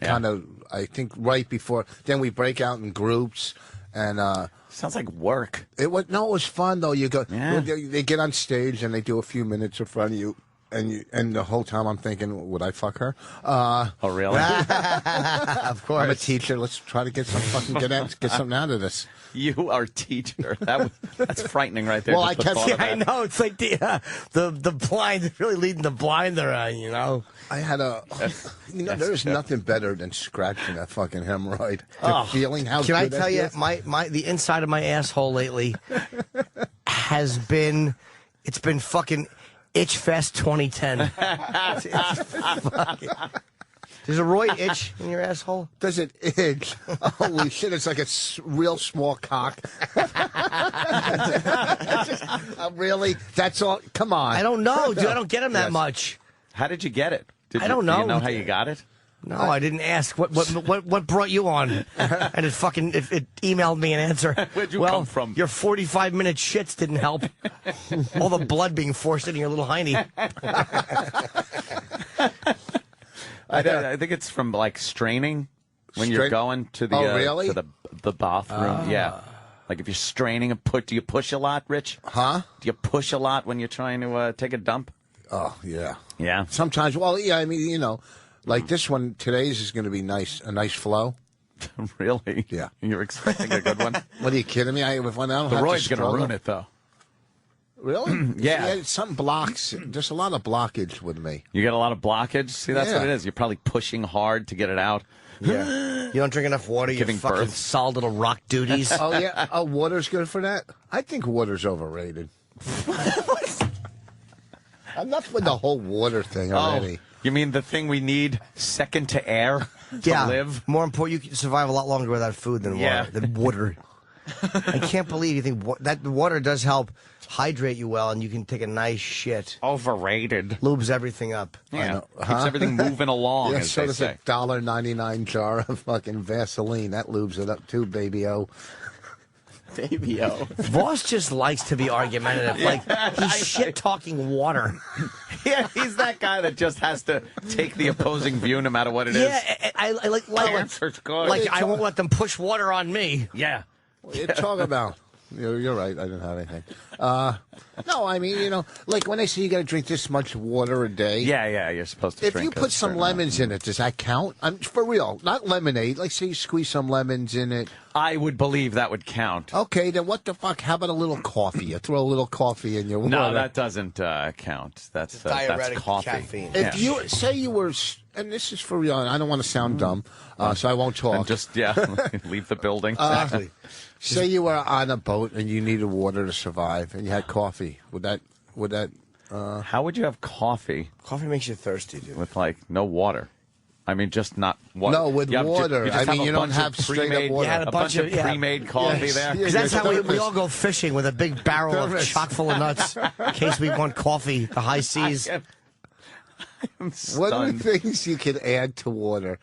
I think right before, then we break out in groups, and sounds like work. It was fun though. You go, Yeah. they get on stage and they do a few minutes in front of you. And the whole time I'm thinking, would I fuck her? Oh, really? Of course. I'm a teacher. Let's try to get something out of this. You are a teacher. That's frightening right there. Well, just the thought of I that. know. It's like the blind, really leading the blind there, I had there's nothing better than scratching that fucking hemorrhoid. Feeling how Can I good tell that you, feels. the inside of my asshole lately has been, it's been fucking Itch Fest 2010. Does a Roy itch in your asshole? Does it itch? Holy shit, it's like a real small cock. Really? That's all? Come on. I don't know, dude. I don't get him that much. How did you get it? I don't know. Do you know how you got it? No, I didn't ask. What brought you on? And it emailed me an answer. Where'd you well, come from? Your 45-minute shits didn't help. All the blood being forced into your little hiney. I think it's from like straining when you're going to the really? to the bathroom. Yeah, like if you're straining do you push a lot, Rich? Huh? Do you push a lot when you're trying to take a dump? Oh yeah. Yeah. Sometimes. Well, yeah. I mean, like this one. Today's is going to be nice. A nice flow. Really? Yeah. You're expecting a good one? What are you kidding me? I don't The have to Roy's going to struggle. ruin it, though. Really? Yeah. Some blocks. There's a lot of blockage with me. You get a lot of blockage? See, that's Yeah. what it is. You're probably pushing hard to get it out. Yeah. You don't drink enough water. You're Giving fucking birth. solid little rock duties. Oh, yeah. Oh, water's good for that? I think water's overrated. Enough with the whole water thing already. You mean the thing we need second to air to live? More important, you can survive a lot longer without food than water. I can't believe you think that water does help hydrate you well, and you can take a nice shit. Overrated. Lubes everything up. Yeah. Keeps everything moving along, Yeah, as so they does say. a $1.99 jar of fucking Vaseline. That lubes it up too, baby-o. Baby-o. Voss just likes to be argumentative. Like, he's shit-talking water. Yeah, he's that guy that just has to take the opposing view no matter what it is. Yeah, I like I won't let them push water on me. Yeah. What are you talking about? You're right. I didn't have anything. No, I mean, like when they say you got to drink this much water a day. Yeah, you're supposed to If drink you put some lemons in it, does that count? For real, not lemonade. Like, say you squeeze some lemons in it. I would believe that would count. Okay, then what the fuck? How about a little coffee? You throw a little coffee in your water. No, that doesn't count. That's coffee. Caffeine. If you say you were, and this is for real, and I don't want to sound dumb, so I won't talk. And just, leave the building. Exactly. Say you were on a boat and you needed water to survive, and you had coffee. Would that? How would you have coffee Coffee makes you thirsty, dude. with no water? I mean, just not water. No, with water. I mean, you don't have straight up water. You had a bunch of pre-made coffee there. Because that's how we all go fishing with a big barrel of chock full of nuts in case we want coffee, the high seas. What are the things you can add to water,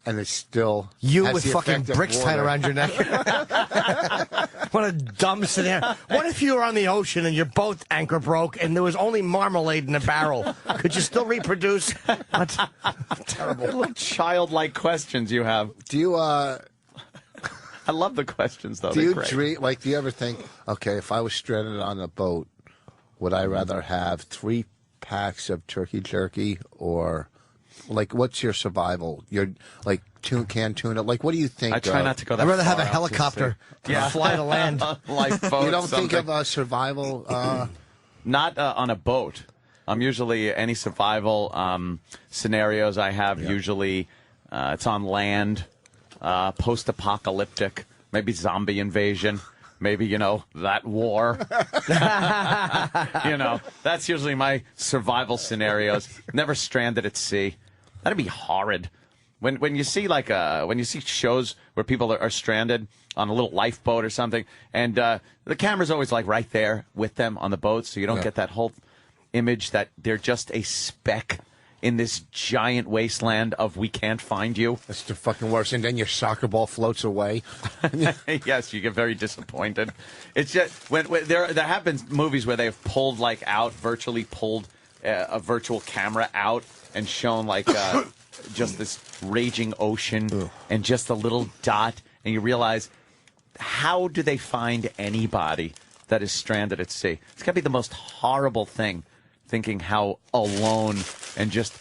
and it's still You has with the fucking effect of bricks tied water? around your neck. What a dumb scenario. What if you were on the ocean and your boat anchor broke and there was only marmalade in a barrel? Could you still reproduce? What? Terrible. Little childlike questions you have. Do you? I love the questions, though. Do They're you great. dream? Like, do you ever think, okay, if I was stranded on a boat, would I rather have 3 packs of turkey jerky or? Like, what's your survival? Your canned tuna. Like, what do you think? I try not to go that I'd rather have far a out, helicopter to fly to land. Lifeboat, You don't something. think of survival? Not on a boat. Usually any survival scenarios I have, usually it's on land, post-apocalyptic, maybe zombie invasion, maybe, that war. That's usually my survival scenarios. Never stranded at sea. That'd be horrid. When you see when you see shows where people are stranded on a little lifeboat or something, and the camera's always right there with them on the boat, so you don't get that whole image that they're just a speck in this giant wasteland of we can't find you. That's the fucking worst. And then your soccer ball floats away. Yes, you get very disappointed. It's just when there have been movies where they've pulled virtually pulled a virtual camera out and shown just this raging ocean and just a little dot, and you realize, how do they find anybody that is stranded at sea? It's got to be the most horrible thing, thinking how alone and just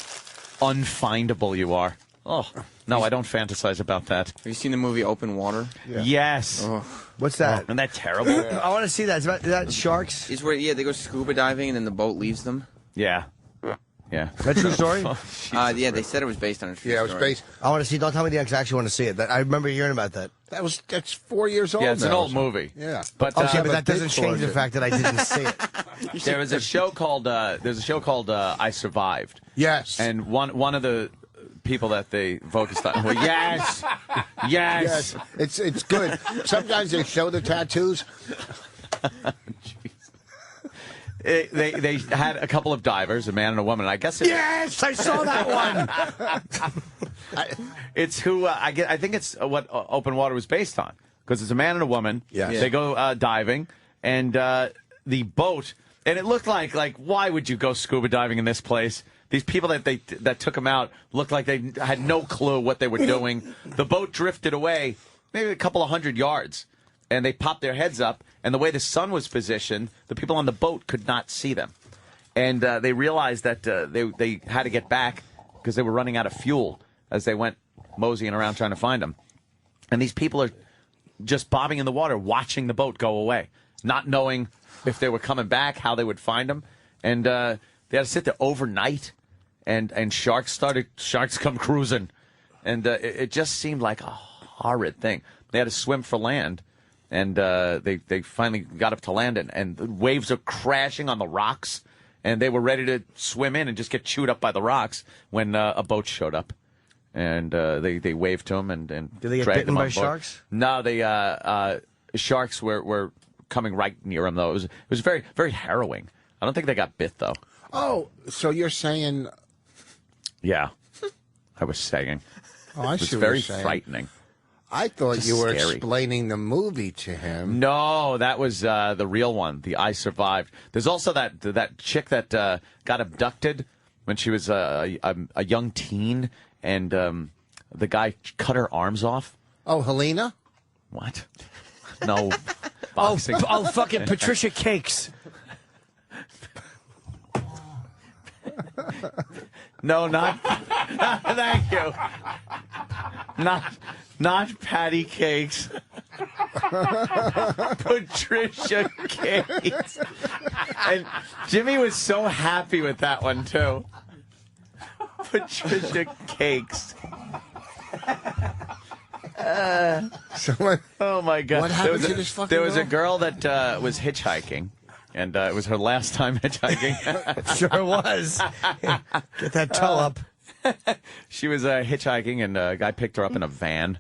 unfindable you are. Oh, no, I don't fantasize about that. Have you seen the movie Open Water? Yeah. Yes. Oh. What's that? Isn't that terrible? I want to see that. Is that sharks? It's where they go scuba diving and then the boat leaves them. Yeah. Yeah. That true story? Yeah, they said it was based on a true story. Yeah, it was based. I want to see. Don't tell me the X. I actually want to see it. I remember hearing about that. That's 4 years old. Yeah, it's an now, old so- movie. Yeah, But Okay, but that doesn't change the fact that I didn't see it. there was a show called I Survived. Yes. And one of the people that they focused on. Well, yes. It's good. Sometimes they show the tattoos. They had a couple of divers, a man and a woman. I guess. Yes, I saw that one. It's who I think it's what Open Water was based on, because it's a man and a woman. Yes. They go diving, and the boat, and it looked like why would you go scuba diving in this place? These people that took them out looked like they had no clue what they were doing. The boat drifted away, maybe a couple of 100 yards, and they popped their heads up. And the way the sun was positioned, the people on the boat could not see them. And they realized that they had to get back because they were running out of fuel as they went moseying around trying to find them. And these people are just bobbing in the water, watching the boat go away, not knowing if they were coming back, how they would find them. And they had to sit there overnight, and sharks come cruising. And it just seemed like a horrid thing. They had to swim for land. And they finally got up to land, and the waves are crashing on the rocks, and they were ready to swim in and just get chewed up by the rocks when a boat showed up, and they waved to them and Did they get dragged bitten them by on board. sharks? No, sharks were coming right near them though. It was very very harrowing. I don't think they got bit though. Oh, so you're saying? Yeah, I was saying. Oh, I it was see what very you're saying. frightening. I thought Just you were scary. explaining the movie to him. No, that was the real one, the I Survived. There's also that chick that got abducted when she was a young teen, and the guy cut her arms off. Oh, Helena? What? No. Oh, fucking Patricia Cakes. No, not. Thank you. Not Patty Cakes. Patricia Cakes. And Jimmy was so happy with that one too. Patricia Cakes. Oh my God! What happened to this fucking There was a girl? girl that was hitchhiking, and it was her last time hitchhiking. Sure was. Get that toe up. She was hitchhiking, and a guy picked her up in a van.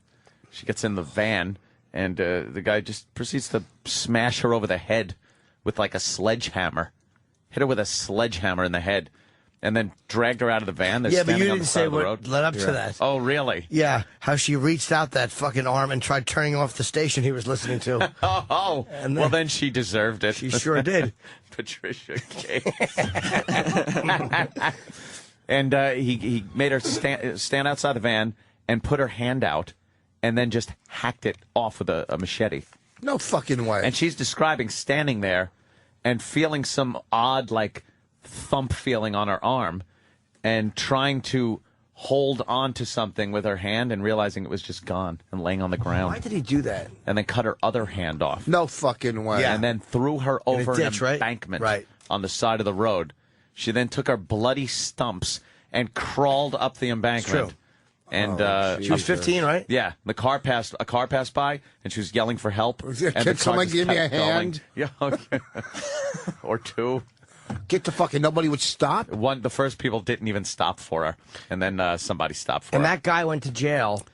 She gets in the van, and the guy just proceeds to smash her over the head with like a sledgehammer. Hit her with a sledgehammer in the head, and then dragged her out of the van. They're Yeah, but standing you on the didn't side say of the what road. led up to that. Oh, really? Yeah, how she reached out that fucking arm and tried turning off the station he was listening to. Oh, And well, then she deserved it. She sure did. Patricia Cakes. And he made her stand outside the van and put her hand out and then just hacked it off with a machete. No fucking way. And she's describing standing there and feeling some odd, like, thump feeling on her arm and trying to hold on to something with her hand and realizing it was just gone and laying on the ground. Why did he do that? And then cut her other hand off. No fucking way. And then threw her over ditch, an right? embankment Right. on the side of the road. She then took her bloody stumps and crawled up the embankment. true. And She was 15, right? yeah, a car passed by, and she was yelling for help. Yeah, And can the car someone just give me kept a hand? going. Yeah, okay. Or two. Get the fucking nobody would stop. The first people didn't even stop for her, and then somebody stopped for And her. that guy went to jail.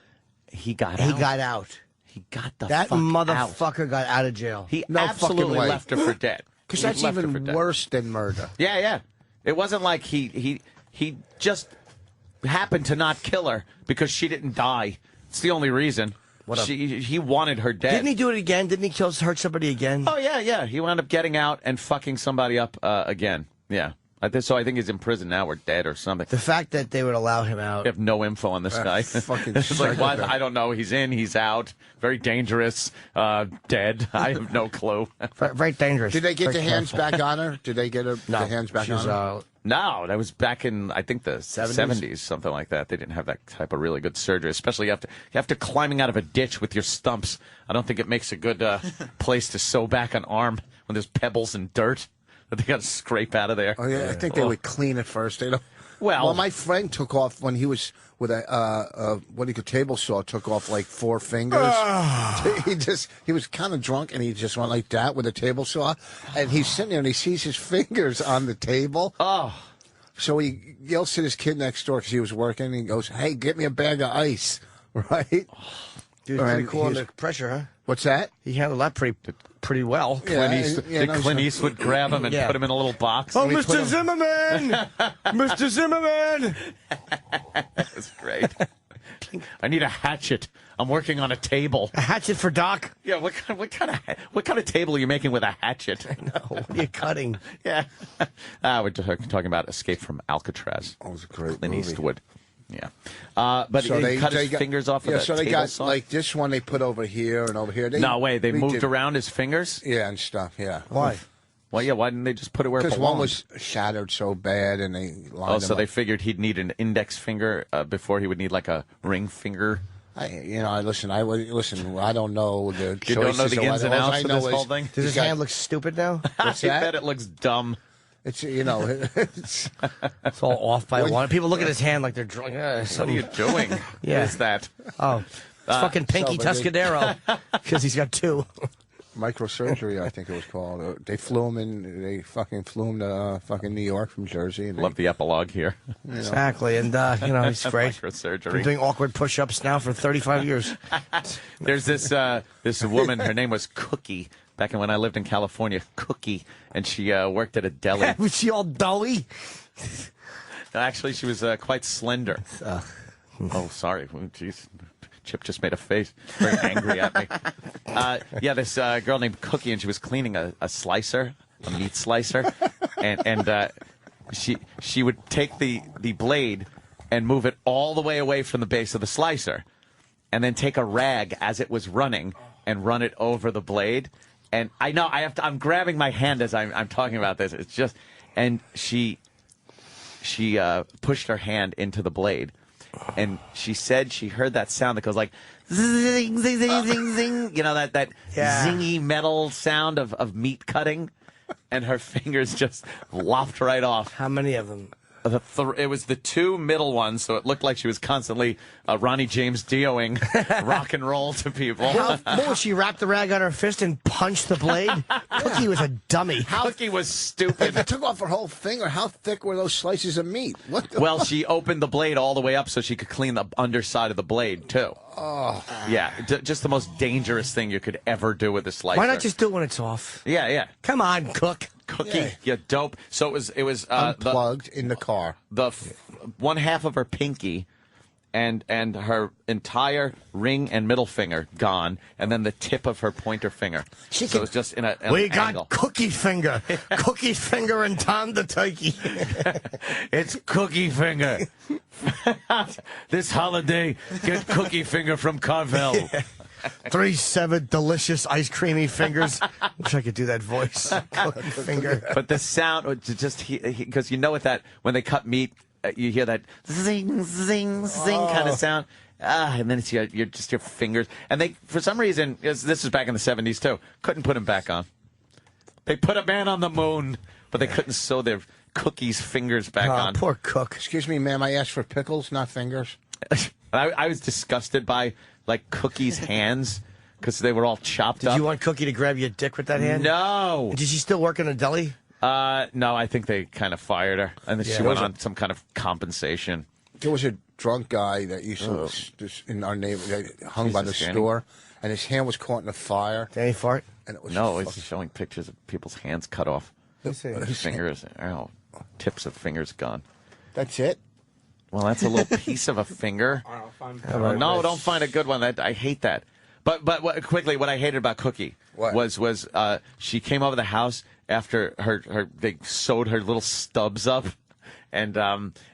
He got He out. got out. He got the That fuck out. motherfucker got out of jail. He No fucking absolutely way. left her for dead. Because He that's left her for even dead. worse than murder. Yeah, yeah. It wasn't like he just happened to not kill her because she didn't die. It's the only reason. He wanted her dead. Didn't he do it again? Didn't he hurt somebody again? Oh, yeah. He wound up getting out and fucking somebody up again. Yeah. So I think he's in prison now or dead or something. The fact that they would allow him out. We have no info on this guy. Fucking it's like, what? I don't know. He's in, he's out. Very dangerous. Dead. I have no clue. Very dangerous. Did they get Very the hands careful. back on her? Did they get the hands back on her? No, that was back in, I think, the 70s, something like that. They didn't have that type of really good surgery, especially after climbing out of a ditch with your stumps. I don't think it makes a good place to sew back an arm when there's pebbles and dirt that they got to scrape out of there. Oh, yeah, I think they would clean it first. They don't. Well, my friend took off when he was with a table saw, took off like 4 fingers. He was kind of drunk and he just went like that with a table saw, and he's sitting there and he sees his fingers on the table. Oh. So he yells to his kid next door because he was working, and he goes, "Hey, get me a bag of ice." Right? Dude, pretty cool under pressure, huh? What's that? He handled that pretty well. Clint Eastwood grab him and put him in a little box? Oh, Mr. Zimmerman! Mr. Zimmerman! That's great. I need a hatchet. I'm working on a table. A hatchet for Doc? Yeah, what kind of table are you making with a hatchet? I know. What are you cutting? Yeah. We're talking about Escape from Alcatraz. Oh, it was a great Clint movie. Eastwood. Yeah. But So they cut his fingers off of yeah, the so they table got saw? like this one they put over here and over here. They moved around his fingers? Yeah, and stuff, yeah. Why? Well, yeah, why didn't they just put it where it Because belonged? one was shattered so bad, and they lined so them they up. figured he'd need an index finger before he would need like a ring finger. I listen. I don't know the choices. You don't know the ins and All outs I of know this whole thing? Does his hand look stupid now? What's I that? bet it looks dumb. It's it's It's all off by one. People look at his hand like they're drunk. What are you doing? Yeah. What is that? Oh, it's fucking Pinky Tuscadero because he's got 2. Microsurgery, I think it was called. They flew him in. They fucking flew him to fucking New York from Jersey. And Love the epilogue here. Exactly, and he's great. Microsurgery. Been doing awkward push-ups now for 35 years. There's this woman. Her name was Cookie. Back when I lived in California, Cookie, and she worked at a deli. Was she all doughy? Actually, she was quite slender. Oh, sorry. Jeez. Chip just made a face. Very angry at me. This girl named Cookie, and she was cleaning a slicer, a meat slicer, and she would take the blade and move it all the way away from the base of the slicer, and then take a rag as it was running and run it over the blade. And I know I'm grabbing my hand as I'm talking about this. It's just, and she pushed her hand into the blade. And she said she heard that sound that goes like zing, zing, zing, zing, zing. You know, that zingy metal sound of meat cutting. And her fingers just lopped right off. How many of them? It was the 2 middle ones, so it looked like she was constantly Ronnie James Dio-ing rock and roll to people. What, she wrapped the rag on her fist and punched the blade? Cookie was a dummy. Cookie was stupid. If it took off her whole finger, how thick were those slices of meat? Well, she opened the blade all the way up so she could clean the underside of the blade, too. Oh. Yeah, just the most dangerous thing you could ever do with a slicer. Why not just do it when it's off? Yeah. Come on, Cook. Cookie, you dope. So it was unplugged in the car. One half of her pinky, and her entire ring and middle finger gone, and then the tip of her pointer finger. So it was just in an angle. Cookie Finger. Cookie Finger and Tom the Turkey. It's Cookie Finger. This holiday, get Cookie Finger from Carvel. Yeah. 3-7 delicious ice creamy fingers. Wish I could do that voice. Cookie Finger. But the sound, just because you know when they cut meat, you hear that zing, zing, zing kind of sound. And then it's your fingers. And they, for some reason, this is back in the 70s too, couldn't put him back on. They put a man on the moon, but they couldn't sew their Cookie's fingers back on. Poor Cook. Excuse me, ma'am, I asked for pickles, not fingers. I was disgusted by Cookie's hands because they were all chopped up. Did you want Cookie to grab your dick with that hand? No. Did she still work in a deli? No, I think they kind of fired her, and then she went on some kind of compensation. There was a drunk guy that used to in our neighborhood hung by the store, and his hand was caught in a fire. Did he fart? And it was he's showing pictures of people's hands cut off. His fingers, tips of fingers gone. That's it. Well, that's a little piece of a finger. No, don't find a good one. I hate that. But quickly, what I hated about Cookie was she came over the house after they sewed her little stubs up, and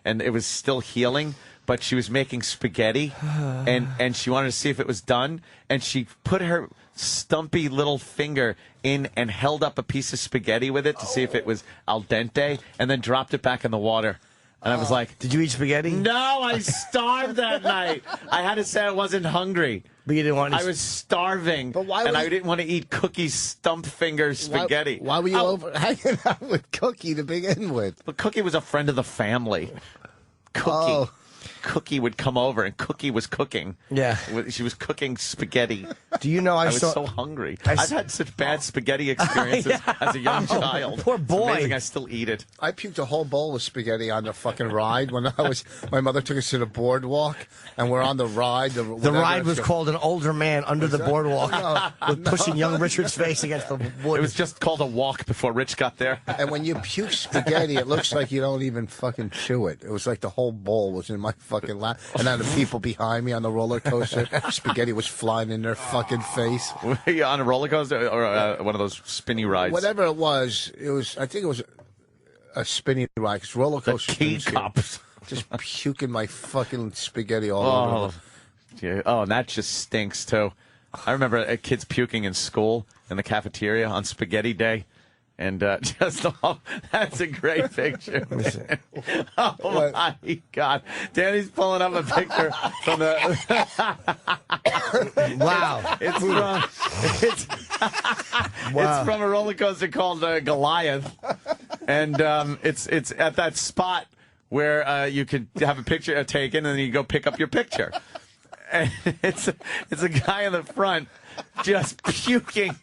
it was still healing. But she was making spaghetti, and she wanted to see if it was done, and she put her stumpy little finger in and held up a piece of spaghetti with it to see if it was al dente, and then dropped it back in the water. And I was like, "Did you eat spaghetti?" No, I starved that night. I had to say I wasn't hungry. But you didn't want to... I was starving, But why and were I you- didn't want to eat Cookie's stump finger spaghetti. Why were you over hanging out with Cookie to begin with? But Cookie was a friend of the family. Cookie. Cookie would come over, and Cookie was cooking. Yeah. She was cooking spaghetti. Do you know I was so hungry. I've had such bad spaghetti experiences as a young child. Poor boy. It's amazing I still eat it. I puked a whole bowl of spaghetti on the fucking ride when my mother took us to the boardwalk, and we're on the ride. The ride was called An Older Man Under the Boardwalk, with pushing young Richard's face against the wood. It was just called a walk before Rich got there. And when you puke spaghetti, it looks like you don't even fucking chew it. It was like the whole bowl was in my fucking lap. And then the people behind me on the roller coaster, spaghetti was flying in their fucking face. Were you on a roller coaster or one of those spinny rides? Whatever it was, I think it was a spinning ride. Because roller coaster cups. Just puking my fucking spaghetti all over. Yeah. Oh, and that just stinks too. I remember kids puking in school in the cafeteria on Spaghetti Day. And that's a great picture. Oh, my God. Danny's pulling up a picture from the... Wow. It's from a roller coaster called Goliath. And it's at that spot where you could have a picture taken and then you go pick up your picture. And it's a guy in the front just puking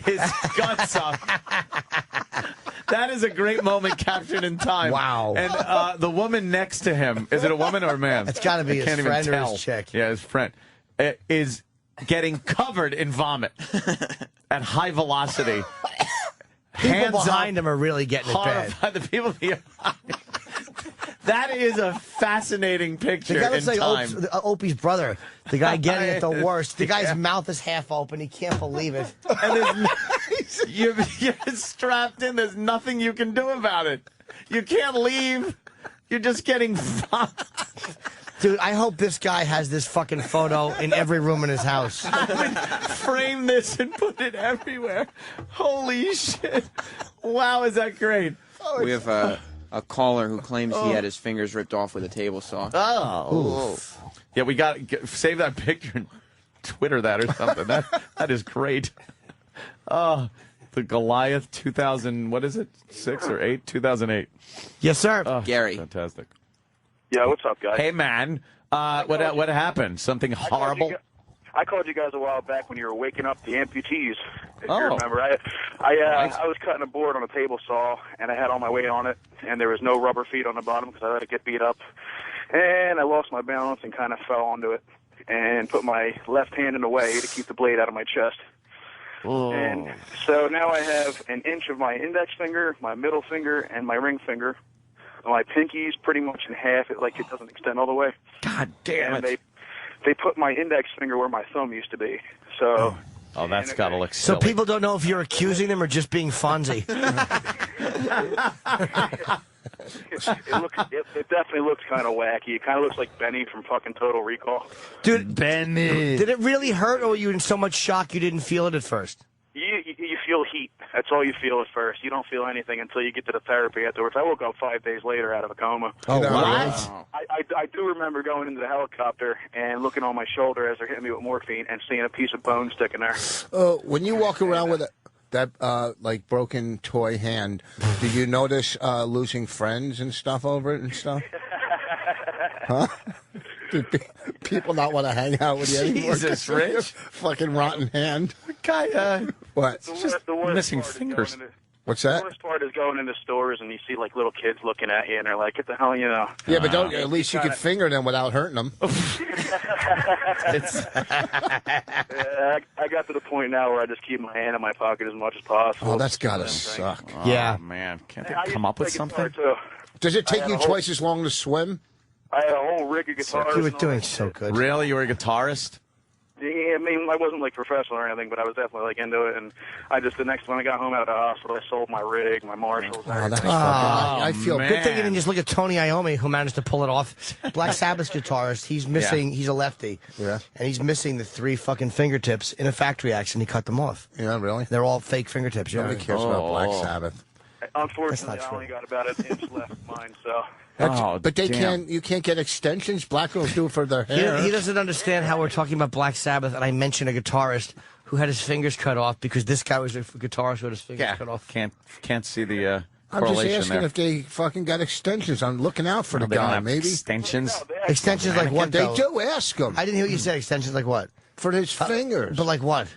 his guts up. That is a great moment captured in time. Wow. And the woman next to him, is it a woman or a man? It's got to be I his can't even friend or tell. his chick. Yeah, his friend. Is getting covered in vomit at high velocity. People behind him are really getting it bad. Horrified. The people behind. That is a fascinating picture The guy looks in like time. Opie's brother. The guy getting it the worst. The guy's mouth is half open. He can't believe it. And you're strapped in. There's nothing you can do about it. You can't leave. You're just getting fucked. Dude, I hope this guy has this fucking photo in every room in his house. I would frame this and put it everywhere. Holy shit. Wow, is that great? We have a caller who claims he had his fingers ripped off with a table saw. Oh. Yeah, we got to save that picture and Twitter that or something. That is great. Oh, the Goliath 2000, what is it? 6 or 8? 2008. Yes, sir. Oh, Gary. Fantastic. Yeah, what's up, guys? Hey, man. What happened? Something horrible? I called you guys a while back when you were waking up the amputees. If Oh. you remember, I was cutting a board on a table saw, and I had all my weight on it, and there was no rubber feet on the bottom because I let it get beat up, and I lost my balance and kind of fell onto it, and put my left hand in the way to keep the blade out of my chest. Oh. And so now I have an inch of my index finger, my middle finger, and my ring finger. My pinky's pretty much in half. It doesn't extend all the way. God damn and it. They put my index finger where my thumb used to be. So. Oh, that's got to look So silly. people don't know if you're accusing him or just being Fonzie. It definitely looks kind of wacky. It kind of looks like Benny from fucking Total Recall. Dude, Benny. Did it really hurt, or were you in so much shock you didn't feel it at first? You feel heat. That's all you feel at first. You don't feel anything until you get to the therapy afterwards. I woke up 5 days later out of a coma. Oh, What? I do remember going into the helicopter and looking on my shoulder as they're hitting me with morphine and seeing a piece of bone sticking there. When you walk around with that like broken toy hand, do you notice losing friends and stuff over it and stuff? Huh? Do people not want to hang out with you anymore? Jesus, Rich. Fucking rotten hand. Guy, What? The worst missing part is fingers. going into- What's The that? worst part is going into stores and you see like little kids looking at you and they're like, "Get the hell, you know." Yeah, but don't. At least you could finger them without hurting them. I got to the point now where I just keep my hand in my pocket as much as possible. Oh, that's gotta suck. Oh, man. Can't they come up with something? Too. Does it take had you a whole- twice as long to swim? I had a whole rig of guitars. You were and all doing that so shit. good. Really? You were a guitarist? Yeah, I mean, I wasn't like professional or anything, but I was definitely like into it. And I just the next when I got home out of the hospital, I sold my rig, my Marshalls. Oh, that's I feel man. Good thing you didn't just look at Tony Iommi, who managed to pull it off. Black Sabbath's guitarist, he's missing. He's a lefty, Yeah. and he's missing the 3 fucking fingertips in a factory accident. He cut them off. Yeah, really? They're all fake fingertips. Yeah. Nobody cares about Black Sabbath. Unfortunately, That's I not only got about an inch left of mine, so. But they damn. can't. You can't get extensions. Black girls do it for their He, hair. he doesn't understand how we're talking about Black Sabbath, and I mentioned a guitarist who had his fingers cut off because this guy was a guitarist who had his fingers cut off. Can't see the I'm just correlation asking there. if they fucking got extensions. I'm looking out for No, the they don't guy. have Maybe extensions. Extensions like what? they though? do. Ask him I didn't hear what you said. Extensions like what? for his fingers. But like what?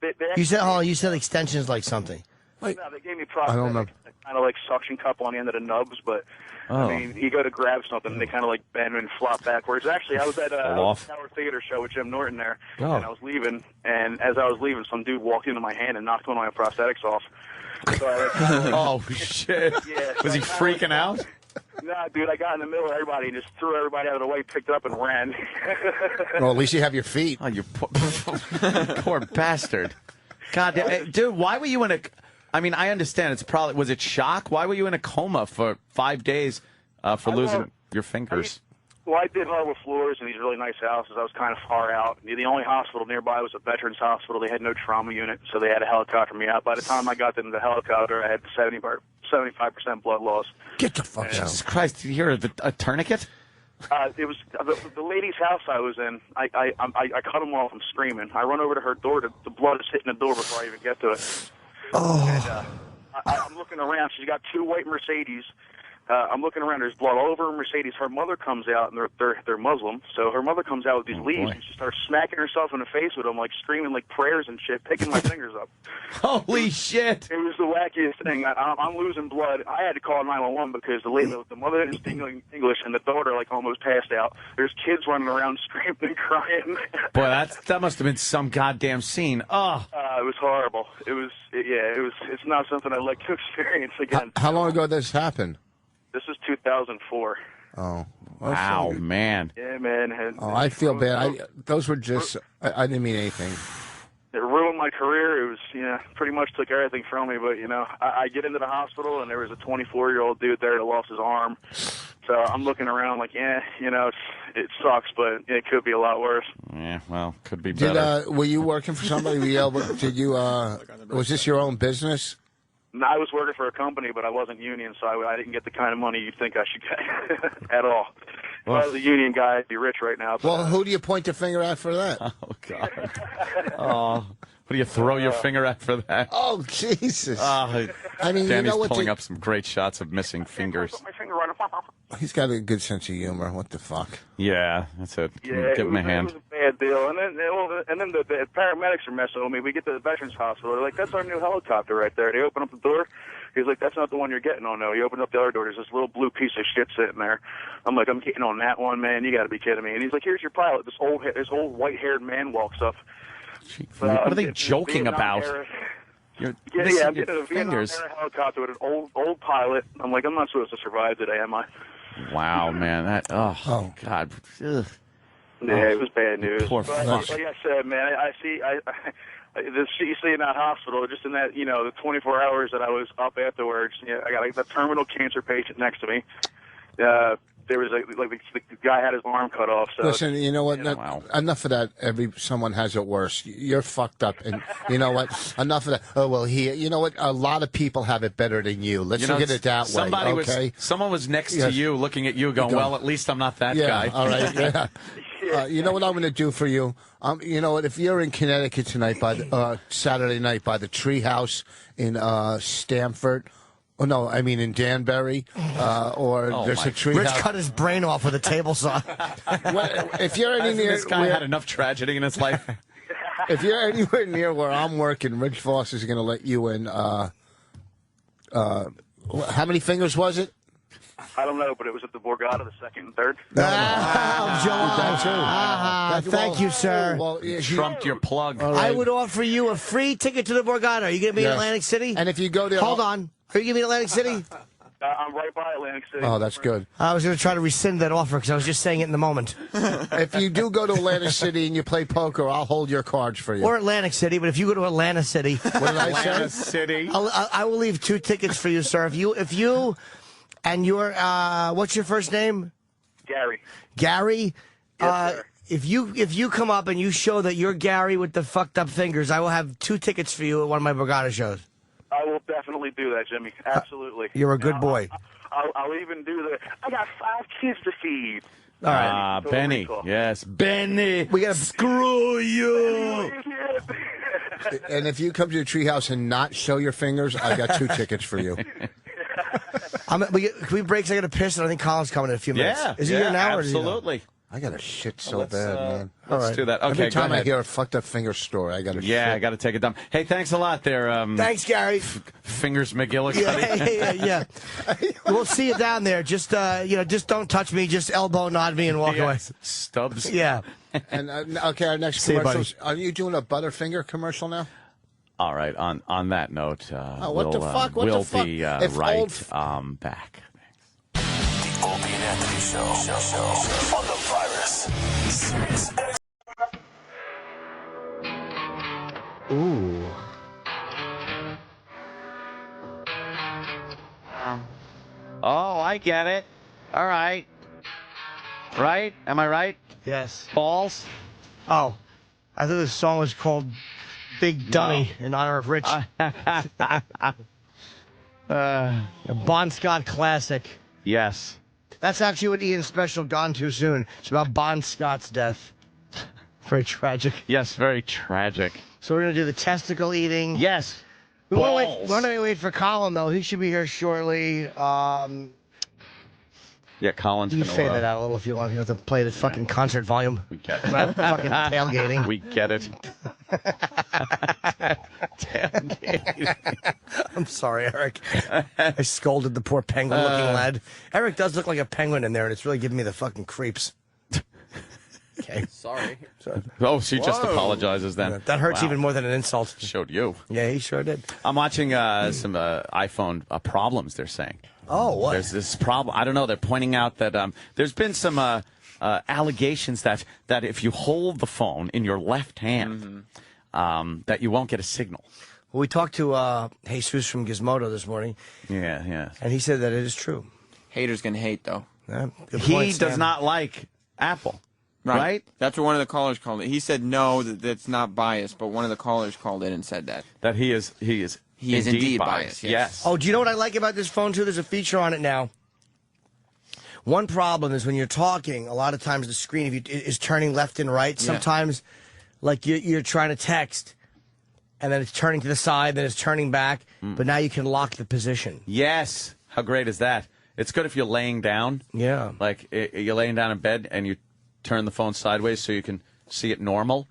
They You said, hold on, you said extensions like something. No, they gave me I don't know. prosthetics, kind of like suction cup on the end of the nubs, but I mean, you go to grab something, and they kind of like bend and flop backwards. Actually, I was at a Tower Theater show with Jim Norton there, and I was leaving, and as I was leaving, some dude walked into my hand and knocked one of my prosthetics off. So I, Oh shit! yeah, Was he freaking out? Nah, dude, I got in the middle of everybody and just threw everybody out of the way, picked it up, and ran. Well, at least you have your feet. Oh, you poor bastard! God, dude, why were you in a? I mean, I understand it's probably was it shock? Why were you in a coma for 5 days for losing your fingers? Well, I did hardwood floors in these really nice houses. I was kind of far out. The only hospital nearby was a veterans hospital. They had no trauma unit, so they had to helicopter me out. By the time I got into the helicopter, I had 75% blood loss. Get the fuck out! Jesus Christ! Did you hear a tourniquet? It was the lady's house I was in. I cut them off from screaming. I run over to her door. The blood is hitting the door before I even get to it. Oh. And, I'm looking around. She's got 2 white Mercedes. I'm looking around. There's blood all over her Mercedes. Her mother comes out, and they're Muslim. So her mother comes out with these leaves, and she starts smacking herself in the face with them, like screaming like prayers and shit, picking my fingers up. Holy shit! It was the wackiest thing. I'm losing blood. I had to call 911 because the mother didn't speak English, and the daughter like almost passed out. There's kids running around screaming and crying. Boy, that must have been some goddamn scene. Oh, it was horrible. It's not something I'd like to experience again. How long ago did this happen? This is 2004. Oh, wow, man. Yeah, man. I feel bad. Those were just. I didn't mean anything. It ruined my career. It was, pretty much took everything from me. But, I get into the hospital, and there was a 24-year-old dude there that lost his arm. So I'm looking around like, it sucks, but it could be a lot worse. Yeah, well, could be better. Were you working for somebody? Was this your own business? No, I was working for a company, but I wasn't union, so I didn't get the kind of money you'd think I should get at all. If I was a union guy, I'd be rich right now. Well, who do you point the finger at for that? Oh, God. Oh, what do you throw your finger at for that? Oh, Jesus. I mean, Danny's you know what? pulling up some great shots of missing fingers. My finger right up. He's got a good sense of humor. What the fuck? Yeah, that's it. Yeah, Give him a hand. It was a bad deal. And then the paramedics are messing with me. We get to the Veterans Hospital. They're like, that's our new helicopter right there. They open up the door. He's like, that's not the one you're getting on, no. He opened up the other door. There's this little blue piece of shit sitting there. I'm like, I'm getting on that one, man. You got to be kidding me. And he's like, here's your pilot. This old white-haired man walks up. What are they joking about? I'm getting a Vietnam era helicopter with an old pilot. I'm like, I'm not supposed to survive today, am I? Wow, man. Oh. God. Ugh. Yeah, it was bad news. Poor but fuck. like I said, man, I the shit you see in that hospital, just in that, the 24 hours that I was up afterwards, I got a terminal cancer patient next to me. There was the guy had his arm cut off. So listen, you know what? Enough of that. Someone has it worse. You're fucked up, and you know what? Enough of that. Oh well, you know what? A lot of people have it better than you. Let's look at it that way. Okay. Someone was next to you, looking at you, going, "Well, at least I'm not that guy." All right. Yeah. You know what I'm going to do for you? You know what? If you're in Connecticut tonight, Saturday night, by the Treehouse in Stamford. Oh, no, I mean in Danbury, there's a tree Rich house. cut his brain off with a table saw. If you're this guy had enough tragedy in his life. If you're anywhere near where I'm working, Rich Voss is going to let you in. How many fingers was it? I don't know, but it was at the Borgata, the second and third. Thank you, sir. Well, you trumped your plug. Right. I would offer you a free ticket to the Borgata. Are you going to be in Atlantic City? And if you go there, hold on. Are you going to be in Atlantic City? I'm right by Atlantic City. Oh, that's good. I was going to try to rescind that offer because I was just saying it in the moment. If you do go to Atlantic City and you play poker, I'll hold your cards for you. Or Atlantic City, but if you go to Atlanta City, what did I say? Atlanta City. I will leave 2 tickets for you, sir. If you and your what's your first name? Gary. Gary. Yes, sir. If you come up and you show that you're Gary with the fucked up fingers, I will have 2 tickets for you at one of my Borgata shows. I will definitely do that, Jimmy. Absolutely. You're a good boy. I'll even do the. I got 5 kids to feed. All right. Benny. Yes, Benny. We got to screw you. And if you come to the treehouse and not show your fingers, I got 2 tickets for you. Can we break? 'Cause I got to piss, and I think Colin's coming in a few minutes. Yeah. Is he here now? Absolutely. I got a shit so bad, man. Let's do that. Okay, Every time go I ahead. hear a fucked up finger story, I got to Yeah, I shit. got to take a dump. Hey, thanks a lot there. Thanks, Gary. Fingers McGillicuddy. Yeah. We'll see you down there. Just just don't touch me. Just elbow nod me and walk away. Stubbs. Yeah. And okay, our next See you, commercial. Are you doing a Butterfinger commercial now? All right. On that note, what the fuck? What we'll the fuck? be If right old back. The Opie and Anthony Show on the Virus. Sirius XM. Ooh. Oh, I get it. All right. Right? Am I right? Yes. Balls? Oh, I thought this song was called Big Dummy in honor of Rich. A Bon Scott classic. Yes. That's actually what Ian's special, Gone Too Soon. It's about Bon Scott's death. Very tragic. Yes, very tragic. So we're going to do the testicle eating. Yes. We want to wait for Colin, though. He should be here shortly. Yeah, Colin's You going can fade it out a little if you want. You have to play the fucking concert volume. We get it. Fucking tailgating. We get it. Tailgating. I'm sorry, Eric. I scolded the poor penguin-looking lad. Eric does look like a penguin in there, and it's really giving me the fucking creeps. Okay. Sorry. Oh, she just Whoa. apologizes then. That hurts Wow. even more than an insult. Showed you. Yeah, he sure did. I'm watching some iPhone problems, they're saying. Oh, what? There's this problem. I don't know. They're pointing out that there's been some allegations that if you hold the phone in your left hand, that you won't get a signal. Well, we talked to Jesus from Gizmodo this morning. Yeah. And he said that it is true. Haters can hate, though. Yeah, good He point, does Stan. not like Apple. Right? That's what one of the callers called it. He said no, that's not biased, but one of the callers called it and said that. That he is indeed biased. Yes. Oh, do you know what I like about this phone, too? There's a feature on it now. One problem is when you're talking, a lot of times the screen is turning left and right. Yeah. Sometimes, like, you're trying to text, and then it's turning to the side, then it's turning back. But now you can lock the position. Yes. How great is that? It's good if you're laying down. Yeah. Like, you're laying down in bed, and you turn the phone sideways so you can see it normal,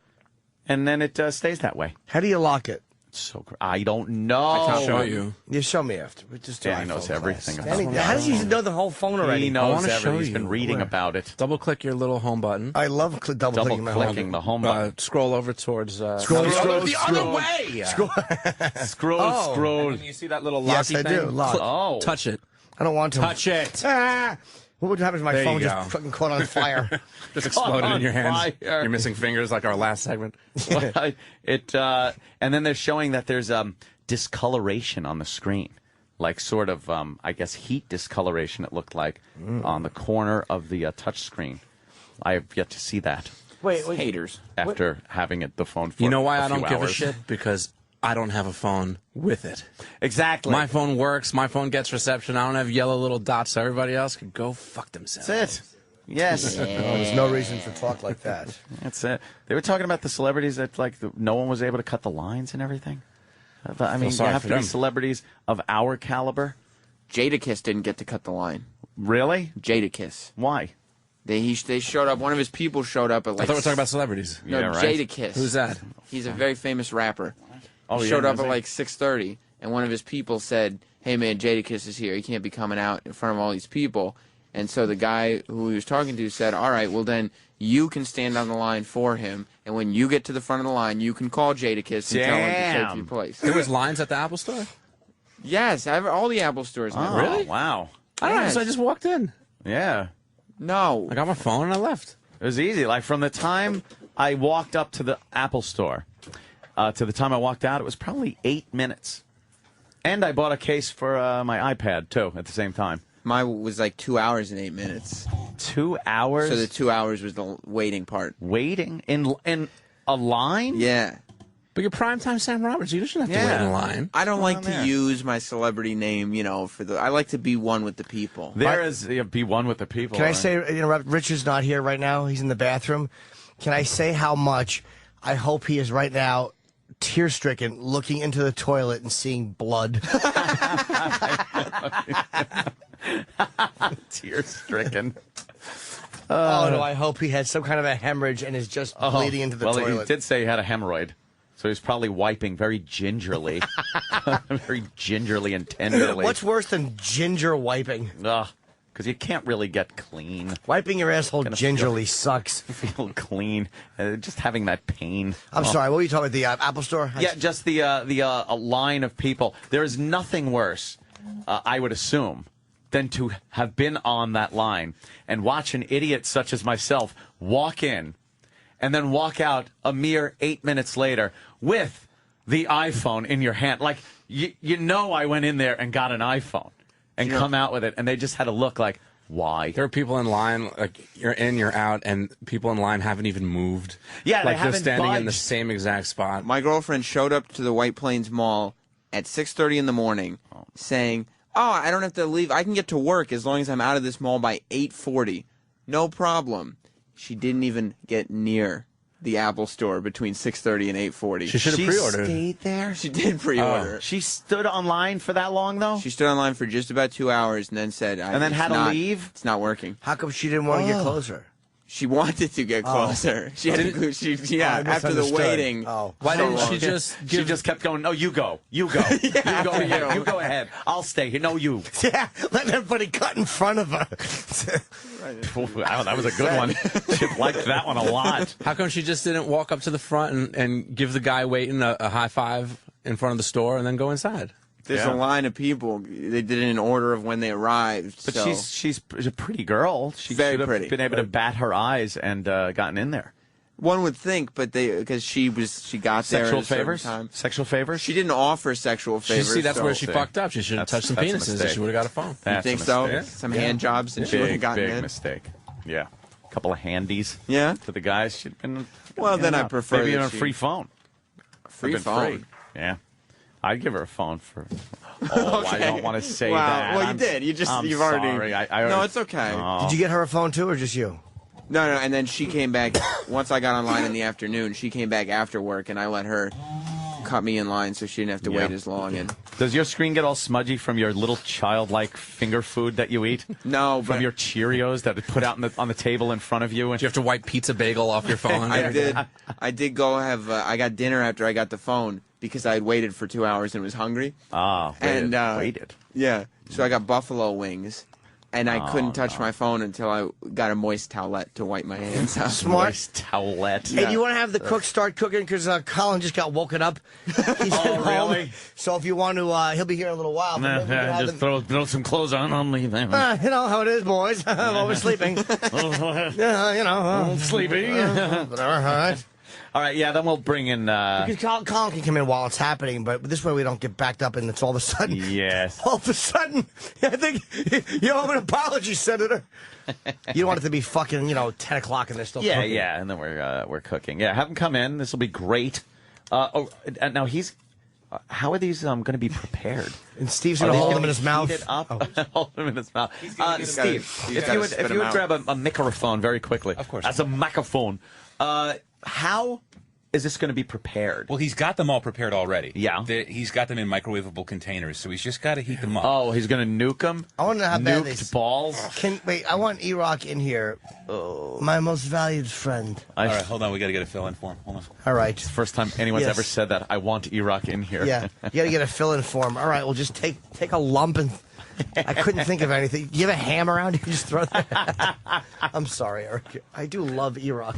and then it stays that way. How do you lock it? So I don't know. I can show you. You show me after. We just do Danny iPhone knows class. everything about Danny, it. how does he know the whole phone already? He I knows wanna show everything. He's you. been reading Where? about it. Double click your little home button. I love double clicking my home. Double-clicking the home button. Scroll over towards. Scroll the other way. Scroll. And you see that little locky Yes, I thing? do. Lock. Oh. Touch it. I don't want to. Touch it. Ah! What would happen if my There phone you just go. fucking caught on fire? Just exploded in your hands. fire. You're missing fingers like our last segment. And then they're showing that there's discoloration on the screen, like sort of I guess heat discoloration. It looked like on the corner of the touch screen. I have yet to see that Wait. Haters. after having the phone for You know why a I don't few give a hours. shit? Because I don't have a phone with it. Exactly. My phone works. My phone gets reception. I don't have yellow little dots, so everybody else can go fuck themselves. That's it. Yes. There's no reason for talk like that. That's it. They were talking about the celebrities that no one was able to cut the lines and everything. I mean, you sorry have for to be them. celebrities of our caliber. Jadakiss didn't get to cut the line. Really? Jadakiss. Why? They showed up. One of his people showed up at I like. thought we were talking about celebrities. No, Yeah, right. Jadakiss. Who's that? He's a very famous rapper. Oh, He yeah, showed up is at he? like 6:30, and one of his people said, "Hey man, Jadakiss is here. He can't be coming out in front of all these people." And so the guy who he was talking to said, "All right, well then you can stand on the line for him, and when you get to the front of the line, you can call Jadakiss and tell him to take Damn. your place." There was lines at the Apple Store? Yes, all the Apple stores have Oh, it. Really? Wow. I don't know. Yes. So I just walked in. Yeah. No. I got my phone and I left. It was easy. Like from the time I walked up to the Apple store to the time I walked out, it was probably 8 minutes. And I bought a case for my iPad, too, at the same time. Mine was like 2 hours and 8 minutes. 2 hours? So the 2 hours was the waiting part. Waiting? In a line? Yeah. But you're primetime Sam Roberts. You shouldn't have to wait in line. I don't like to there. use my celebrity name, I like to be one with the people. There is, be one with the people. Can I say, Richard's not here right now. He's in the bathroom. Can I say how much I hope he is right now tear-stricken, looking into the toilet and seeing blood? Tear-stricken. Oh, no, I hope he had some kind of a hemorrhage and is just bleeding into the toilet. Well, he did say he had a hemorrhoid, so he's probably wiping very gingerly. Very gingerly and tenderly. What's worse than ginger wiping? Because you can't really get clean. Wiping your asshole gingerly sucks. Feel clean. Just having that pain. I'm sorry, what were you talking about, the Apple Store? Yeah, just the line of people. There is nothing worse, I would assume, than to have been on that line and watch an idiot such as myself walk in and then walk out a mere 8 minutes later with the iPhone in your hand. Like, you know I went in there and got an iPhone and come out with it, and they just had to look like, why? There are people in line, like, you're in, you're out, and people in line haven't even moved. Yeah, like, they haven't they're standing in the budged. same exact spot. My girlfriend showed up to the White Plains Mall at 6:30 in the morning saying, I don't have to leave. I can get to work as long as I'm out of this mall by 8:40. No problem. She didn't even get near the Apple Store between 6:30 and 8:40. She should have pre-ordered. Stayed there? She did pre-order. She stood online for that long, though? She stood online for just about 2 hours and then said, And then had to leave? It's not working. How come she didn't want to get closer? She wanted to get closer. She had to. After the waiting. Why didn't she just She just kept going, no, you go. You go. You go ahead. I'll stay here. No, you. Yeah, let everybody cut in front of her. Wow, that was a good one. She liked that one a lot. How come she just didn't walk up to the front and give the guy waiting a high five in front of the store and then go inside? There's a line of people. They did it in order of when they arrived. But so. she's a pretty girl. She Very should have pretty. been able to bat her eyes and gotten in there. One would think, but because she got there Sexual at a certain favors? time. Sexual favors? She didn't offer sexual favors. See, that's so. where she fucked up. She should have touched some That's a penises and mistake. she would have got a phone. You That's think a so? mistake. Some hand jobs and she would have gotten big in. mistake. Yeah. A couple of handies. Yeah? To the guys. She'd been. Well, then I prefer maybe that on a she- free phone. Free Would've been phone. free. Yeah. I'd give her a phone for. Oh, I don't want to say Wow. that. Well, you did. You've already. Sorry. I no, already- it's okay. Oh. Did you get her a phone too, or just you? No, and then she came back once I got online in the afternoon. She came back after work, and I let her cut me in line so she didn't have to wait as long. And Does your screen get all smudgy from your little childlike finger food that you eat? No, from but your Cheerios that are put out on the table in front of you. And Do you have to wipe pizza bagel off your phone? I did go have. I got dinner after I got the phone because I had waited for 2 hours and was hungry. Waited. Yeah, so I got buffalo wings. And I couldn't touch my phone until I got a moist towelette to wipe my hands out. Smart. Moist towelette. Hey, do you want to have the cook start cooking? Because Colin just got woken up. He's at home. Really? So if you want to, he'll be here in a little while. but maybe we can have Just them- throw some clothes on. I'm leaving. You know how it is, boys. I'm always sleeping. Sleepy. Whatever, all right. All right, yeah, then we'll bring in. Because Colin can come in while it's happening, but this way we don't get backed up and it's all of a sudden. Yes. All of a sudden, I think you owe an apology, Senator. You don't want it to be fucking, 10 o'clock and they're still Yeah, cooking. yeah, and then we're cooking. Yeah, have him come in. This will be great. Now he's. How are these going to be prepared? And Steve's going to hold them in his mouth. Hold them in his mouth. Steve, he's if gotta you would spit 'em out. grab a microphone very quickly. Of course. That's a microphone. How is this going to be prepared? Well, he's got them all prepared already. Yeah. He's got them in microwavable containers, so he's just got to heat them up. Oh, he's going to nuke them? I want to know how bad Nuked balls? Wait, I want E-Rock in here. My most valued friend. All right, hold on. We got to get a fill-in for him. Hold on. All right. It's the first time anyone's Yes. ever said that. I want E-Rock in here. Yeah, you got to get a fill-in form. All right, well, just take a lump and... I couldn't think of anything. You have a ham around? You can just throw that. I'm sorry, Eric. I do love E-Rock.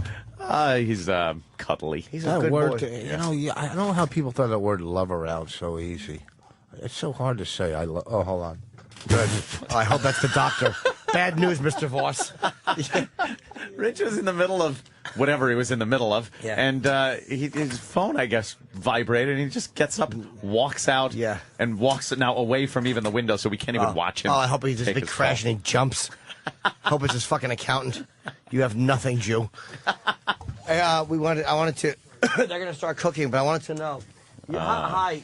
He's cuddly. He's a good boy. I don't know how people throw that word love around so easy. It's so hard to say. Oh, hold on. Good. I hope that's the doctor. Bad news, Mr. Voss. Rich was in the middle of whatever he was in the middle of, and his phone, I guess, vibrated, and he just gets up, walks out, and walks now away from even the window, so we can't even watch him. Oh, I hope he just take big his crash phone. and he jumps. Hope it's his fucking accountant. You have nothing, Jew. I wanted to. They're gonna start cooking, but I wanted to know. Hi.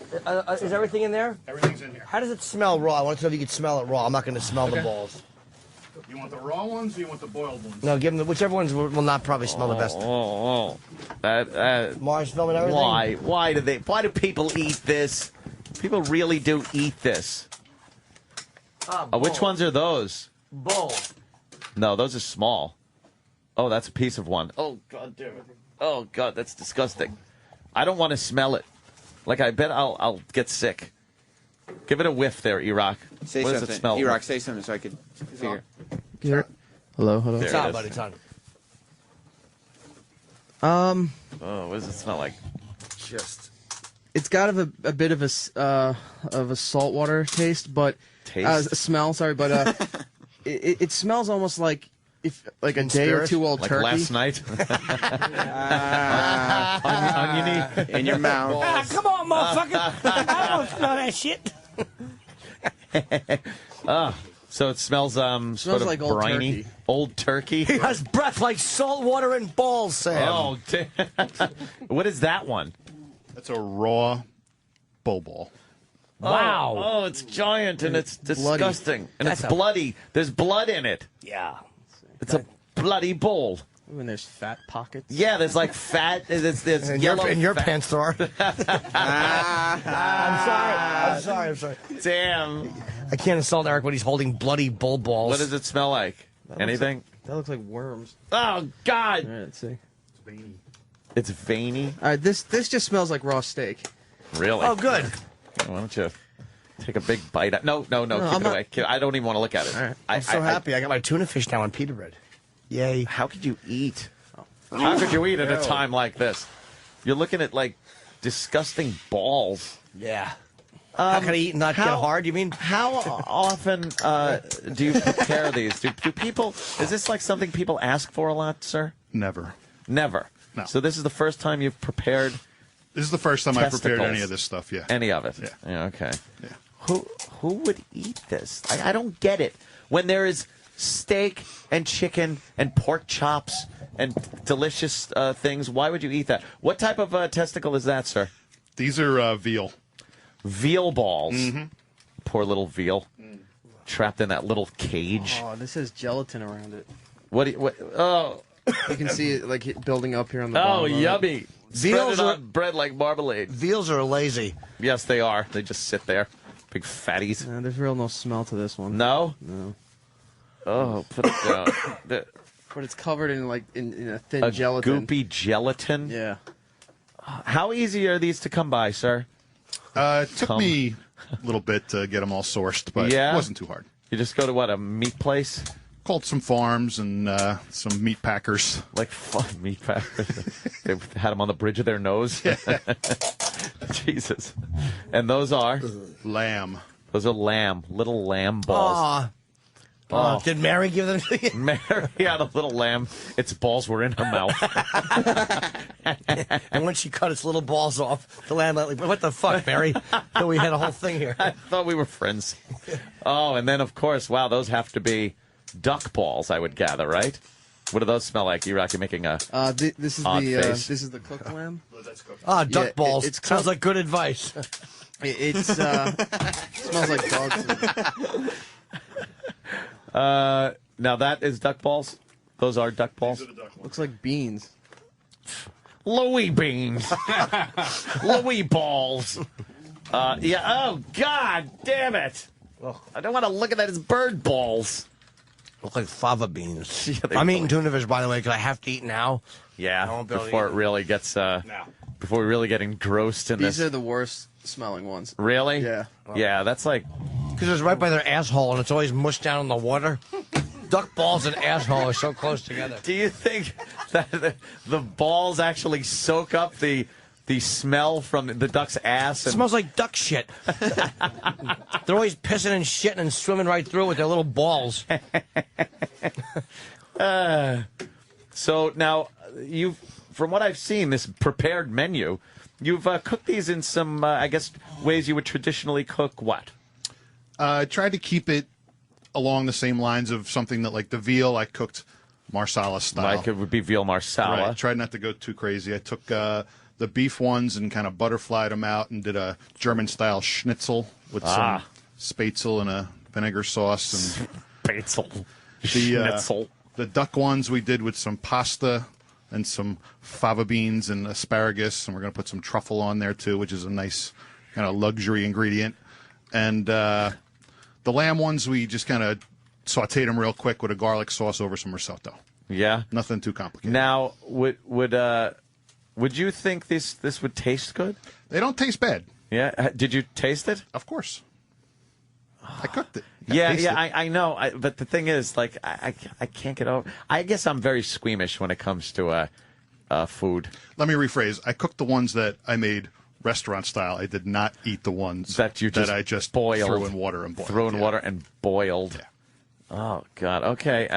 Is everything in there? Everything's in here. How does it smell raw? I wanted to know if you could smell it raw. I'm not going to smell the balls. You want the raw ones or you want the boiled ones? No, give them whichever ones will not probably smell the best. Marshmallow and everything. Why do people eat this? People really do eat this. Which ones are those? Bull. No, those are small. Oh, that's a piece of one. Oh, God damn it. Oh, God, that's disgusting. I don't want to smell it. Like, I bet I'll get sick. Give it a whiff there, Iraq. Say what something. Does it smell Iraq, like? say something so I could figure. Hello, hello. It's on, buddy. It's on. Oh, what does it smell like? It's got a bit of a saltwater taste, but smell. Sorry, but it smells almost like a day or two old like turkey. last night. Oniony in your mouth. Come on, motherfucker! I don't smell that shit. So it smells sort of like old briny. turkey. Old turkey. He has breath like salt water and balls, Sam. Oh, what is that one? That's a raw bull ball. Wow. Oh, it's giant and it's disgusting. And it's bloody. There's blood in it. Yeah. It's a bloody bowl. Ooh, and there's fat pockets. Yeah, there's like fat. There's yellow in your fat. pants, Thor. I'm sorry. Damn. I can't insult Eric when he's holding bloody bull balls. What does it smell like? Anything? That looks like worms. Oh, God. All right, let's see. It's veiny. All right, this just smells like raw steak. Really? Oh, good. Why don't you take a big bite? No, keep I'm it not- away. I don't even want to look at it. All right. I'm so happy. I got my tuna fish now on pita bread. Yay. How could you eat? How could you eat at a time like this? You're looking at, like, disgusting balls. Yeah. How can I eat and not get hard, you mean? How often do you prepare these? Do people, is this like something people ask for a lot, sir? Never. Never? No. So this is the first time you've prepared This is the first time I've prepared testicles? any of this stuff, yeah. Any of it? Yeah. Okay. Yeah. Who would eat this? I don't get it. When there is steak and chicken and pork chops and delicious things, why would you eat that? What type of testicle is that, sir? These are veal. Veal balls. Mm-hmm. Poor little veal. Trapped in that little cage. Oh, this has gelatin around it. What? Oh. You can see it like building up here on the Oh, bottom. yummy. Spread Veals it are- on bread like marmalade. Veals are lazy. Yes, they are. They just sit there. Big fatties. There's real no smell to this one. No? No. Oh, put it down. But it's covered in in a thin A gelatin. goopy gelatin? Yeah. How easy are these to come by, sir? It took me a little bit to get them all sourced, but Yeah? it wasn't too hard. You just go to, what, a meat place? Called some farms and some meat packers. Like meat packers. They had them on the bridge of their nose. Jesus. And those are? Lamb. Those are lamb. Little lamb balls. Oh. Did Mary give them to you? Mary had a little lamb. Its balls were in her mouth. And when she cut its little balls off, the lamb like, what the fuck, Mary? So we had a whole thing here. I thought we were friends. Oh, and then, of course, wow, those have to be duck balls, I would gather, right? What do those smell like? You're making a This is odd the face. this is the cooked lamb. Ah, duck Yeah, balls. it's Sounds like good advice. It smells like dog food. Now that is duck balls? Those are duck balls? Looks like beans. Louis beans. Louis balls. Yeah, oh, God damn it. I don't want to look at that as bird balls. Look like fava beans. Yeah, they I'm really- eating tuna fish, by the way, because I have to eat now. Yeah, won't be able to before eat it really gets, before we really get engrossed in These this. are the worst smelling ones. Really? Yeah. Yeah, that's like, Because it's right by their asshole, and it's always mushed down in the water. Duck balls and asshole are so close together. do you think that the balls actually soak up the the smell from the duck's ass. It smells like duck shit. They're always pissing and shitting and swimming right through with their little balls. So now, from what I've seen, this prepared menu, you've cooked these in some, I guess, ways you would traditionally cook what? I tried to keep it along the same lines of something that, like the veal, I cooked Marsala style. Like it would be veal Marsala. Right. I tried not to go too crazy. I took the beef ones and kind of butterflied them out and did a German-style schnitzel with some spätzle and a vinegar sauce. And spätzle. Schnitzel. The duck ones we did with some pasta and some fava beans and asparagus, and we're going to put some truffle on there too, which is a nice kind of luxury ingredient. And the lamb ones, we just kind of sauteed them real quick with a garlic sauce over some risotto. Yeah, nothing too complicated. Now, would you think this would taste good? They don't taste bad. Yeah, did you taste it? Of course, I cooked it. I know. But the thing is, like, I can't get over. I guess I'm very squeamish when it comes to food. Let me rephrase. I cooked the ones that I made restaurant style. I did not eat the ones that I just boiled, threw in water and boiled. Water and boiled. Yeah. Oh God. Okay.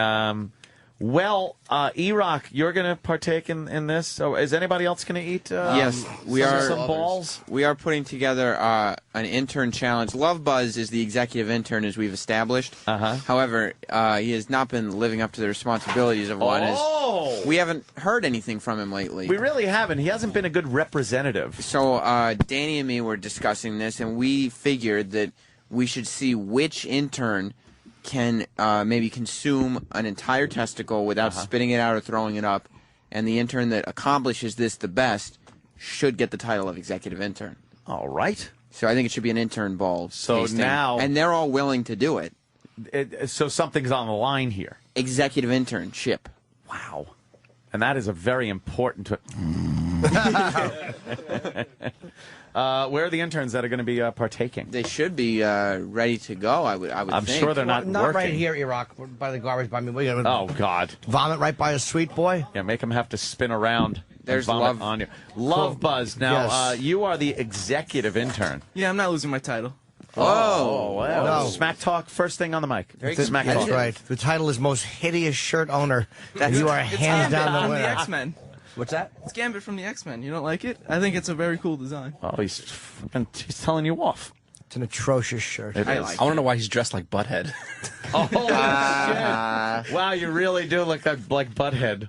Well, E-Rock, you're going to partake in this. So, is anybody else going to eat? Yes, we are. Some balls. We are putting together an intern challenge. Love Buzz is the executive intern, as we've established. However, he has not been living up to the responsibilities of one. We haven't heard anything from him lately. We really haven't. He hasn't been a good representative. So Danny and me were discussing this, and we figured that we should see which intern can maybe consume an entire testicle without spitting it out or throwing it up, and the intern that accomplishes this the best should get the title of executive intern. All right. So I think it should be an intern ball. So tasting. now, and they're all willing to do it. So something's on the line here. Executive internship. Wow. And that is a very important. Where are the interns that are going to be partaking? They should be ready to go. I would. I'm think. sure they're not working. Right here, Iraq, by the garbage. I mean, oh God! Vomit right by a sweet boy. Yeah, make them have to spin around. There's vomit Love on you. Love Buzz. Now Yes. you are the executive intern. Yeah, I'm not losing my title. Oh, wow. No. Smack talk first thing on the mic. Smack That's talk. right. The title is Most Hideous Shirt Owner. You are hands down the From winner. the X-Men. What's that? It's Gambit from the X-Men. You don't like it? I think it's a very cool design. Oh, he's telling you off. It's an atrocious shirt. It is. I want to know why he's dressed like Butthead. Oh, shit. Wow, you really do look like Butthead.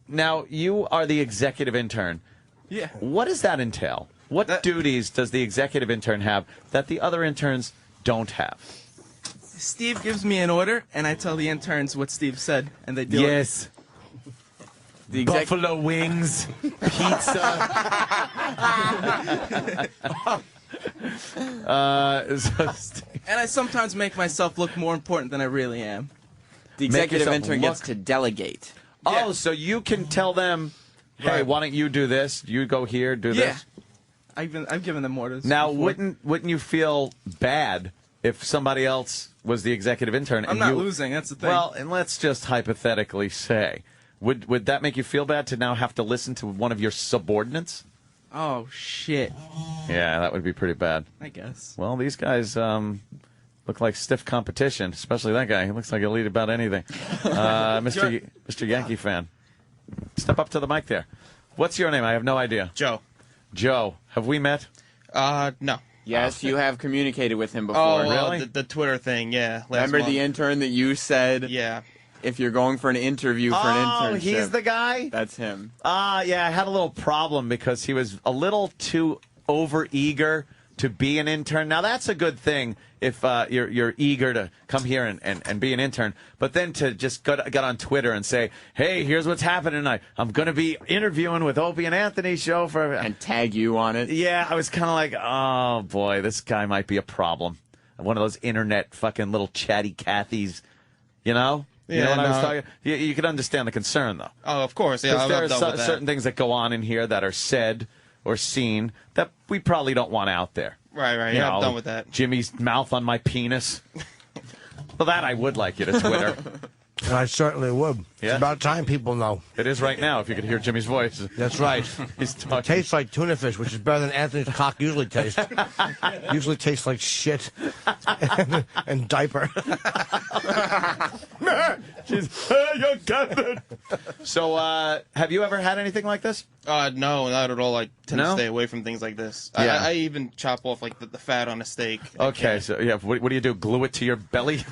Now, you are the executive intern. Yeah. What does that entail? What duties does the executive intern have that the other interns don't have? Steve gives me an order, and I tell the interns what Steve said, and they do it. Yes. The buffalo wings, pizza. And I sometimes make myself look more important than I really am. The executive intern gets to delegate. Oh, so you can tell them, hey, why don't you do this? You go here, do this. I've given them orders. Now, before. wouldn't you feel bad if somebody else was the executive intern? I'm not losing. That's the thing. Well, and let's just hypothetically say, would that make you feel bad to now have to listen to one of your subordinates? Oh shit. Yeah, that would be pretty bad. I guess. Well, these guys look like stiff competition, especially that guy. He looks like he'll eat about anything. Mr. Yankee fan, step up to the mic there. What's your name? I have no idea. Joe. Joe, have we met? No. Yes, you have communicated with him before. Oh, really? The Twitter thing, yeah. Remember the intern that you said? Yeah. If you're going for an interview for an internship. Oh, he's the guy? That's him. Yeah, I had a little problem because he was a little too over-eager to be an intern. Now, that's a good thing if you're eager to come here and be an intern. But then to just get on Twitter and say, hey, here's what's happening tonight. I'm going to be interviewing with Opie and Anthony show for... And tag you on it. Yeah, I was kind of like, oh, boy, this guy might be a problem. One of those internet fucking little chatty Cathys, you know? You know what I was talking? You can understand the concern, though. Oh, of course. Yeah, there are certain things that go on in here that are said or seen that we probably don't want out there. Right. Yeah, I'm done with that. Jimmy's mouth on my penis. Well, that I would like you to Twitter. And I certainly would. Yeah. It's about time people know. It is right now, if you could hear Jimmy's voice. That's right. He's talking. It tastes like tuna fish, which is better than Anthony's cock usually tastes. Usually tastes like shit and diaper. You got it. So, have you ever had anything like this? No, not at all. I tend No? to stay away from things like this. Yeah. I even chop off like the fat on a steak. Okay, so yeah, what do you do? Glue it to your belly?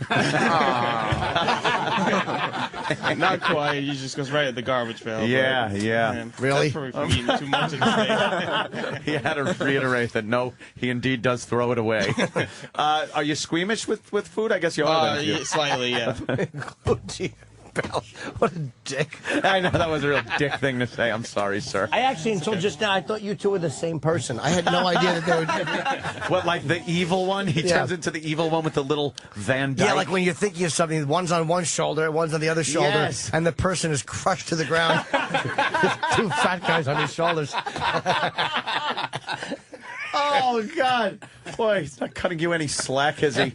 Not quite. He just goes right at the garbage pail. Yeah, but, yeah. man, Really? That's probably from eating too much of the steak. He had to reiterate that no, he indeed does throw it away. Are you squeamish with food? I guess you are. Yeah, slightly, yeah. What a dick. I know, that was a real dick thing to say. I'm sorry, sir. I actually, until just now, I thought you two were the same person. I had no idea that they were different. What, like the evil one? He turns into the evil one with the little Van Dyke? Yeah, like when you're thinking of something, one's on one shoulder, one's on the other shoulder, Yes. and the person is crushed to the ground. Two fat guys on his shoulders. Oh, God. Boy, he's not cutting you any slack, is he?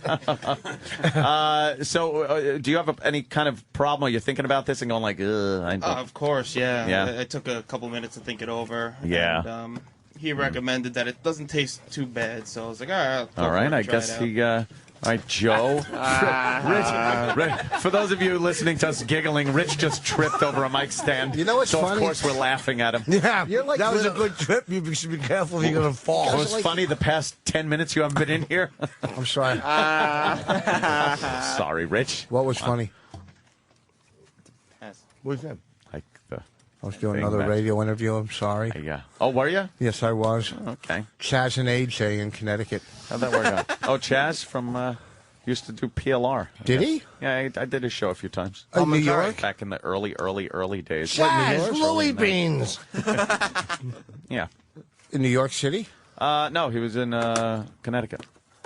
So, do you have any kind of problem? Are you thinking about this and going like, ugh? Of course, yeah. Yeah. I took a couple minutes to think it over. Yeah. And, he recommended that it doesn't taste too bad, so I was like, all right. All right, I guess he... all right, Joe. Rich, for those of you listening to us giggling, Rich just tripped over a mic stand. You know what's so funny? Of course, we're laughing at him. Yeah, You're like that was a little- good trip. You should be careful if you're going to fall. It was funny the past 10 minutes you haven't been in here. I'm sorry. Sorry, Rich. What was funny? What was that? Like the I was doing thing another that- radio interview. I'm sorry. Yeah. Oh, were you? Yes, I was. Okay. Chaz and AJ in Connecticut. How'd that work out? Oh, Chaz from used to do PLR. Did he? Yeah, I did his show a few times. Oh, New York? Back in the early days. Chaz, Louis Beans. Yeah. In New York City? No, he was in Connecticut.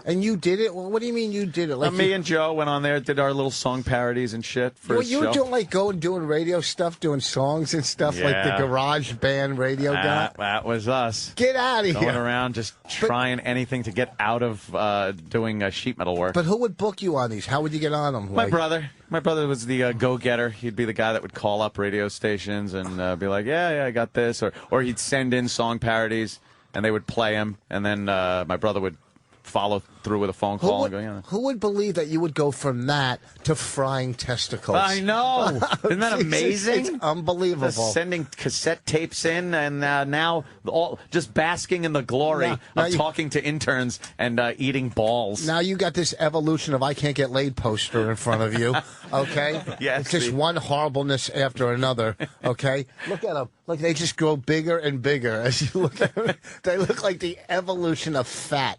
And you did it? Well, what do you mean you did it? Like Me you, and Joe went on there, did our little song parodies and shit for well, his you show. were doing like doing radio stuff, doing songs and stuff like the Yeah. garage band radio guy. That was us. Get out of Going here. around just trying anything to get out of doing sheet metal work. But who would book you on these? How would you get on them? My brother. My brother was the go-getter. He'd be the guy that would call up radio stations and be like, yeah, I got this. Or he'd send in song parodies, and they would play them. And then my brother would follow through with a phone call and go, yeah. Who would believe that you would go from that to frying testicles? I know. Isn't that amazing? It's unbelievable. Just sending cassette tapes in, and now all just basking in the glory Now of you- talking to interns and eating balls. Now you got this evolution of I can't get laid poster in front of you, okay? Yes, It's just the- one horribleness after another, okay? Look at them. Look, they just grow bigger and bigger as you look at them. They look like the evolution of fat.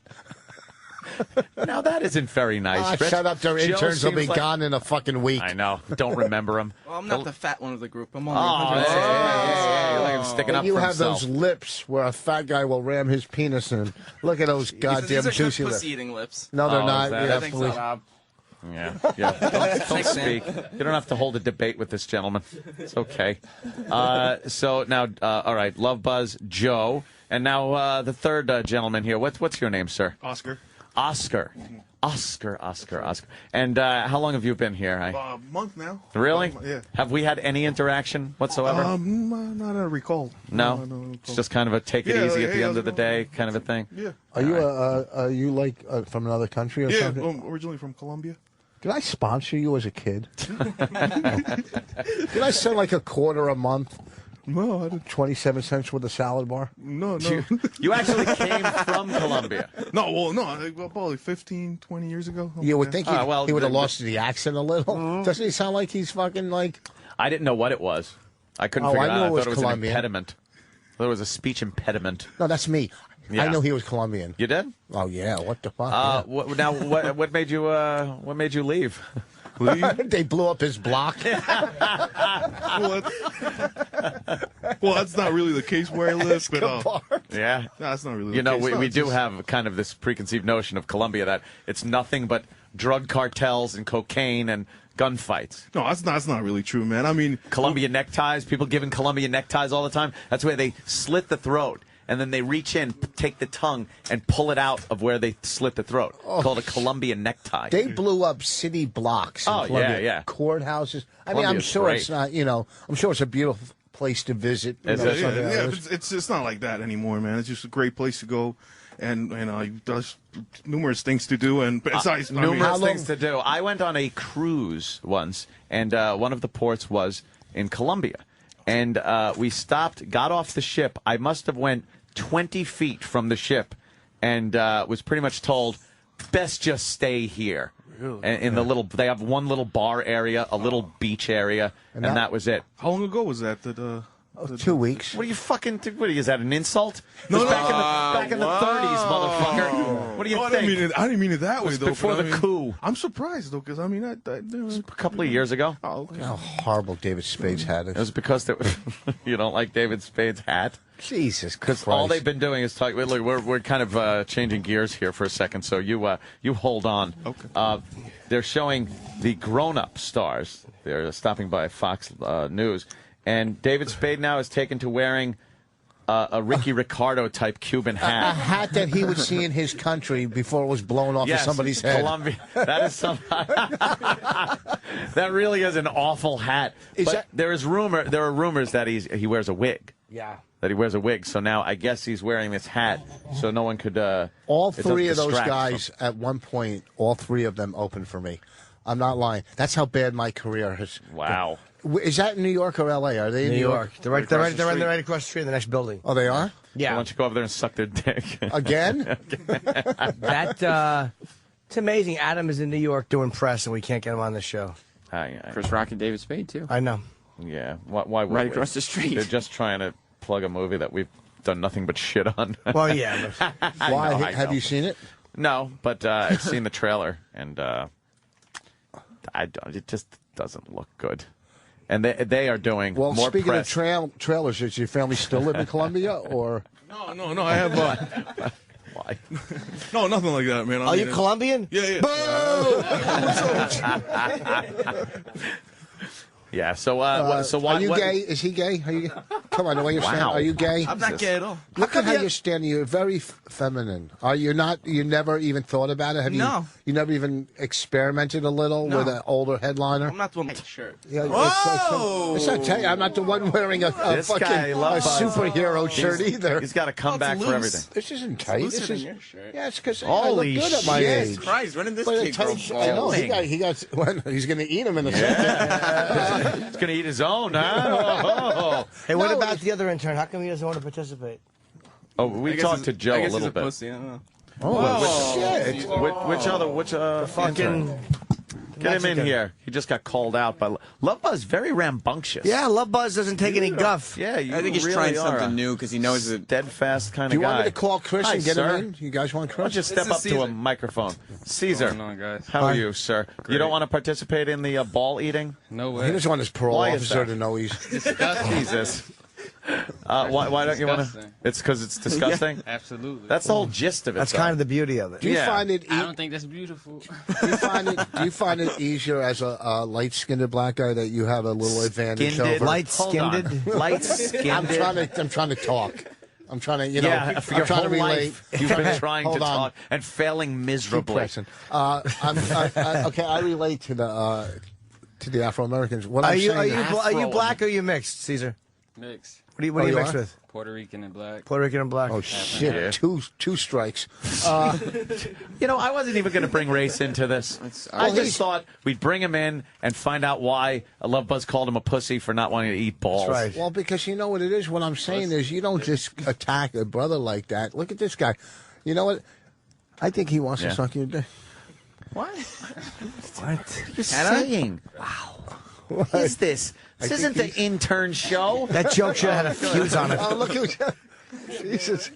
Now that isn't very nice. Rich. Shut up. Their Joe interns will be seems like- gone in a fucking week. I know. Don't remember him. Well, I'm not the fat one of the group. I'm only Oh, 100. yeah, look at him sticking But up you for have himself. those lips where a fat guy will ram his penis in. Look at those goddamn These are juicy good lips. pussy-eating lips. No, they're Oh, not. is that- Yeah, I think please. so. Yeah. Don't speak. You don't have to hold a debate with this gentleman. It's okay. So now, all right, Love Buzz, Joe, and now the third gentleman here. What's your name, sir? Oscar. Oscar. And how long have you been here? A month now. Really? Yeah. Have we had any interaction whatsoever? Not a recall. No? It's just kind of a take it Yeah, easy like, at hey, the how's end of the it going? day kind of a thing? Yeah. Are you like from another country or Yeah, something? originally from Colombia. Did I sponsor you as a kid? Did I send like a quarter a month? No, I didn't. 27 cents with a salad bar? No. You actually came from Colombia. No, probably 15, 20 years ago. You would think he would have the- lost the accent a little. Doesn't he sound like he's fucking like... I didn't know what it was. I couldn't Oh, figure I it out. knew I it was thought it was Colombian. an impediment. I thought it was a speech impediment. No, that's me. Yeah. I know he was Colombian. You did? Oh, yeah. What the fuck? What made you leave? They blew up his block. Well, that's not really the case where I live, but Yeah. no, that's not really. You the know, case. No, we it's do just- have kind of this preconceived notion of Colombia that it's nothing but drug cartels and cocaine and gunfights. No, that's not really true, man. I mean, Columbia neckties, people giving Columbia neckties all the time. That's where they slit the throat and then they reach in, take the tongue, and pull it out of where they slit the throat. Called a Colombian necktie. They blew up city blocks in Oh, Columbia. yeah. Courthouses. I mean, I'm Columbia's sure great. it's not, I'm sure it's a beautiful place to visit. Yeah, it's not like that anymore, man. It's just a great place to go, and there's numerous things to do, and besides, numerous things to do. I went on a cruise once, and one of the ports was in Colombia, and we stopped, got off the ship. I must have went 20 feet from the ship, and was pretty much told, best just stay here. Really? And in the little, they have one little bar area, a little beach area, and that was it. How long ago was that? 2 weeks. What are you fucking? What is that? An insult? No, It was no. back in the 30s, motherfucker. What do you I think? didn't mean it that It way, was though. before but the coup. I'm surprised though, because a couple of years ago. Oh, okay. How horrible David Spade's hat is. It was because you don't like David Spade's hat. Jesus Because Christ. all they've been doing is talking. Look, we're kind of changing gears here for a second, so you hold on. Okay. They're showing the grown-up stars. They're stopping by Fox News, and David Spade now is taken to wearing a Ricky Ricardo type Cuban A hat. hat that he would see in his country before it was blown off of somebody's head. Colombia. That is some. That really is an awful hat. But there are rumors that he wears a wig. Yeah. That he wears a wig. So now I guess he's wearing this hat, so no one could. All it three of doesn't those distract guys, at one point, all three of them opened for me. I'm not lying. That's how bad my career has. Wow. Is that in New York or L.A.? Are they in New York. They're right across the street. across the street in the next building. Oh, they are? Yeah. Why don't you go over there and suck their dick again? It's amazing. Adam is in New York doing press, and we can't get him on the show. Chris Rock and David Spade too. I know. Yeah. Why would Right we? across the street. They're just trying to plug a movie that we've done nothing but shit on. Well, yeah. But Why? I Have know. you seen it? No, but I've seen the trailer, and it just doesn't look good. And they are doing Well, more speaking press. of trailers, does your family still live in Columbia, or? No, I have. Why? No, nothing like that, man. Are you Colombian? Yeah. Yeah. So why? Are you what- gay? Is he gay? Are you? Come on, the way you're standing. Wow. Are you gay? I'm not gay at all. Look at how you're standing. You're very feminine. Are you not? You never even thought about it? Have No. you never even experimented a little No. with an older headliner? I'm not the one with the shirt. Yeah, it's not tell you, I'm not the one wearing a This fucking guy, a Love Buzz. superhero shirt either. He's got to come back for everything. This isn't tight. looser This than is your shirt. yeah. It's because I Holy look good at my shit. age. Christ, when did this But a kid grow tight shirt- I know balls? he got. Well, he's going to eat him in a second. He's gonna eat his own, huh? Hey, what about the other intern? How come he doesn't want to participate? Oh, we talked to Joe a little bit. Pussy, I don't know. Oh shit! Which Fucking. Get him in here. He just got called out by Love Buzz. Very rambunctious. Yeah, Love Buzz doesn't take any guff. Yeah, you I think he's really trying are something a new because he knows that. steadfast kind Do of you guy. want me to call Chris Hi, and get sir. him in? You guys want Why don't Chris? you step up to a microphone? Caesar, guys. how are you, sir? You Great. don't want to participate in the ball eating? No He doesn't want his parole Why is officer that? to know he's. Jesus. Why don't you want to? Disgusting. It's because it's disgusting? Absolutely. That's the whole gist of it. That's though. kind of the beauty of it. Do you Yeah. find it? I don't think that's beautiful. Do you find it easier as a light-skinned black guy that you have a little advantage Skinned, over? Light-skinned? Light-skinned. I'm trying to talk. I'm trying to, Yeah, for I'm your trying whole to relate. life, you've been trying to Hold on. talk and failing Keep miserably. pressing. Okay, I relate to the Afro Americans. What Are I'm you saying black or are you mixed, Caesar? Mixed. What are you Oh, you mixed are? with? Puerto Rican and black. Puerto Rican and black. Oh shit! Yeah. Two strikes. You know, I wasn't even going to bring race into this. I just thought we'd bring him in and find out why Love Buzz called him a pussy for not wanting to eat balls. That's right. Well, because you know what it is. What I'm saying is, you don't just attack a brother like that. Look at this guy. You know what? I think he wants Yeah. to suck your dick. What? What? You're saying? Wow. What is this? This isn't the intern show. That joke should have had a fuse on it. Oh, look who's Jesus.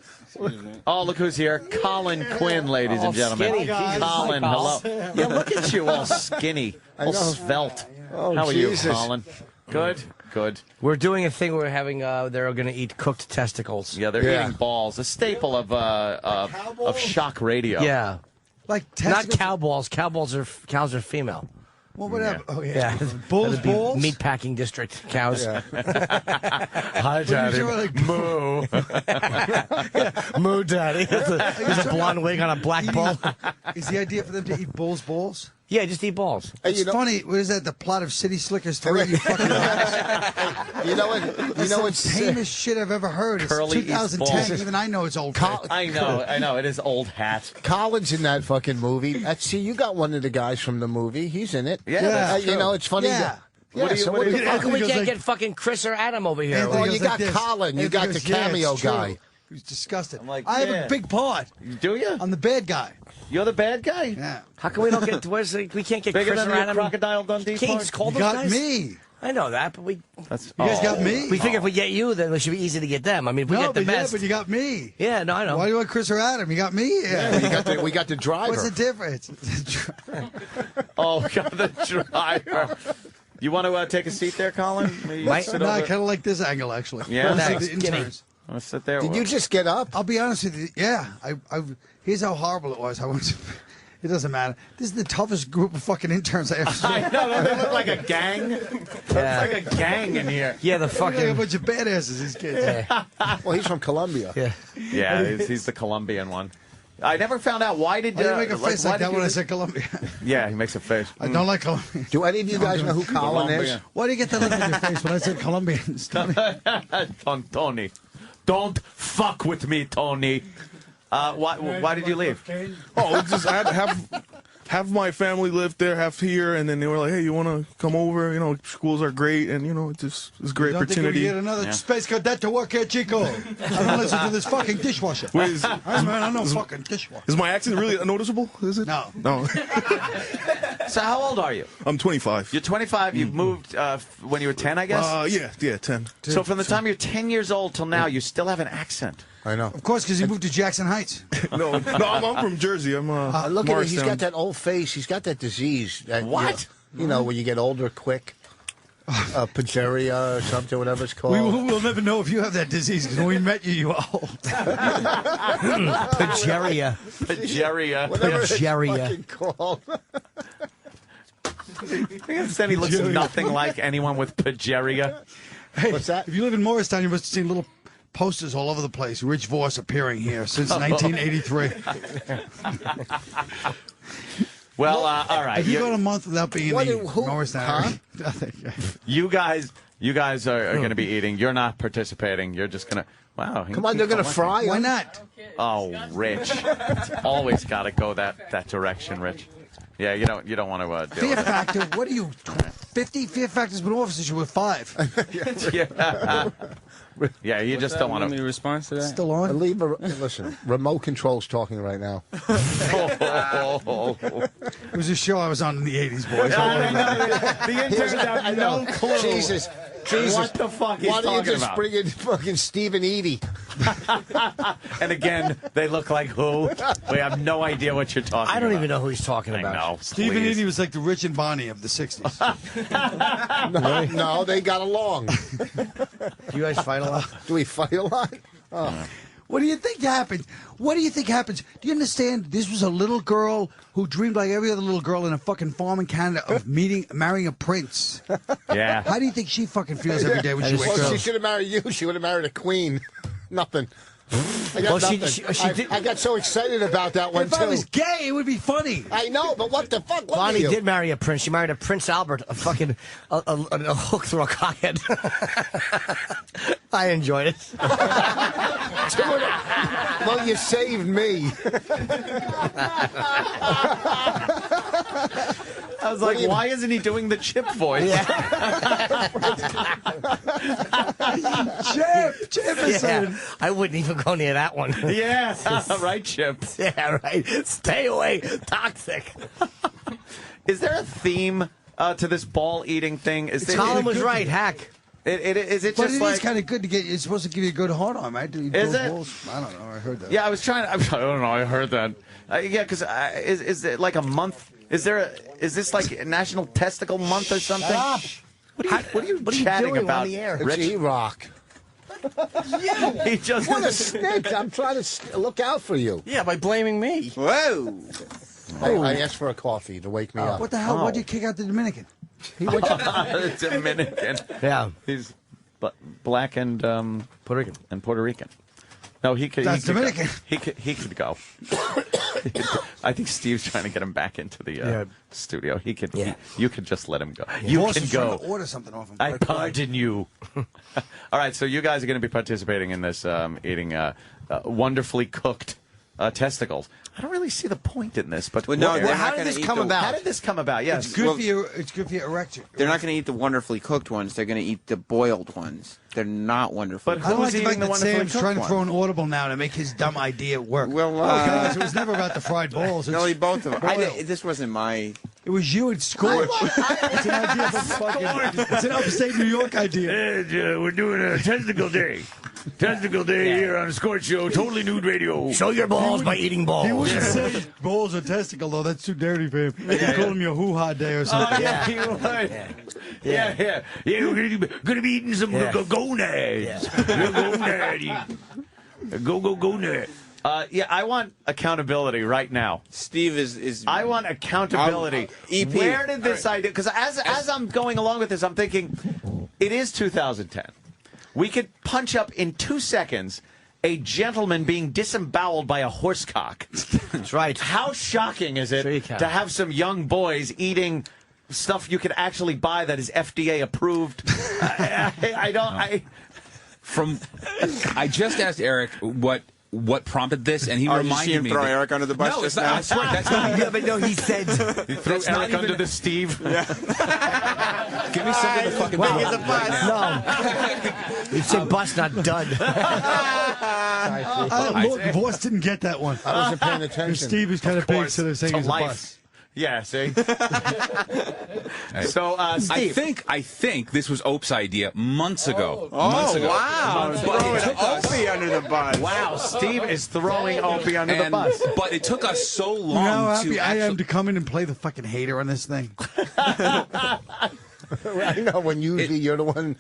Oh, look who's here. Colin Quinn, ladies and gentlemen. skinny. Jesus. Colin, hello. Yeah, look at you, all skinny, all svelte. Oh, How are Jesus. you, Colin? Good, good. We're doing a thing where we're having, they're going to eat cooked testicles. Yeah, they're eating balls. A staple of shock radio. Yeah. Like Not cow balls. Cows are female. What would happen? Oh, Yeah. Bull's That'd be balls? Meat packing district. Cows. Hi, Daddy. Moo. Moo Daddy. There's a blonde wig on a black bull. Is the idea for them to eat bull's balls? Yeah, just eat balls. It's funny. What is that? The plot of City Slickers 3? You fucking You know what? That's the tamest shit I've ever heard. It's Curly eats 2010. balls. Even I know it's old. I know. It is old hat. Colin's in that fucking movie. See, you got one of the guys from the movie. He's in it. Yeah, that's you true. know, it's funny. Yeah. that- What do you- so what do you- How come we Anthony can't goes get like- fucking Chris or Adam over here? Anthony Oh, goes you like got this. Colin. You Anthony got the goes, yeah, cameo it's true. guy. Who's disgusted. I'm like, I have yeah. a big part. Do you? I'm the bad guy. You're the bad guy? Yeah. How come we don't get? We can't get Bigger Chris than or the Adam? Crocodile Dundee Can't part? just call You those got guys? me. I know that, but we That's, You guys got me. we figure if we get you, then it should be easy to get them. I mean, if we No, get the but best. yeah, but you got me. Yeah, no, I know. Why do you want Chris or Adam? You got me. Yeah. We got the driver. What's the difference? Oh, God, the driver. You want to take a seat there, Colin? Maybe No, sit I over- kind of like this angle actually. Yeah? Let's Thanks. see the interns. Want to sit there? Did you just get up? I'll be honest with you. Yeah, here's how horrible it was. I went to, it doesn't matter. This is the toughest group of fucking interns I ever seen. I know, don't they look like a gang? It's like a gang in here. Yeah, the They look like a fucking. bunch of badasses. These kids. Well, he's from Colombia. Yeah. Yeah, he's the Colombian one. I never found out why did Why do you make a face why like did that you- when I said Colombia? Yeah, he makes a face. I don't like Colombia. Do any of you guys know who Colin is? Why do you get that look on your face when I said Colombians? Tony. Don't fuck with me, Tony. Why did you leave? Oh, it's just I had to have my family live there, half here, and then they were like, "Hey, you want to come over? You know, schools are great, and you know, it's a great Don't think we opportunity." get another space cadet to work here, Chico. I don't listen to this fucking dishwasher. Wait, is- I know fucking dishwasher. Is my accent really noticeable? Is it? No. No. So how old are you? I'm 25. You're 25. You've moved when you were 10, I guess? Yeah, 10. So from the time you're 10 years old till now, you still have an accent. I know. Of course, because he moved to Jackson Heights. No, I'm from Jersey. I'm Look at it. He's Morristown. got that old face. He's got that disease. That, What? You know, when you get older quick. Pageria or something, whatever it's called. We'll never know if you have that disease because when we met you, you were old. Pageria. Pageria. Whatever it's Pageria. fucking called. He looks nothing like anyone with pageria. Hey, What's that? If you live in Morristown, you must have seen little posters all over the place. Rich Voss appearing here since 1983. Well, all right. If you go a month without being What in do- who- Morristown, You guys are going to be eating. You're not participating. You're just going to. Wow. Come on, they're going to fry why him. not? Oh, Rich. It's always got to go that direction, Rich. Yeah, you don't want to deal Fear with Factor, what are you, 50? Fear Factor's been off since you were 5. it. Yeah, you just don't want Any to. response to that? Still on? Listen, remote control's talking right now. It was a show I was on in the 80s, boys. The interns have no clue. Jesus. What the fuck he's Why don't you talking just about? bring in fucking Stephen Eady? And again, they look like who? We have no idea what you're talking about. I don't even know who he's talking about. I know. Stephen please. Eady was like the Rich and Bonnie of the 60s. No, they got along. Do you guys fight a lot? Do we fight a lot? Oh. What do you think happened? What do you think happens? Do you understand? This was a little girl who dreamed like every other little girl in a fucking farm in Canada of marrying a prince. Yeah. How do you think she fucking feels every day when she wakes Well, up? she should have married you. She would have married a queen. Nothing. I got Well, she- nothing. she did- I got so excited about that one, If too. I was gay, it would be funny. I know, but what the fuck? What Bonnie are you? did marry a prince. She married a Prince Albert, a fucking a hook through a cockhead. I enjoyed it. Well, you saved me. I was like, why isn't he doing the Chip voice? Jefferson. Yeah, I wouldn't even go near that one. Yes. Right, Chip. Yeah, right. Stay away. Toxic. Is there a theme to this ball eating thing? Colin was right. Hack. Is it But just it like? is kind of good to get. It's supposed to give you a good hard on, right? Is it? I don't know. I heard that. Yeah, I was trying. I don't know. I heard that. Yeah, because is it like a month? Is this like National Testicle Month or something? Shut up. What are you What are you chatting doing about? on the air? It's Rich? E-Rock. He just What a snitch. I'm trying to look out for you. Yeah, by blaming me. Whoa. I asked for a coffee to wake me up. What the hell? Why'd you kick out the Dominican? He went The Dominican. Yeah. He's black and Puerto Rican. And Puerto Rican. No, he could. That's Dominican. He could go. I think Steve's trying to get him back into the studio. He could. Yeah. You could just let him go. Yeah. You Boss can was trying go. to order something off him. I pardon you. All right, so you guys are going to be participating in this eating wonderfully cooked testicles. I don't really see the point in this, but Well, no, they're how not did gonna this eat come the- about? How did this come about? Yes, It's good for your. It's good for your erection. They're not going to eat the wonderfully cooked ones. They're going to eat the boiled ones. They're not wonderfully But cooked. I like the eating fact the that wonderfully Sam's cooked trying to one? throw an audible now to make his dumb idea work. Well, guys, it was never about the fried balls. It's No, both of them. boiled. This wasn't my. It was you and Scorch. It's an idea from fucking. It's an upstate New York idea. We're doing a testicle day. Testicle day here on Scorch Show. Totally nude radio. Show your balls by eating balls. He wouldn't say balls or testicle though. That's too dirty for him. You call him your hoo-ha day or something. You would. Yeah. We're gonna be eating some gonads. Gonad. Gonad. Yeah, I want accountability right now. Steve is. I want accountability. EP. Where did this idea? Because as I'm going along with this, I'm thinking it is 2010. We could punch up in 2 seconds a gentleman being disemboweled by a horse cock. That's right. How shocking is it Sure you can. to have some young boys eating stuff you can actually buy that is FDA approved? I just asked Eric what prompted this, and he Oh, you reminded see him me throw that- Eric under the bus No, just it's not, now? I swear that's not. Yeah, but no, he said. threw That's not Eric even- under the Steve. Give me something to fucking Well, throw right now. No. You said bus, not dud. Look, Voss didn't get that one. I wasn't paying And attention. Steve is kind of big, so they're saying To he's a life. bus. Yeah, see? So, Steve. I think this was Ope's idea months ago. Oh, months ago. wow. Throwing Opie under the bus. Wow, Steve is throwing Opie under the bus. But it took us so You know long how to happy I am actually. to come in and play the fucking hater on this thing. I know when usually you're the one.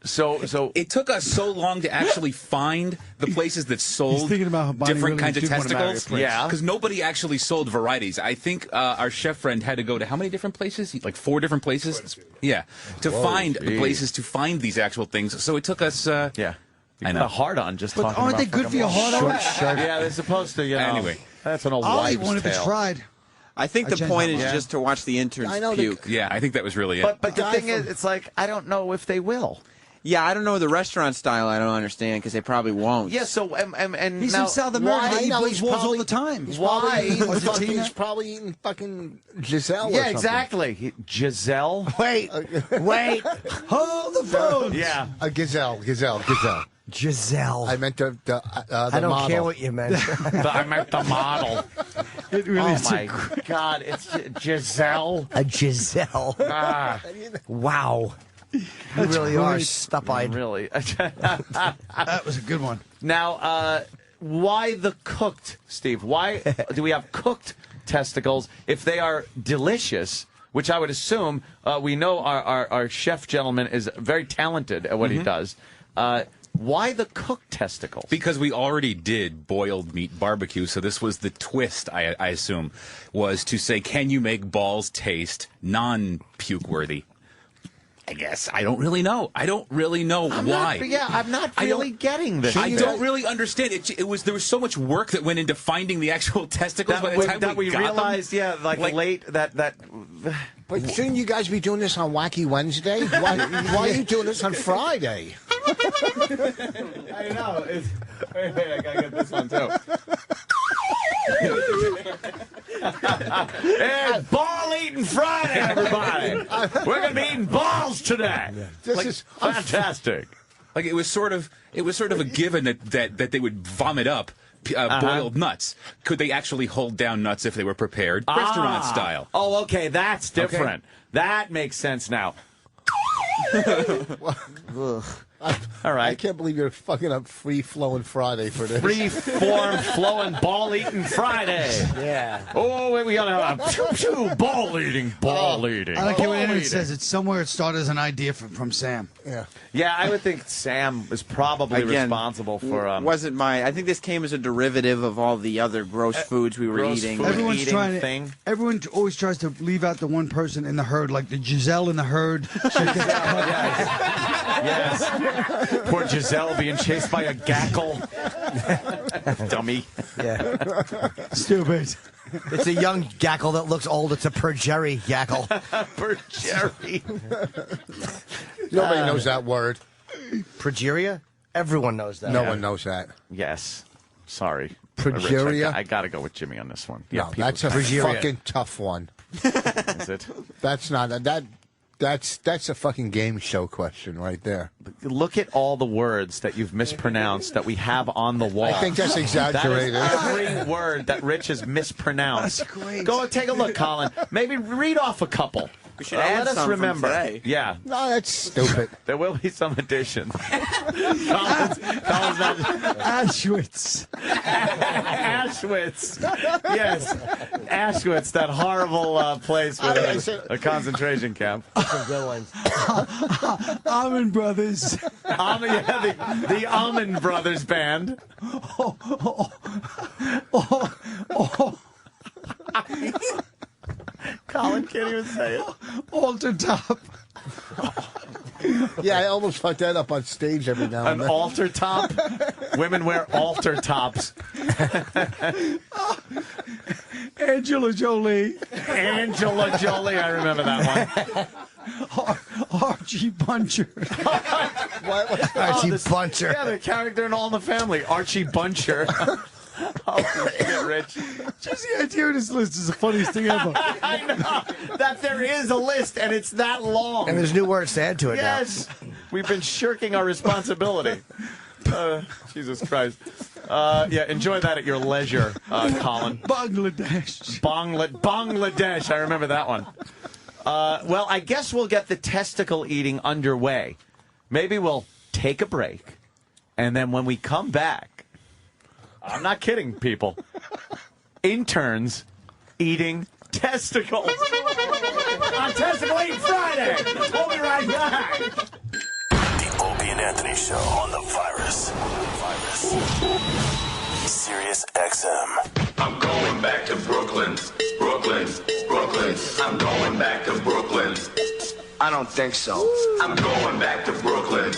So It took us so long to actually find the places that sold thinking about how Bonnie different really kinds of did wanna marry a testicles. prince. Yeah. Because nobody actually sold varieties. I think our chef friend had to go to how many different places? Like 4 different places? Yeah. To find the places to find these actual things. So it took us. yeah. I I know. know. A hard on just But talking aren't about they good fucking for your balls. hard on? Yeah, they're supposed to, you know. Anyway. That's an old I'll eat wives' one if it's tale. fried. I think I the changed point my is mind. just to watch the interns I know puke. Yeah, I think that was really it. But the guy thing is, it's like, I don't know if they will. Yeah, I don't know the restaurant style. I don't understand because they probably won't. Yeah, so, and He's now, from South America. why- He know, plays he's balls all probably- the time. Why? Argentina? He's probably eating fucking Giselle. or Yeah, something. exactly. Giselle? Wait. Hold the phone. Yeah. A gazelle. Giselle. I meant the I don't model. care what you meant. I meant the model. It really Oh, is. my God. It's Giselle. A Giselle. Ah, Wow. You really are stup-eyed. really. That was a good one. Now, why the cooked, Steve? Why do we have cooked testicles if they are delicious? Which I would assume we know our chef gentleman is very talented at what he does. Why the cooked testicles? Because we already did boiled meat barbecue, so this was the twist, I assume, was to say, can you make balls taste non-puke worthy? I guess. I don't really know. I don't really know why. I'm not I really don't- getting this. I don't really understand. There was so much work that went into finding the actual testicles by the time that we got them. realized, yeah, like late that. But shouldn't you guys be doing this on Wacky Wednesday? Why are you doing this on Friday? I know. Wait, I gotta get this one too. It's Ball Eating Friday, everybody. We're gonna be eating balls today. This is Fantastic. Like it was sort of a given that they would vomit up boiled nuts. Could they actually hold down nuts if they were prepared restaurant style? Oh, okay, that's different. Okay. That makes sense now. All right. I can't believe you're fucking up free-flowing Friday for this. Free-form, flowing, ball-eating Friday. Yeah. Oh, wait, we got to ball-eating. I don't care what anyone says. It's somewhere it started as an idea from Sam. Yeah. Yeah, I would think Sam was probably responsible for. Wasn't I think this came as a derivative of all the other gross foods we were eating. Everyone's trying to. Everyone always tries to leave out the one person in the herd, like the Giselle in the herd. Yes. Poor Giselle being chased by a gackle. Dummy. Yeah. Stupid. It's a young gackle that looks old. It's a Perjeri gackle. Perjeri. Nobody knows that word. Progeria? Everyone knows that. No one knows that. Yes. Sorry. Progeria? Rich, I got to go with Jimmy on this one. No, that's a fucking tough one. Is it? That's not that's a fucking game show question right there. Look at all the words that you've mispronounced that we have on the wall. I think that's exaggerated. That is every word that Rich has mispronounced. That's great. Go and take a look, Colin. Maybe read off a couple. We should add let us some remember. from today. Yeah. No, that's stupid. There will be some additions. Colin's not. Auschwitz. Auschwitz. Yes. Auschwitz, that horrible place with a concentration camp. Some good ones. Almond Brothers. The Almond Brothers band. Colin can't even say it. Altar top. Yeah, I almost fucked that up on stage every now and An then. altar top? Women wear altar tops. Angela Jolie. Angela Jolie, I remember that one. Archie Buncher. Archie Buncher. Yeah, the character in All in the Family, Archie Buncher. Oh, shit, Rich. Just the idea of this list is the funniest thing ever. I know that there is a list and it's that long. And there's new words to add to it now. Yes. We've been shirking our responsibility. Jesus Christ. Yeah, enjoy that at your leisure, Colin. Bangladesh. Bangladesh. I remember that one. Well, I guess we'll get the testicle eating underway. Maybe we'll take a break, and then when we come back, I'm not kidding, people, interns eating testicles on Testicle Eating Friday. We'll be right back. The Opie and Anthony Show on the Virus. Sirius XM. I'm going back to Brooklyn. I'm going back to Brooklyn. I don't think so. I'm going back to Brooklyn.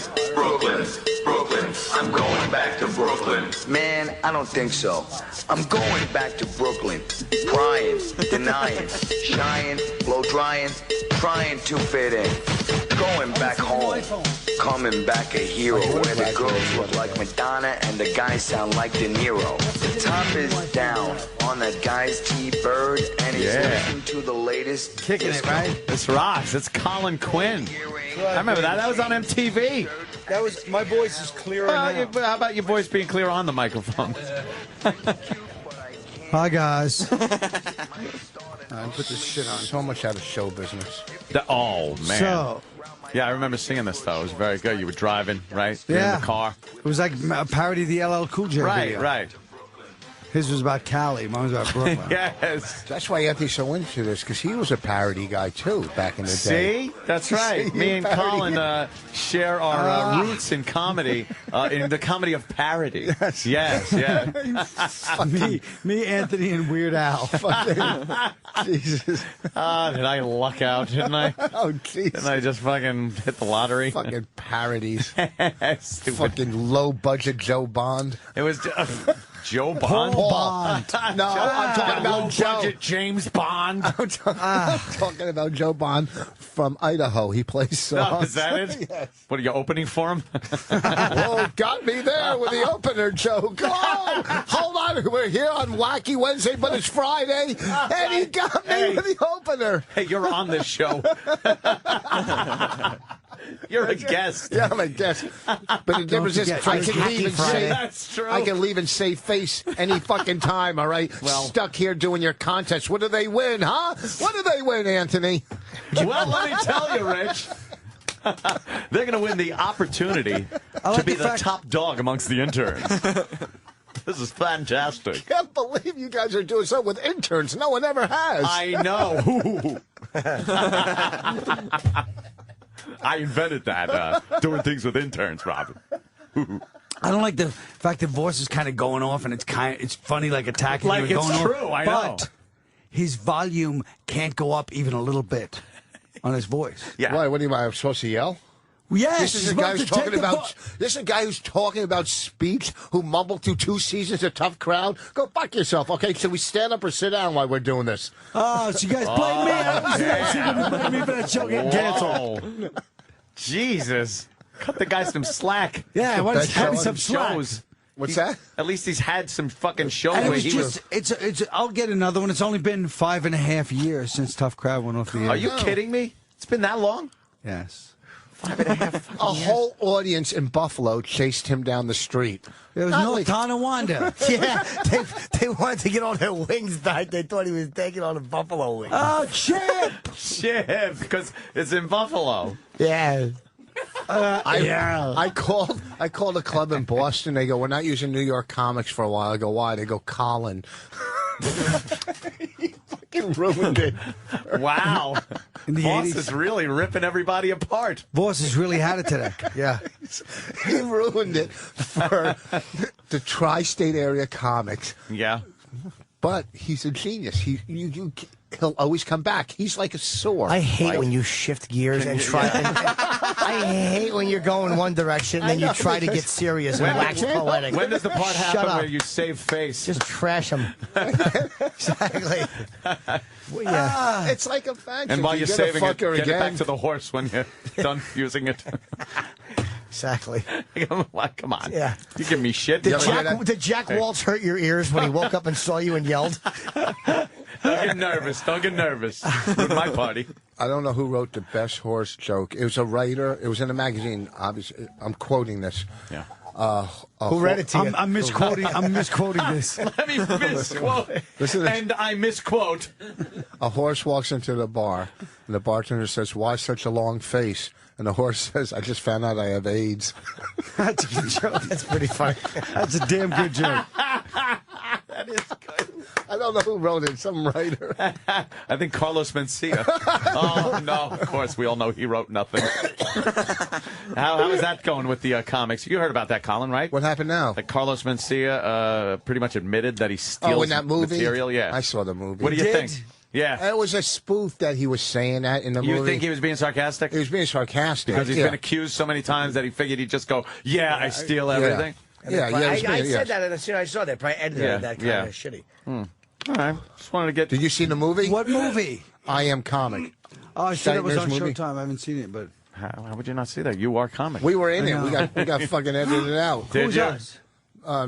I'm going back to Brooklyn. Man, I don't think so. I'm going back to Brooklyn. Prying, denying, shying, blow drying, trying to fit in. Going back home. Coming back a hero where the girls look like Madonna and the guys sound like De Niro. The top is down on that guy's T-Bird and he's listening to the latest. Kicking it, right? This rocks. It's Colin Quinn. I remember that. That was on MTV. That was my voice is clearer now. How about your voice being clear on the microphone? Hi guys. Put this shit on. So much out of show business. Oh man. So. Yeah, I remember singing this though. It was very good. You were driving, right? You're Yeah. in the car. It was like a parody of the LL Cool J video. Right. His was about Cali. Mine was about Brooklyn. Yes. That's why Anthony's so into this, because he was a parody guy, too, back in the day. See? That's right. Me and Colin share our roots in comedy, in the comedy of parody. Yes. me, Anthony, and Weird Al. Jesus. Did I luck out, didn't I? Oh, jeez. Didn't I just fucking hit the lottery? Fucking parodies. Stupid. Fucking low-budget Joe Bond. It was Joe Bond. Paul Bond. No, I'm talking about Joe. Budget James Bond. I'm talking about Joe Bond from Idaho. He plays songs. Oh, is that it? Yes. What are you opening for him? Whoa, got me there with the opener, Joe. Come on. Hold on. We're here on Wacky Wednesday, but it's Friday, and he got me with the opener. Hey, you're on this show. You're a guest. Yeah, I'm a guest. But the difference is I can leave and say That's true. I can leave and save face any fucking time, all right? Well, stuck here doing your contest. What do they win, huh? What do they win, Anthony? Well, let me tell you, Rich. They're going to win the opportunity to be the top dog amongst the interns. This is fantastic. I can't believe you guys are doing something with interns. No one ever has. I know. I invented that, doing things with interns, Robin. I don't like the fact that Voss is kind of going off, and it's funny, like attacking like you and it's going true, off. I know. But his volume can't go up even a little bit on his voice. Yeah. Why? What do you mean? I'm supposed to yell? Yes. This is a guy who's talking about. This is a guy who's talking about speech. Who mumbled through 2 seasons. A tough crowd. Go fuck yourself. Okay. Should we stand up or sit down while we're doing this? Oh, so you guys blame me? I blame me for that show getting canceled. Jesus. Cut the guy some slack. Yeah, why does he have some slack? shows? What's that? At least he's had some fucking shows And it where was he just, was. it's. I'll get another one. It's only been 5.5 years since Tough Crowd went off the air. Are you kidding me? It's been that long? Yes. 5.5 A whole audience in Buffalo chased him down the street. It was North Tonawanda. Yeah, they wanted to get on their wings back. They thought he was taking on a buffalo wing. Oh, Chip! Chip, because it's in Buffalo. Yeah. I called a club in Boston. They go, we're not using New York comics for a while. I go, why? They go, Colin. He fucking ruined it. Wow. In the Voss 80s. is really ripping everybody apart. Voss has really had it today. Yeah. He ruined it for the tri-state area comics. Yeah. But he's a genius. He'll always come back. He's like a sword. I hate when you shift gears and try. I hate when you're going one direction and then you try to get serious and wax poetic. When does the part Shut happen up. where you save face? Just trash them. Exactly. Well, yeah. It's like a faction. And while you're gonna saving fuck it, her get it again. back to the horse when you're done using it. Exactly. Come on. Yeah. You give me shit. Did Jack Waltz hurt your ears when he woke up and saw you and yelled? Don't get nervous. Don't get nervous. With my party. I don't know who wrote the best horse joke. It was a writer. It was in a magazine. Obviously, I'm quoting this. Yeah. Who read it to you? I'm misquoting. I'm misquoting this. Let me misquote. And I misquote. A horse walks into the bar, and the bartender says, "Why such a long face?" And the horse says, "I just found out I have AIDS." That's a good joke. That's pretty funny. That's a damn good joke. That is good. I don't know who wrote it. Some writer. I think Carlos Mencia. Oh, no. Of course, we all know he wrote nothing. How is that going with the comics? You heard about that, Colin, right? What happened now? That Carlos Mencia pretty much admitted that he steals in that movie? material. Yeah. I saw the movie. What do you think? Yeah. It was a spoof that he was saying that in the movie. You think he was being sarcastic? He was being sarcastic. Because he's been accused so many times that he figured he'd just go, yeah, I steal everything. Yeah, I said that, and as soon as I saw that, probably edited that kind of shitty. All right. Just wanted to get... Did you see the movie? What movie? I Am Comic. Oh, I said it was on Steiner's movie. Showtime. I haven't seen it, but... How would you not see that? You are comic. We were in it. We got fucking edited out. Did Who's you? us?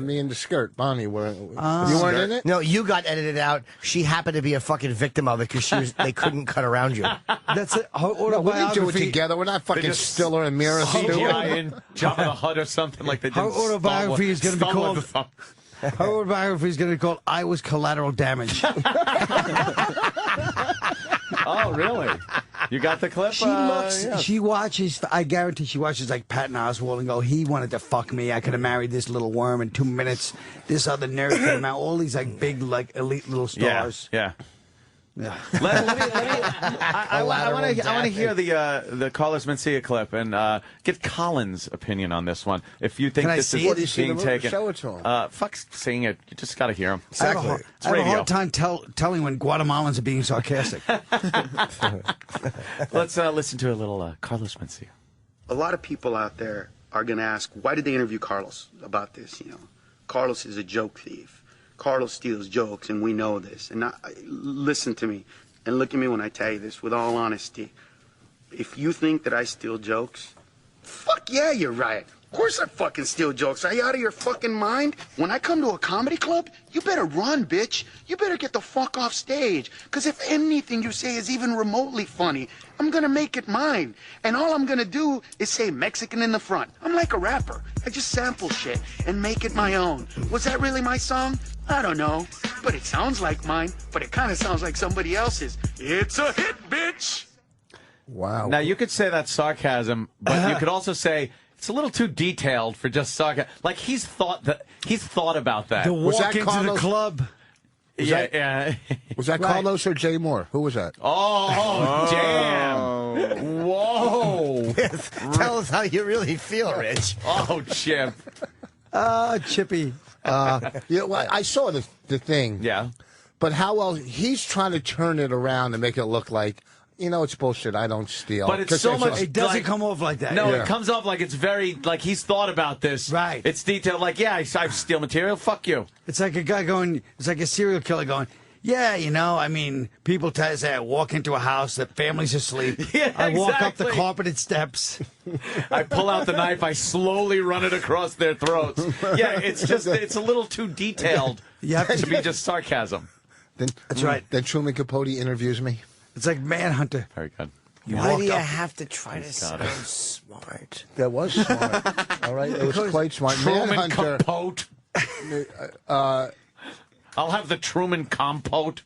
Me and the skirt, Bonnie, were. You weren't in it. No, you got edited out. She happened to be a fucking victim of it because they couldn't cut around you. That's it. Her No, we didn't do it autobiography. together. We're not fucking just Stiller and Mira Stewart. CGI in Jabba the Hutt or something like they did. Her autobiography is going to be called... Her autobiography is going to be called "I Was Collateral Damage." Oh, really? You got the clip? She looks. Yeah. She watches. I guarantee she watches like Patton Oswalt and go, "He wanted to fuck me. I could have married this little worm in 2 minutes. This other nerd came out. All these like big, like elite little stars." Yeah. Yeah. I want to hear the Carlos Mencia clip and get Colin's opinion on this one. If you think Can I this see is it? being taken, Show it to him. fuck seeing it. You just got to hear him. I have a It's hard radio. time telling when Guatemalans are being sarcastic. Let's listen to a little Carlos Mencia. A lot of people out there are going to ask, why did they interview Carlos about this? You know, Carlos is a joke thief. Carlos steals jokes, and we know this. And listen to me, and look at me when I tell you this with all honesty. If you think that I steal jokes, fuck yeah, you're right. Of course I fucking steal jokes. Are you out of your fucking mind? When I come to a comedy club, you better run, bitch. You better get the fuck off stage. Because if anything you say is even remotely funny, I'm going to make it mine. And all I'm going to do is say Mexican in the front. I'm like a rapper. I just sample shit and make it my own. Was that really my song? I don't know. But it sounds like mine. But it kind of sounds like somebody else's. It's a hit, bitch. Wow. Now, you could say that's sarcasm, but you could also say it's a little too detailed for just sarcasm. Like, he's thought about that. The Was walk that into the Carlos? club. Yeah. Was that Carlos or Jay Moore? Who was that? Oh, damn. Whoa. Tell us how you really feel, Rich. Oh, Chip. Chippy. Well, I saw the thing. Yeah. But how well he's trying to turn it around and make it look like, it's bullshit. I don't steal. But it's so much. It doesn't come off like that. No, Yeah. it comes off like it's very, like he's thought about this. Right. It's detailed, like, yeah, I steal material. Fuck you. It's like a guy going, it's like a serial killer going, yeah, I mean, people say I walk into a house, the family's asleep. Yeah, I walk up the exactly. carpeted steps. I pull out the knife. I slowly run it across their throats. Yeah, it's a little too detailed to be just sarcasm. That's right. Then Truman Capote interviews me. It's like Manhunter. Very good. Why do you have to try to sound smart? That was smart. All right, it was quite smart. Truman Manhunter. Capote. I'll have the Truman Compote.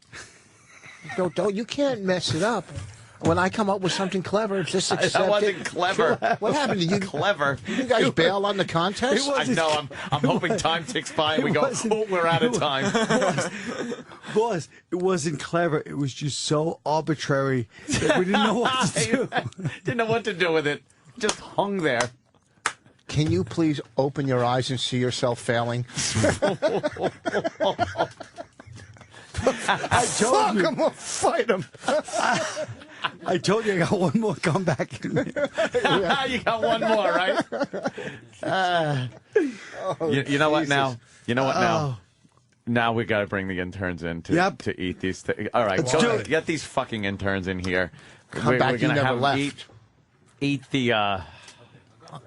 Don't you can't mess it up. When I come up with something clever, just accept That wasn't it. clever. What happened to you? Clever. You guys bail on the contest? I know. I'm hoping time ticks by and we go, oh, we're out of time. Boss, it wasn't clever. It was just so arbitrary that we didn't know what to do. Didn't know what to do with it. Just hung there. Can you please open your eyes and see yourself failing? I told you. Fuck him or fight him. I told you I got one more comeback in me. You got one more, right? You know what now? You know what now? Now we got to bring the interns in to eat these things. All right, get these fucking interns in here. Come back, we're gonna you never have them left. eat the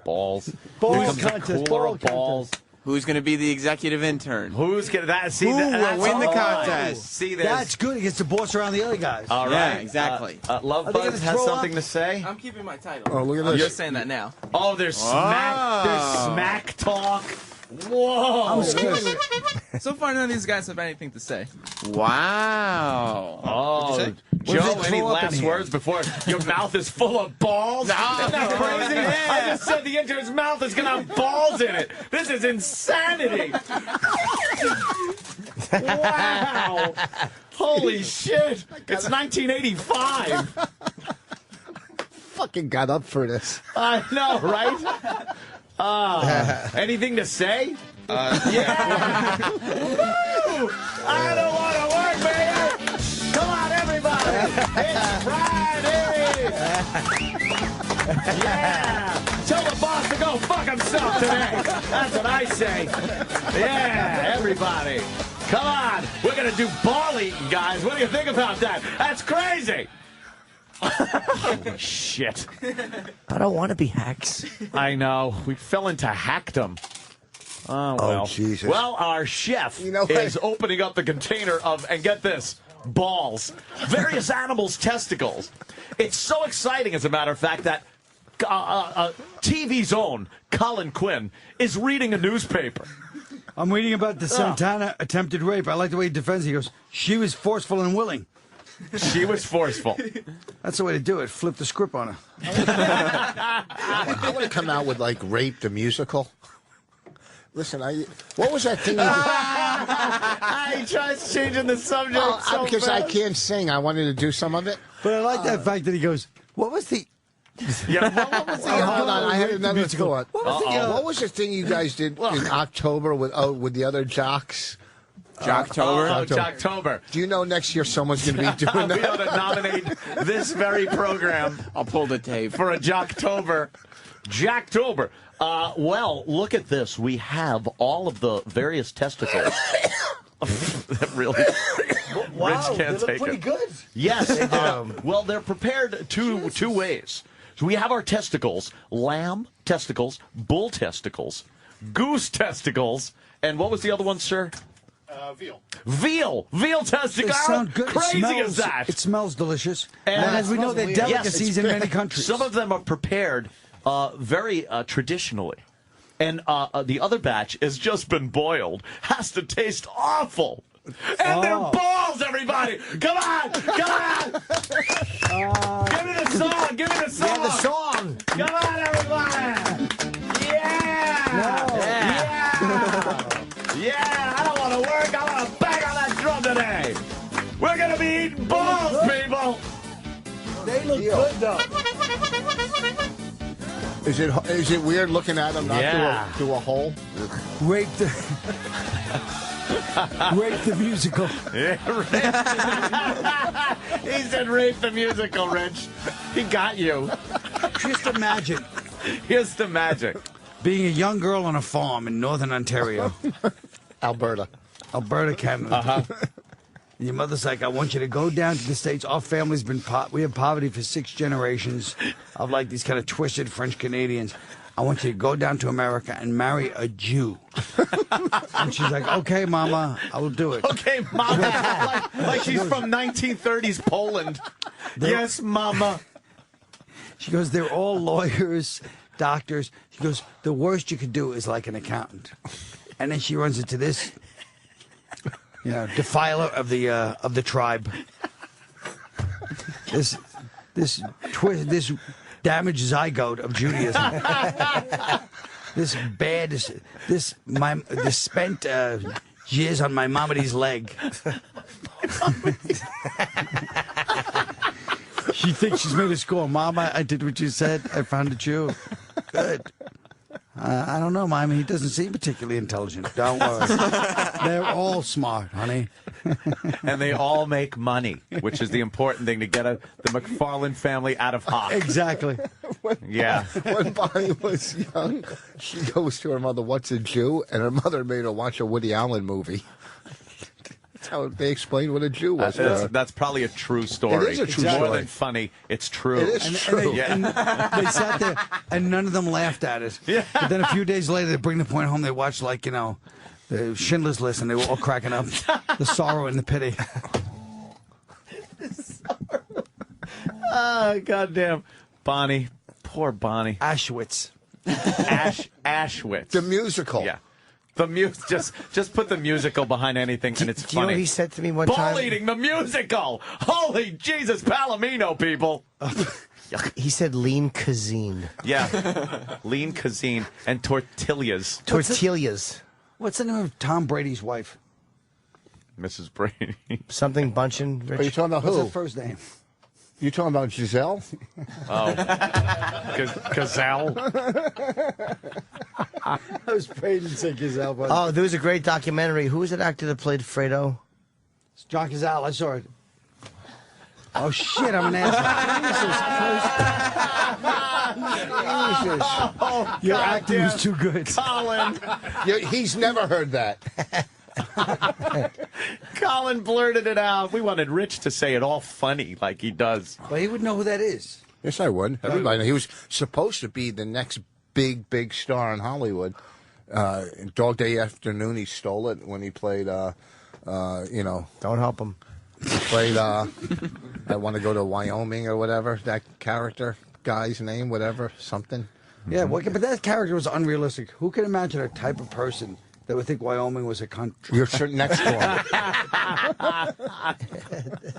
balls. Ball Here comes a contest, cooler ball of balls. Who's going to be the executive intern? Who's gonna that? See, Who that's will win the all right. contest? See this? That's good. He gets to boss around the other guys. All right, Yeah, exactly. Love Are they Buzz gonna has throw something up? to say. I'm keeping my title. Oh, look at I'm this. just saying that now. Oh, there's smack talk. Whoa! So far, none of these guys have anything to say. Wow. Oh, What if Joe, they any throw up in last here? words before your mouth is full of balls? Isn't that crazy? Yeah. I just said the intern's mouth is going to have balls in it. This is insanity. Wow. Holy shit. It's 1985. Fucking got up for this. I know, right? Anything to say? Yeah. Woo! I don't want to work, baby. Come on, everybody. It's Friday. Yeah. Tell the boss to go fuck himself today. That's what I say. Yeah, everybody. Come on. We're going to do ball eating, guys. What do you think about that? That's crazy. Holy shit. I don't want to be hacks. I know. We fell into hackdom. Oh, well. Jesus. Well, our chef is opening up the container of, and get this, balls. Various animals' testicles. It's so exciting, as a matter of fact, that TV's own Colin Quinn is reading a newspaper. I'm reading about the Santana attempted rape. I like the way he defends it. He goes, she was forceful and willing. She was forceful. That's the way to do it. Flip the script on her. I want to come out with, like, Rape the Musical. Listen, what was that thing? He tries changing the subject because fast. I can't sing. I wanted to do some of it. But I like that fact that he goes, what was the... Yeah, what was the... Hold on, I had another thought. What was the thing you guys did in October with the other jocks? Jocktober? Jocktober. Do you know next year someone's going to be doing We ought that? to nominate this very program. I'll pull the tape. For a Jocktober. Jacktober. Well, look at this. We have all of the various testicles. That really... Wow, Rich can't they look take pretty it. good. Yes. Well, they're prepared two ways. So we have our testicles, lamb testicles, bull testicles, goose testicles, and what was the other one, sir? Veal. Veal testicles. They sound good. Crazy it smells, is that? It smells delicious. And as we know, they're delicacies in many countries. Some of them are prepared very traditionally. And the other batch has just been boiled. Has to taste awful. And their balls, everybody! Come on! Come on! Give me the song! Give me the song! Yeah, the song. Come on, everybody! Yeah! Yeah! I don't want to work. I want to bang on that drum today. We're going to be eating balls, people! They look good, though. Is it weird looking at him not through a hole? Rape the Rape the musical. Yeah, he said rape the musical, Rich. He got you. Just imagine. Here's the magic. Being a young girl on a farm in northern Ontario. Alberta, Canada. Uh-huh. Your mother's like, I want you to go down to the States. Our family's been, we have poverty for 6 generations of like these kind of twisted French Canadians. I want you to go down to America and marry a Jew. And she's like, okay, Mama, I will do it. Okay, Mama. like she's from 1930s Poland. Yes, Mama. She goes, they're all lawyers, doctors. She goes, the worst you could do is like an accountant. And then she runs into this, defiler of the tribe. This damaged zygote of Judaism. This spent jizz on my Maimonides leg. She thinks she's made a score. Mama, I did what you said. I found a Jew. Good. I don't know, Mom. He doesn't seem particularly intelligent. Don't worry. They're all smart, honey. And they all make money, which is the important thing to get the McFarlane family out of Hawk. Exactly. Yeah. When Bonnie was young, she goes to her mother, "What's a Jew?" And her mother made her watch a Woody Allen movie. That's how they explained what a Jew was. That's probably a true story. It is a true More story. than funny, it's true. It is true. And they sat there, and none of them laughed at it. Yeah. But then a few days later, they bring the point home. They watch, the Schindler's List, and they were all cracking up. The sorrow and the pity. Oh, goddamn. Bonnie. Poor Bonnie. Auschwitz. Auschwitz. The musical. Yeah. Just put the musical behind anything, and it's Do you know funny. what he said to me one time? Ball eating the musical. Holy Jesus, Palomino, people. He said lean cuisine. Yeah, lean cuisine and tortillas. Tortillas. What's the name of Tom Brady's wife? Mrs. Brady. Something Bunchen. Are you talking about What's who? her first name? You talking about Giselle? Oh, Gazelle. I was praying to say Gazelle. But Oh, there was a great documentary. Who was that actor that played Fredo? it's John Cazale. I saw it. Oh, shit, I'm an asshole. Jesus. Oh, Your acting was too good. Colin. He's never heard that. Colin blurted it out. We wanted Rich to say it all funny like he does. But he would know who that is. Yes, I would. Everybody. He was supposed to be the next big star in Hollywood. Dog Day Afternoon, he stole it when he played, Don't help him. He played, I Want to Go to Wyoming or whatever, that character, guy's name, whatever, something. Yeah, but that character was unrealistic. Who can imagine a type of person that would think Wyoming was a country? You're sitting next to him.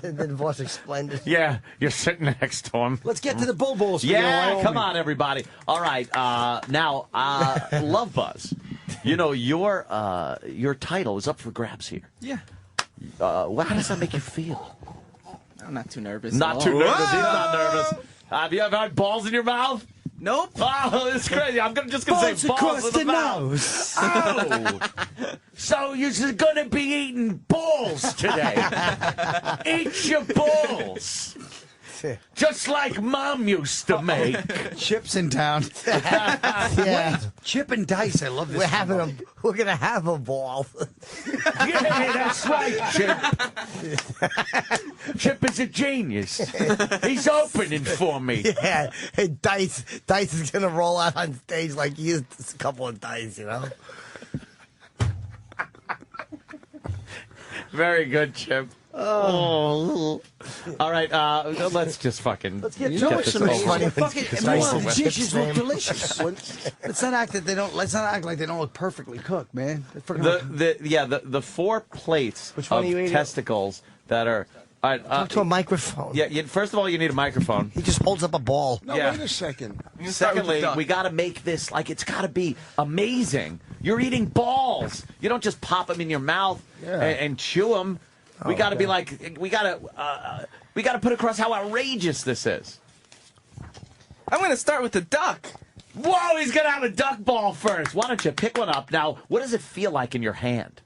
And then Voss explained it. Yeah, you're sitting next to him. Let's get to the Bull Bulls. Yeah, come on, everybody. All right, now, Love Buzz. You know, your title is up for grabs here. Yeah. How does that make you feel? I'm not too nervous. Not too nervous. He's not nervous. Have you ever had balls in your mouth? Nope. Oh, it's crazy. I'm just going to say balls across in the the mouth. nose. Oh. So you're going to be eating balls today. Eat your balls. Just like Mom used to make. Chip's in town. Yeah. Chip and Dice. I love this. We're gonna have a ball. Yeah, that's right, Chip. Chip is a genius. He's opening for me. Yeah. Hey, Dice is gonna roll out on stage like he used a couple of dice, you know. Very good, Chip. Oh. All right, let's just fucking get get to it. this Some over funny with. things. Get this And over the with. dishes look delicious. Let's not act like they don't look perfectly cooked, man. They're freaking The 4 plates Which one of are you eating? testicles that are. All right, Talk to a microphone. Yeah, first of all, you need a microphone. He just holds up a ball. No, Yeah. wait a second. Secondly, we got to make this like it's got to be amazing. You're eating balls. You don't just pop them in your mouth and chew them. We got to be like we got to put across how outrageous this is. I'm going to start with the duck. Whoa, he's gonna have a duck ball first. Why don't you pick one up now? What does it feel like in your hand?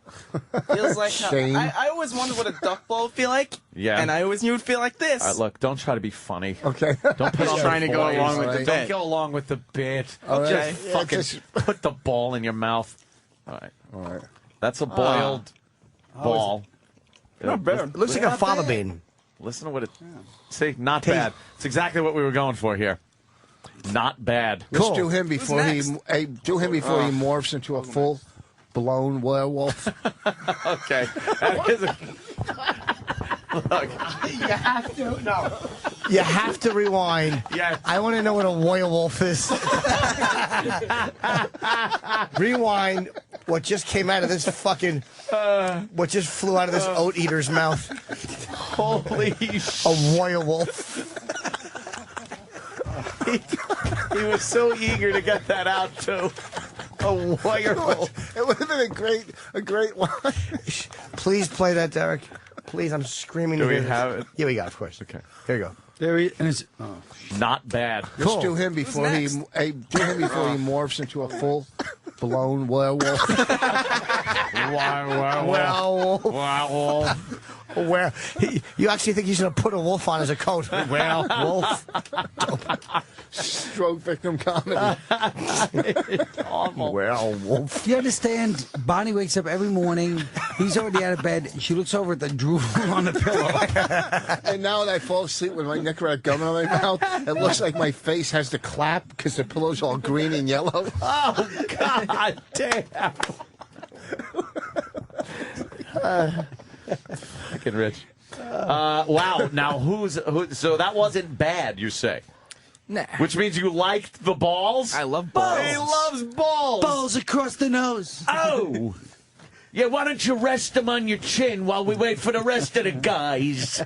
Feels like Shame. I always wondered what a duck ball would feel like. Yeah. And I always knew it would feel like this. All right, look, don't try to be funny. Okay. Don't put Just on trying to go voice. along with the Don't bit. go along with the bit. Okay. Just Yeah, fucking just- put the ball in your mouth. All right. All right. That's a boiled ball. Not bad. It looks like a fava bean. Listen to what it. See, not bad. It's exactly what we were going for here. Not bad. Let's do him before he next? before he morphs into a full blown werewolf. Okay. That is a- Look, You have to. No. You have to rewind. Yes. I want to know what a werewolf is. Rewind what just came out of this fucking. What just flew out of this oat eater's mouth. holy A werewolf. He was so eager to get that out too. A werewolf. It would have been a great one. Please play that, Derek. Please, I'm screaming. Do to we hear this. have it? Yeah, we got it, of course. Okay. Here you go. There he and it's Not bad. Let's do him before he morphs into a full blown werewolf. Werewolf. Werewolf. Where you actually think he's going to put a wolf on as a coat? Werewolf. Stroke victim comedy. Awful. Werewolf. Do you understand? Bonnie wakes up every morning. He's already out of bed. She looks over at the drool on the pillow. And now when I fall asleep with my Nicorette gum in my mouth, it looks like my face has to clap because the pillow's all green and yellow. Oh, God damn. Fucking Rich. Wow. Now, who? So that wasn't bad, you say? Nah. Which means you liked the balls? I love balls. He loves balls. Balls across the nose. Oh. Yeah, why don't you rest them on your chin while we wait for the rest of the guys?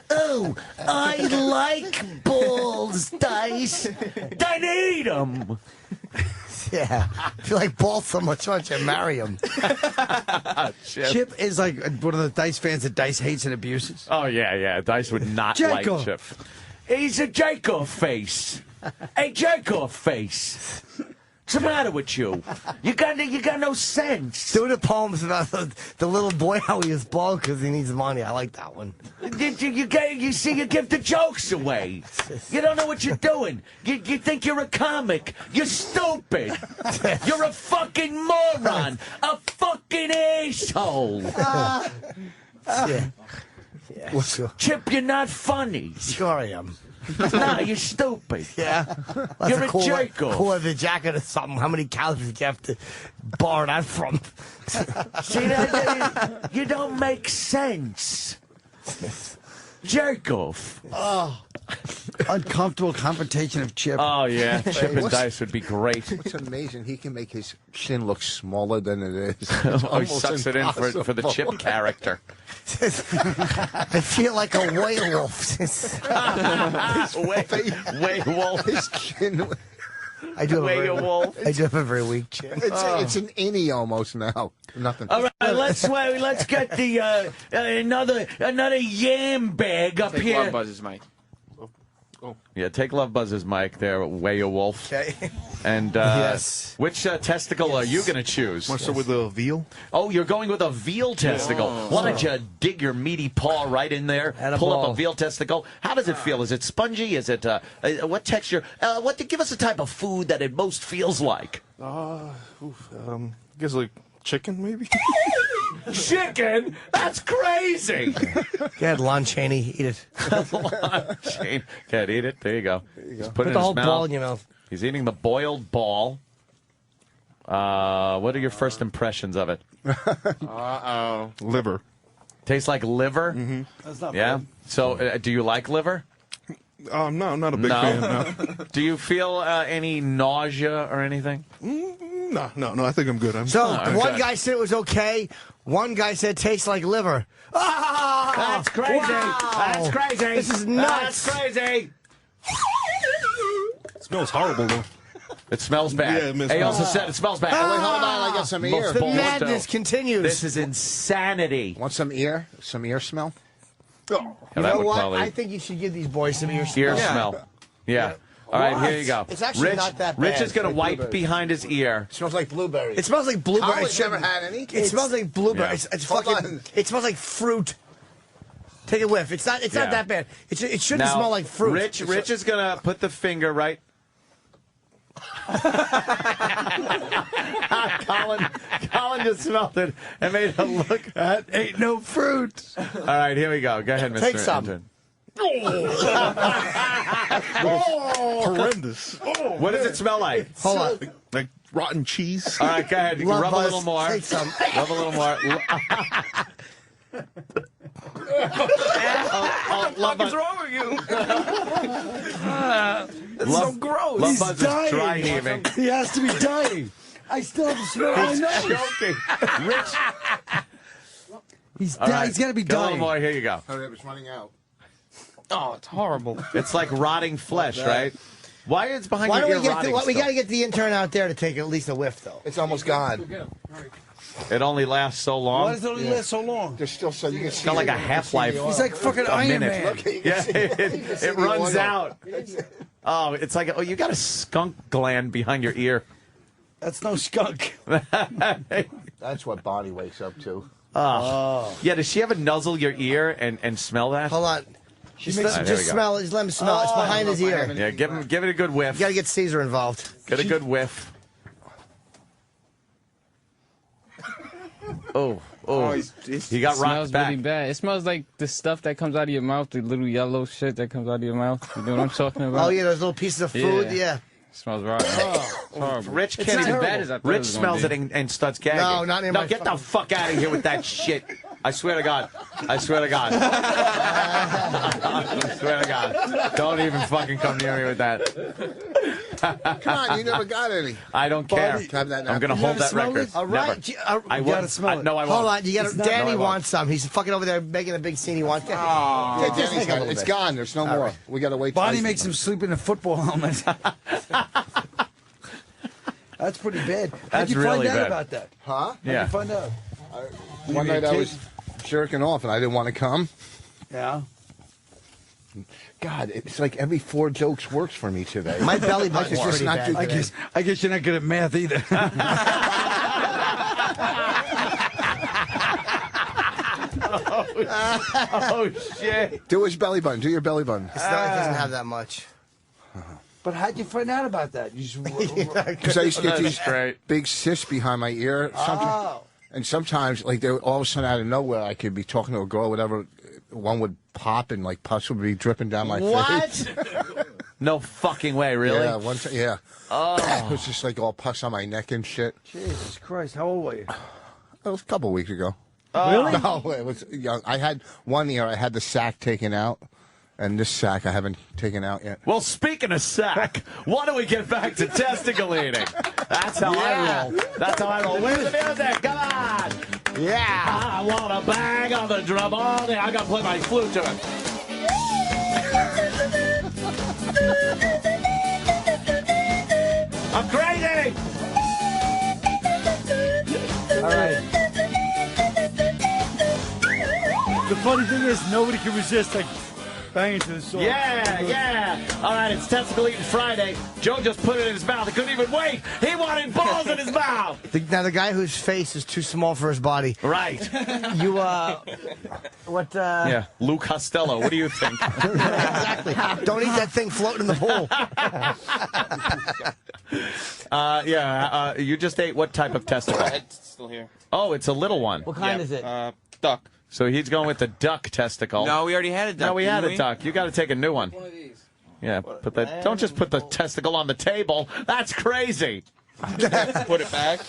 Oh, I like balls, Dice. Then eat them. Yeah. If you like balls so much, why don't you marry him? Chip is like one of the Dice fans that Dice hates and abuses. Oh, yeah. Dice would not Jacob. like Chip. He's a Jacob face. Hey, Jacob face. What's the matter with you? You got no sense. Do the poems about the little boy how he is bald because he needs money. I like that one. You see, you give the jokes away. You don't know what you're doing. You think you're a comic. You're stupid. You're a fucking moron. A fucking asshole. Yeah. Sure. Chip, you're not funny. Sure I am. Nah, you're stupid. Yeah. You're a Jacob. Cool the jacket or something. How many calories do you have to borrow that from? See that? You don't make sense. Jacob. Oh. Uncomfortable confrontation of Chip. Oh, yeah. Chip and What's- Dice would be great. What's amazing, he can make his chin look smaller than it is. It's Oh, he almost sucks it in for the Chip impossible. character. I feel like a werewolf. Werewolf. His chin. I do have Werewolf. I do have a very weak chin. It's an innie almost now. Nothing. All right, let's get the another yam bag up Take here. Love Buzz's mic. Yeah, take Love Buzz's mic there, Werewolf. Okay. And Yes. which testicle are you going to choose? Want to start with the veal? Oh, you're going with a veal testicle. Why don't you dig your meaty paw right in there, And a pull up ball. a veal testicle? How does it feel? Is it spongy? Is it what texture? Give us a type of food that it most feels like. I guess like chicken, maybe? Chicken? That's crazy. Go ahead, Lon Chaney, eat it. Shane, can't eat it. There you go. Just put it Put in the his whole mouth. ball in your mouth. He's eating the boiled ball. What are your first impressions of it? Uh-oh. Liver. Tastes like liver? Mm-hmm. That's not Yeah? bad. So, do you like liver? No, I'm not a big fan. No. Do you feel any nausea or anything? No. I think I'm good. So one guy said it was okay. One guy said it tastes like liver. Ah, That's crazy. Wow. That's crazy. This is nuts. That's crazy. It smells horrible though. It smells bad. Yeah, it smells He also bad. said it smells bad. Oh, wait, hold on. I got some ear. The madness continues. This is insanity. Want some ear? Some ear smell? You that know would what? probably- I think you should give these boys some ear smell. Ear smell. Yeah. All right, What? here you go. It's actually Rich, not that Rich bad. is going to It's like wipe blueberry. behind his ear. It smells like blueberry. It smells like blueberry. Howard's never had any. It smells like blueberry. Yeah. It's Hold fucking. on. It smells like fruit. Take a whiff. It's not Yeah. that bad. It shouldn't Now, smell like fruit. Rich is going to put the finger right. Colin just smelled it and made a look. That ain't no fruit. All right, here we go. Go ahead, Mr. Take some. Intern. Horrendous. What does it smell like? Hold on. Like rotten cheese. All right, go ahead. Love Rub Buzz. a little more. Take some. Rub a little more. What is wrong with you? That's so gross. Love He's Buzz dying. is dry heaving. He has to be dying. I still have to smell my He's nose. choking. Rich. He's All right, he's got to be go a little dying. more. Here you go. Oh, it was running out. Oh, it's horrible. It's like rotting flesh, right? Why is behind Why your don't ear we get rotting we still? got to get the intern out there to take at least a whiff, though. It's almost gone. It only lasts so long. Why does it only last so long? There's still so you can It's see got like it. a half-life. He's like fucking A Iron minute. Man. Look, you can Yeah, see- you can see it the runs oil. out. Oh, it's like, oh, you got a skunk gland behind your ear. That's no skunk. That's what Bonnie wakes up to. Oh. Yeah, does she ever nuzzle your ear and smell that? Hold on. She makes There we Just go. smell it. Just let him smell it. It's behind his ear. Yeah, give it a good whiff. You got to get Caesar involved. Get a good whiff. Oh, he got It smells rocked back. really bad. It smells like the stuff that comes out of your mouth, the little yellow shit that comes out of your mouth. You know what I'm talking about? Oh, yeah, those little pieces of food. Yeah. It smells rotten. Oh, It's horrible. Rich It's can't not even. as bad as I thought it Rich was smells gonna it be. and starts gagging. No, not in my get the fuck out of here with that shit. I swear to God. I swear to God. I swear to God. Don't even fucking come near me with that. Come on, you never got any. I don't care. Bonnie, have that I'm going to now. hold You that never smelled record. it? All right. Never. I won't. smell it. No, I won't. Hold on. You got It's to. not- Danny no, I won't. wants some. He's fucking over there making a big scene. He wants. Yeah, Just Danny's take a got it. little It's bit. gone. There's no more. We got to wait. Bonnie till- makes him sleep in a football helmet. That's pretty bad. How'd That's you really find out bad. about that? Huh? How'd Yeah. you find out? One night I was jerking off and I didn't want to come. Yeah. God, it's like every 4 jokes works for me today. My belly I button could is just pretty not bad. do today. I guess you're not good at math either. Oh, shit. Do his belly button. Do your belly button. It doesn't have that much. But how'd you find out about that? You just, Because I used to get That's these great. big cysts behind my ear. And sometimes, like, they would, all of a sudden out of nowhere, I could be talking to a girl, whatever, one would pop and, like, pus would be dripping down my face. What? No fucking way, really? Yeah, one time, yeah. Oh. It was just, like, all pus on my neck and shit. Jesus Christ, how old were you? It was a couple weeks ago. Really? No, it was young. I had one ear, I had the sack taken out. And this sack I haven't taken out yet. Well, speaking of sack, why don't we get back to testicle eating? That's how I roll. That's how I roll. Where's the music? Come on! Yeah. I want to bang on the drum all day. I got to play my flute to it. I'm crazy! All right. The funny thing is, nobody can resist like banging to the song. Yeah. All right, it's Testicle Eating Friday. Joe just put it in his mouth. He couldn't even wait. He wanted balls in his mouth. Now the guy whose face is too small for his body. Right. You what? Yeah, Lou Costello. What do you think? Exactly. Don't eat that thing floating in the pool. You just ate what type of testicle? It's still here. Oh, it's a little one. What kind is it? Duck. So he's going with the duck testicle. No, we already had a duck. No, we had didn't a duck. You got to take a new one. One of these. Yeah, put that. Don't just put the testicle on the table. That's crazy. Put it back.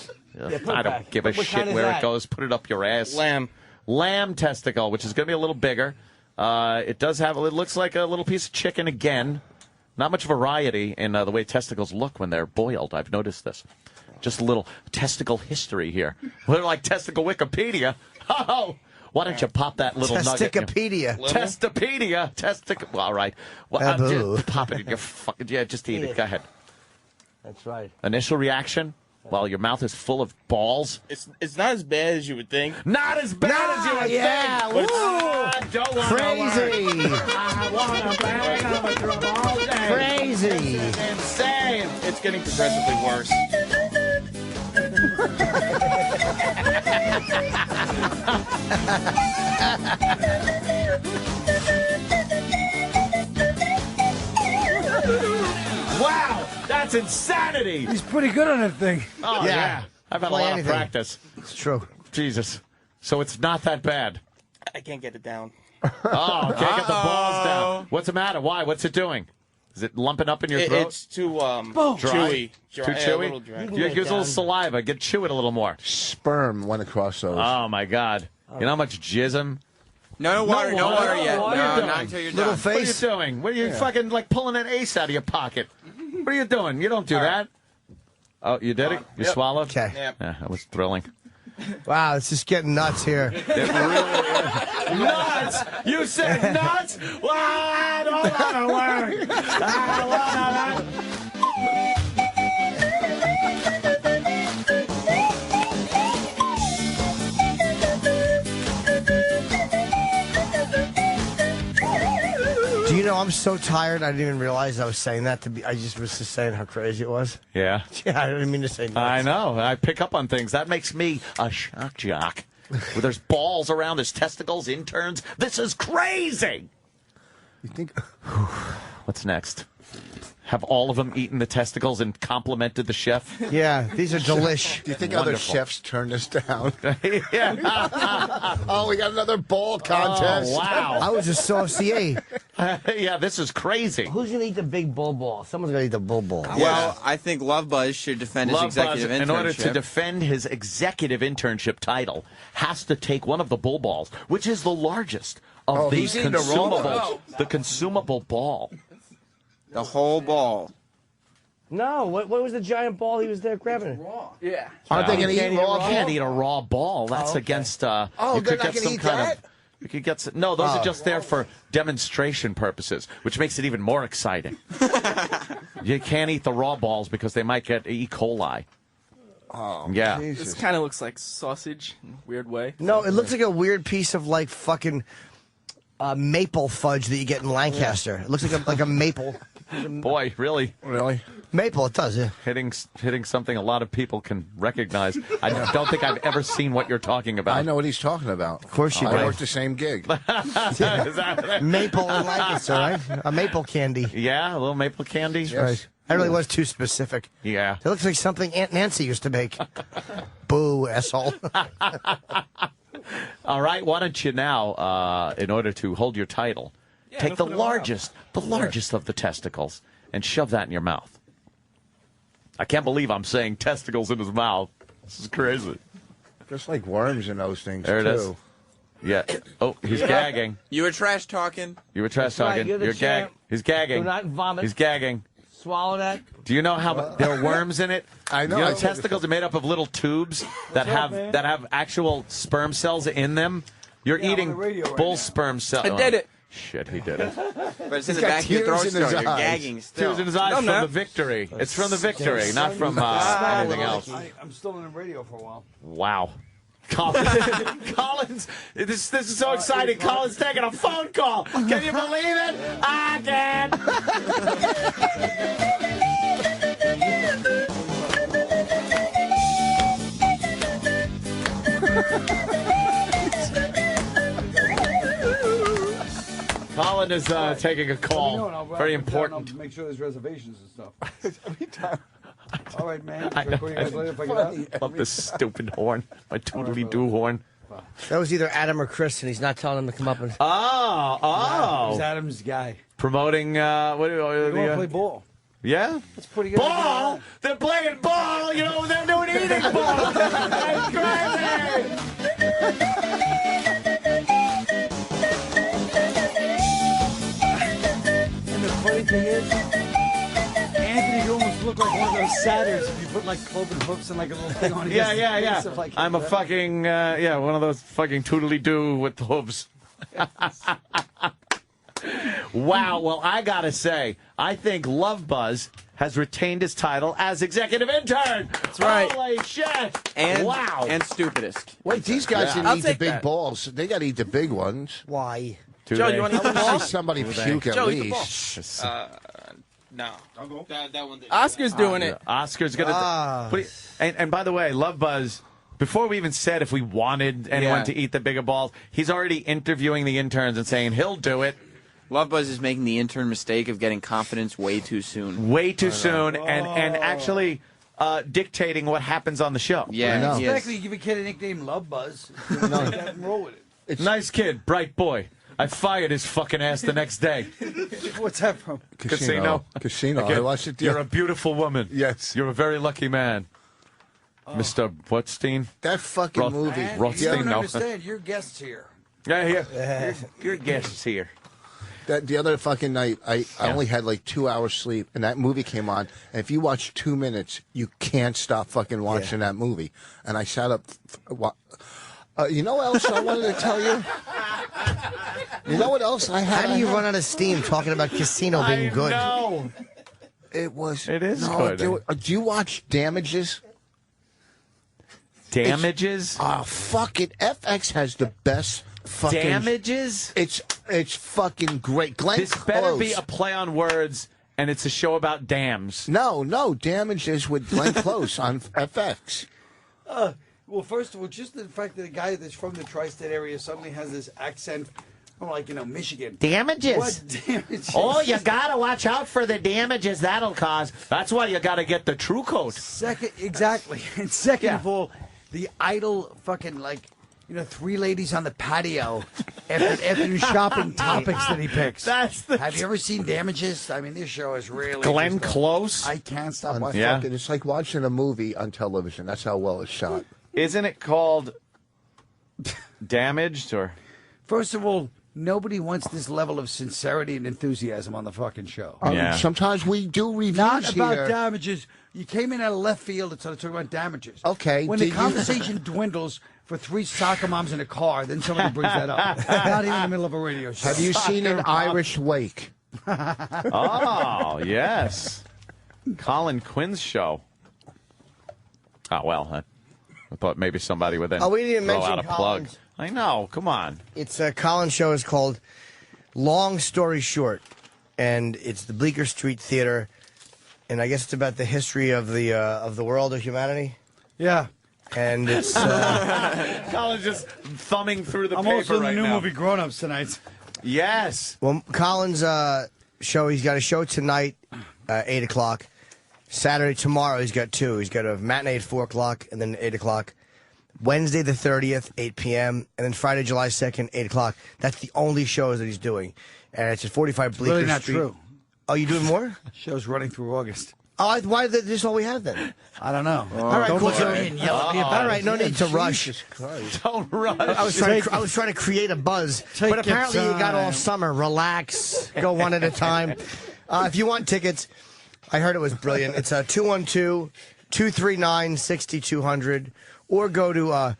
I don't give a What kind shit is where that? it goes. Put it up your ass. Lamb. lamb testicle, which is going to be a little bigger. It looks like a little piece of chicken again. Not much variety in the way testicles look when they're boiled. I've noticed this. Just a little testicle history here. We're like testicle Wikipedia. Oh, why don't you pop that little nugget? Testipedia. All right. Well, just pop it in your fucking... Yeah, just eat it. Go ahead. That's right. Initial reaction? While your mouth is full of balls? It's not as bad as you would think. Not as bad as you would think. Don't want Crazy. I want to bang on a drum all day. Crazy. This is insane. It's getting progressively worse. Wow, that's insanity. He's pretty good on that thing. Oh, yeah. I've had a lot of practice. It's true. Jesus. So it's not that bad. I can't get it down. Oh, can't get the balls down. What's the matter? Why? What's it doing? Is it lumping up in your throat? It's too chewy. Too Yeah, a chewy? little dry. Use a little saliva. Chew it a little more. Sperm went across those. Oh, my God. You know how much jism? No water yet. What are you No, doing? not until you're Little done. face. What are you doing? What are you fucking like pulling an ace out of your pocket? What are you doing? You don't do that. Oh, you did it? You swallowed? Okay. Yep. Yeah, that was thrilling. Wow, it's just getting nuts here. It really is. Nuts! You said nuts? Well, I don't want to work. I want to... Do you know, I'm so tired, I didn't even realize I was saying that. I just was just saying how crazy it was. Yeah. Yeah, I didn't mean to say nuts. I know. I pick up on things. That makes me a shock jock. Where there's balls around, there's testicles, interns. This is crazy. You think? What's next? Have all of them eaten the testicles and complimented the chef? Yeah, these are delish. Do you think Wonderful. other chefs turn this down? Yeah. Oh, we got another ball contest. Oh, wow. I was just so FCA. Yeah, this is crazy. Who's going to eat the big bull ball? Someone's going to eat the bull ball. Well, I think Love Buzz should defend his Love executive Buzz, internship. in order to defend his executive internship title, has to take one of the bull balls, which is the largest of these he's eating the raw consumables. The consumable ball. The whole ball. No, what was the giant ball he was there grabbing? Yeah. Aren't they going to eat raw? You can't eat a raw ball. That's okay. against. Oh, you they're could not get gonna some eat kind that? of. You could get some, no. Those are just there for demonstration purposes, which makes it even more exciting. You can't eat the raw balls because they might get E. coli. Oh, yeah. This kind of looks like sausage in a weird way. No, it looks like a weird piece of like fucking maple fudge that you get in Lancaster. It looks like a maple. Boy, really? Really? Maple, it does, yeah. Hitting something a lot of people can recognize. I don't think I've ever seen what you're talking about. I know what he's talking about. Of course you do. I worked the same gig. Maple in Lancaster, right? A maple candy. Yeah, a little maple candy. Yes. Right. That really was too specific. Yeah. It looks like something Aunt Nancy used to make. Boo, asshole. All right, why don't you now, in order to hold your title, take the largest of the testicles and shove that in your mouth. I can't believe I'm saying testicles in his mouth. This is crazy. Just like worms in those things, There it too. is. Yeah. Oh, he's gagging. You were trash talking. You were trash right, talking. you're the You're champ. He's gagging. Do not vomit. He's gagging. Swallow that. Do you know how there are worms in it? I know. You I know, know. testicles are made up of little tubes that have actual sperm cells in them. You're eating bull sperm cells. I did it. Shit, he did it. But it's in He's the got back of your throat tears in his still. You're eyes. gagging still. Tears in his eyes No, from no. the victory. It's from the victory, not from anything else. I'm still in the radio for a while. Wow. Collins, this is so exciting. Collins taking a phone call. Can you believe it? I Colin is taking a call. Very important. Make sure there's reservations and stuff. All right, man. I know. Call you guys later if I get out. I love this stupid horn. My toodly-doo horn. That was either Adam or Chris, and he's not telling him to come up and. He's Adam's guy. Promoting, what do You want to play ball? yeah? That's pretty good. Ball? They're playing ball, you know, they're doing eating ball. That's crazy. And the funny thing is, Anthony, you almost look like one of those satyrs if you put like cloven hoofs and like a little thing on his Yeah. face of, like, I'm a fucking, one of those fucking toodly-doo with hooves. Wow. Well, I got to say, I think Love Buzz has retained his title as executive intern. That's right. Holy shit. And, wow. And stupidest. Wait, these guys Yeah. didn't eat the big balls. They got to eat the big ones. Why? Joe, you want to eat the I want to ball? see somebody puke at Joe, eat the least. ball. No. That one did. Oscar's doing it. Oscar's going to... And by the way, Love Buzz... Before we even said if we wanted anyone to eat the bigger balls, he's already interviewing the interns and saying he'll do it. Love Buzz is making the intern mistake of getting confidence way too soon. Way too soon, and actually dictating what happens on the show. Yeah, Exactly. You give a kid a nickname, Love Buzz. Roll with it. It's nice kid, bright boy. I fired his fucking ass the next day. What's that from? Casino. I watched it. You're a beautiful woman. Yes. You're a very lucky man. Mr. Whatstein? That fucking movie. You Rothstein, don't no. understand. You're guests here. Yeah. Your guests here. The other fucking night, I only had like 2 hours sleep, and that movie came on. And if you watch 2 minutes, you can't stop fucking watching that movie. And I sat up. You know what else I wanted to tell you? You know what else I had? How do you run out of steam talking about Casino being good? No. It was. It is no, good. Do you watch Damages? Damages? Fuck it. FX has the best fucking... Damages? It's fucking great. Glenn This better Close. be a play on words, and it's a show about dams. No, Damages with Glenn Close on FX. Well, first of all, just the fact that a guy that's from the tri-state area suddenly has this accent from, like, Michigan. Damages. What damages? Oh, you gotta watch out for the damages that'll cause. That's why you gotta get the True Coat. Exactly. And second of all, the idle fucking, three ladies on the patio after shopping topics that he picks. Have you ever seen Damages? I mean, this show is really... Glenn Close? I can't stop watching. Fucking, it's like watching a movie on television. That's how well it's shot. Isn't it called Damaged or... First of all, nobody wants this level of sincerity and enthusiasm on the fucking show. Sometimes we do reviews Not about here. Damages. You came in out of left field and started talking about Damages. Okay. When the conversation dwindles for three soccer moms in a car, then somebody brings that up. Not even in the middle of a radio show. Have you seen an Irish Wake? Oh, yes. Colin Quinn's show. Oh, well, I thought maybe somebody would then Oh, we didn't throw mention out a plug. Colin's. I know. Come on. It's Colin's show is called Long Story Short, and it's the Bleecker Street Theater, and I guess it's about the history of the world of humanity. Yeah. And it's Colin's just thumbing through the I'm paper also in the right new now. movie Grown Ups tonight. Yes. Well, Colin's show, he's got a show tonight, 8 o'clock. Saturday, tomorrow, he's got two. He's got a matinee at 4 o'clock and then 8 o'clock. Wednesday the 30th, 8 p.m. And then Friday, July 2nd, 8 o'clock. That's the only shows that he's doing. And it's at 45 Bleecker Really not Street. true. Oh, you doing more? Show's running through August. Oh, why is this all we have then? I don't know. All right, Don't cool. look at me and yell at me about All right, no need to rush. Don't rush. I was trying to create a buzz, Take but apparently your you got all time. summer. Relax, go one at a time. If you want tickets, I heard it was brilliant. It's 212-239-6200, or go to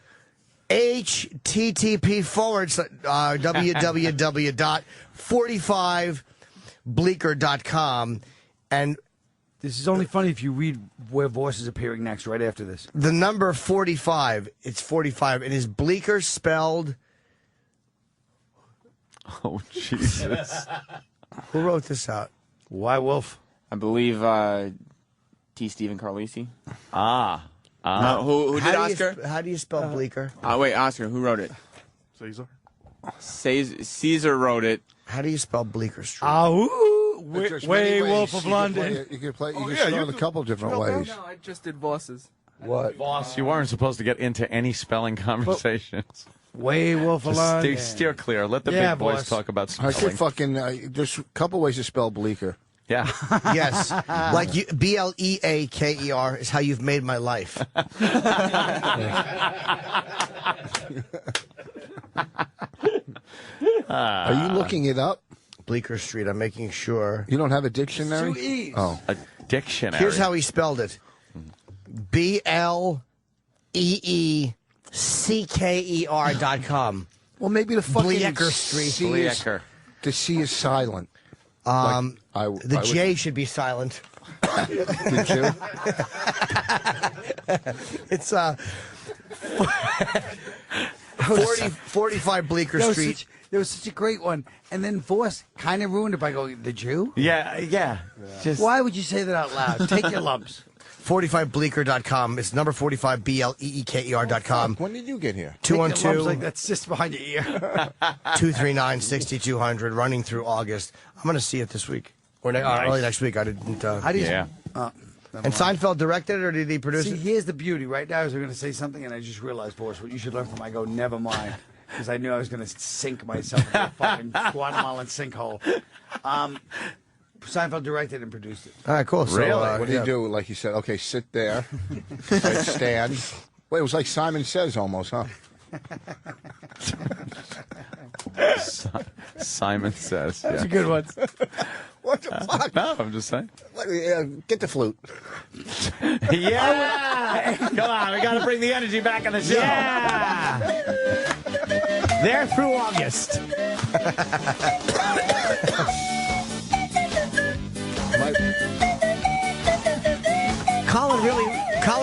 http://www.45bleecker.com, and This is only funny if you read where Voice is appearing next, right after this. the number 45. It's 45. It is Bleecker spelled. Oh, Jesus. Who wrote this out? Why Wolf? I believe T. Stephen Carlisi. Who did Oscar? How do you spell Bleecker? Wait, Oscar. Who wrote it? Caesar. Caesar wrote it. How do you spell Bleecker Street? There's many Way ways. Wolf of You can London. play it- You can play. You can spell it a couple different ways. No, I just did Voss's. What? Boss, you weren't supposed to get into any spelling conversations. Way Wolf of Just London. steer clear. Let the Yeah, big boys boss. talk about I spelling. could fucking. There's a couple ways to spell Bleecker. Yeah. Yes. Like you, Bleaker is how you've made my life. Are you looking it up? Bleecker Street. I'm making sure. You don't have a dictionary? Too easy. Oh. A dictionary. Here's how he spelled it. BLEECKER.com. Well, maybe the fucking Bleecker Street. The C is silent. The J should be silent. Did you? It's 45 Bleecker Street. There was such a great one, and then Voss kind of ruined it by going, "The Jew." Yeah. Just Why would you say that out loud? Take your lumps. 45bleecker.com. It's number 45 BLEEKER.com. When did you get here? 212 like that's just behind your ear. 239-6200, running through August. I'm going to see it this week or early next week. I didn't. How do you? Yeah. And Seinfeld directed it, or did he produce See, it? here's the beauty. Right now, I was going to say something, and I just realized, Boris, what you should learn from. I go, never mind, because I knew I was going to sink myself in a fucking Guatemalan sinkhole. Seinfeld directed and produced it. All right, cool. So, Really? What did he do? Like he said, okay, sit there, right, stand. Wait, it was like Simon Says almost, huh? Simon Says. That's Yeah. a good one. What the fuck? No, I'm just saying. Get the flute. Yeah! Come on, we got to bring the energy back on the show. Yeah! There through August. Colin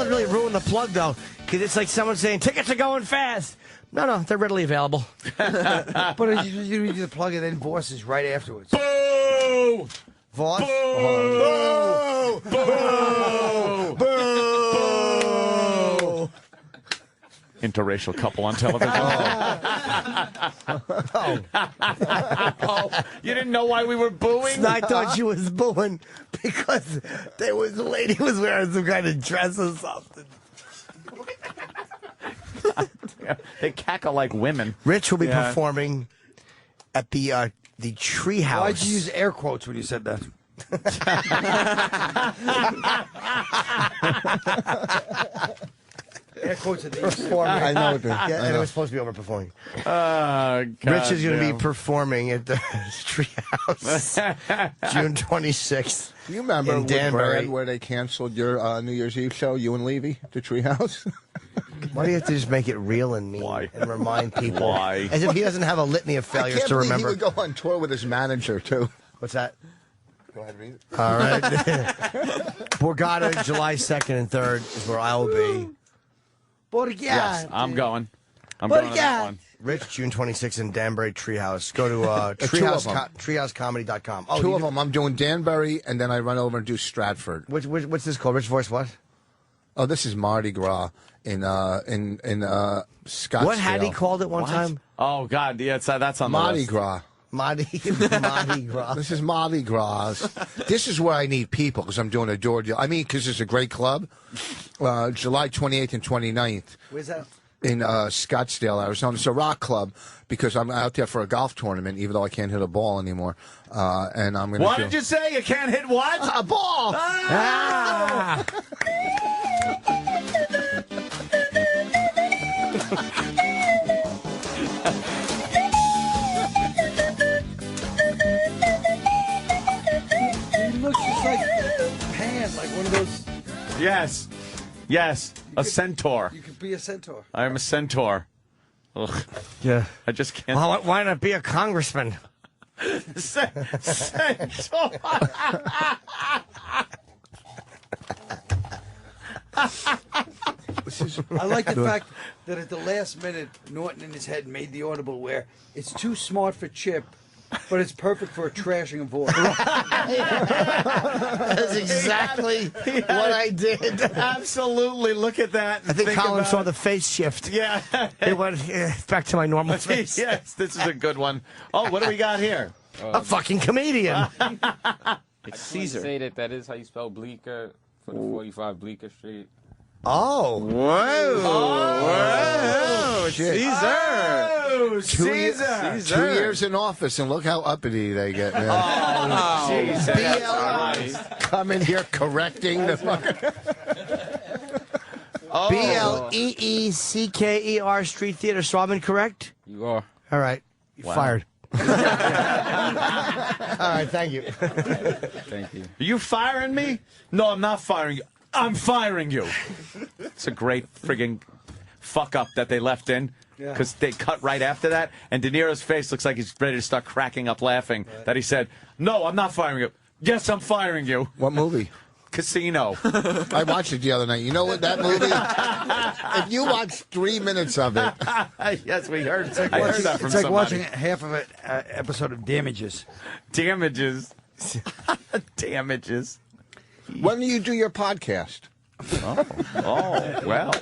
really ruined the plug, though, because it's like someone saying, tickets are going fast. No, they're readily available. But you do the plug, and then Voss is right afterwards. Boo! Voss? Boo! Boo! Boo! Interracial couple on television. Oh, you didn't know why we were booing? I thought you was booing because the lady was wearing some kind of dress or something. They cackle like women. Rich will be performing at the Treehouse. Why'd you use air quotes when you said that? Air quotes at the performing. I know. And it was supposed to be overperforming. God, Rich is going to be performing at the Treehouse June 26th. You remember in with Danbury. Brad where they canceled your New Year's Eve show, you and Levy, the Treehouse? Why do you have to just make it real and mean and remind people? Why? As if he doesn't have a litany of I failures can't to believe remember. he would go on tour with his manager, too. What's that? Go ahead, read it. All right. Borgata, July 2nd and 3rd is where I will be. Yes, I'm going. I'm going on that one. Rich, June 26th in Danbury Treehouse. Go to treehousecomedy.com. Oh, Two of them. I'm doing Danbury, and then I run over and do Stratford. What's this called? Rich Voice what? Oh, this is Mardi Gras in Scottsdale. What had he called it one time? Oh, God, yeah, that's on the Mardi list. Gras. Mardi Gras. This is Mardi Gras. This is where I need people because I'm doing a door deal. I mean, because it's a great club. July 28th and 29th. Where's that? In Scottsdale, Arizona. It's a rock club because I'm out there for a golf tournament, even though I can't hit a ball anymore. And I'm going to. What did you say? You can't hit what? A ball. Ah! He looks just like Pan, like one of those. Yes. A centaur. You could be a centaur. I'm a centaur. Ugh. Yeah. I just can't. Well, why not be a congressman? Centaur. I like the fact that at the last minute, Norton in his head made the audible where it's too smart for Chip, but it's perfect for a trashing of voice. That's exactly what I did. Absolutely. Look at that. I think Colin saw the face shift. Yeah. It went back to my normal face. Yes, this is a good one. Oh, what do we got here? A fucking comedian. It's Caesar. Say that is how you spell Bleecker for the 45 Bleecker Street. Oh. Whoa. Shit. Oh, Caesar. 2 years in office, and look how uppity they get, man. Oh, Caesar. BL come in here correcting the fucking... BLEECKER Street Theater. So I'm incorrect? You are. All right. You're Wow. fired. All right, thank you. Thank you. Are you firing me? No, I'm not firing you. I'm firing you. It's a great friggin' fuck up that they left in because they cut right after that, and De Niro's face looks like he's ready to start cracking up laughing. That he said, "No, I'm not firing you. Yes, I'm firing you." What movie? Casino. I watched it the other night. You know what that movie is? If you watch 3 minutes of it... Yes, we heard. It's like, I heard that from it's like somebody. watching half of an episode of Damages. Damages. Damages. When do you do your podcast? Oh, well.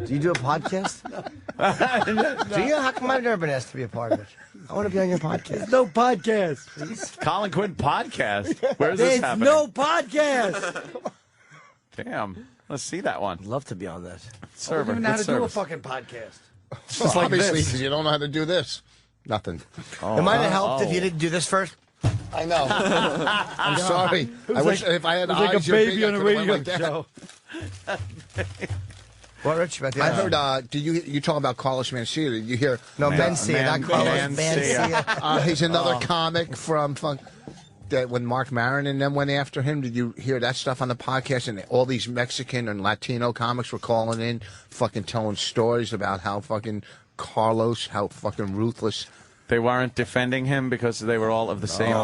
Do you do a podcast? Do you? How come I've never been asked to be a part of it? I want to be on your podcast. There's no podcast. Please. Colin Quinn podcast. Where's this There's happening? no podcast. Damn. Let's see that one. I'd love to be on that. I don't even know how to Good do a service. fucking podcast. Just like obviously, this. because you don't know how to do this. Nothing. Oh, It might have helped if you didn't do this first. I know. I'm sorry. I wish if I had It was eyes like a your baby big, I on a could've went radio like that. show. What, Rich? About the I heard. Did you talk about Carlos Mencia? Did you hear? No, Mencia, not Carlos Mencia. He's another comic from that when Mark Maron and them went after him. Did you hear that stuff on the podcast? And all these Mexican and Latino comics were calling in, fucking telling stories about how fucking Carlos, how fucking ruthless. They weren't defending him because they were all of the same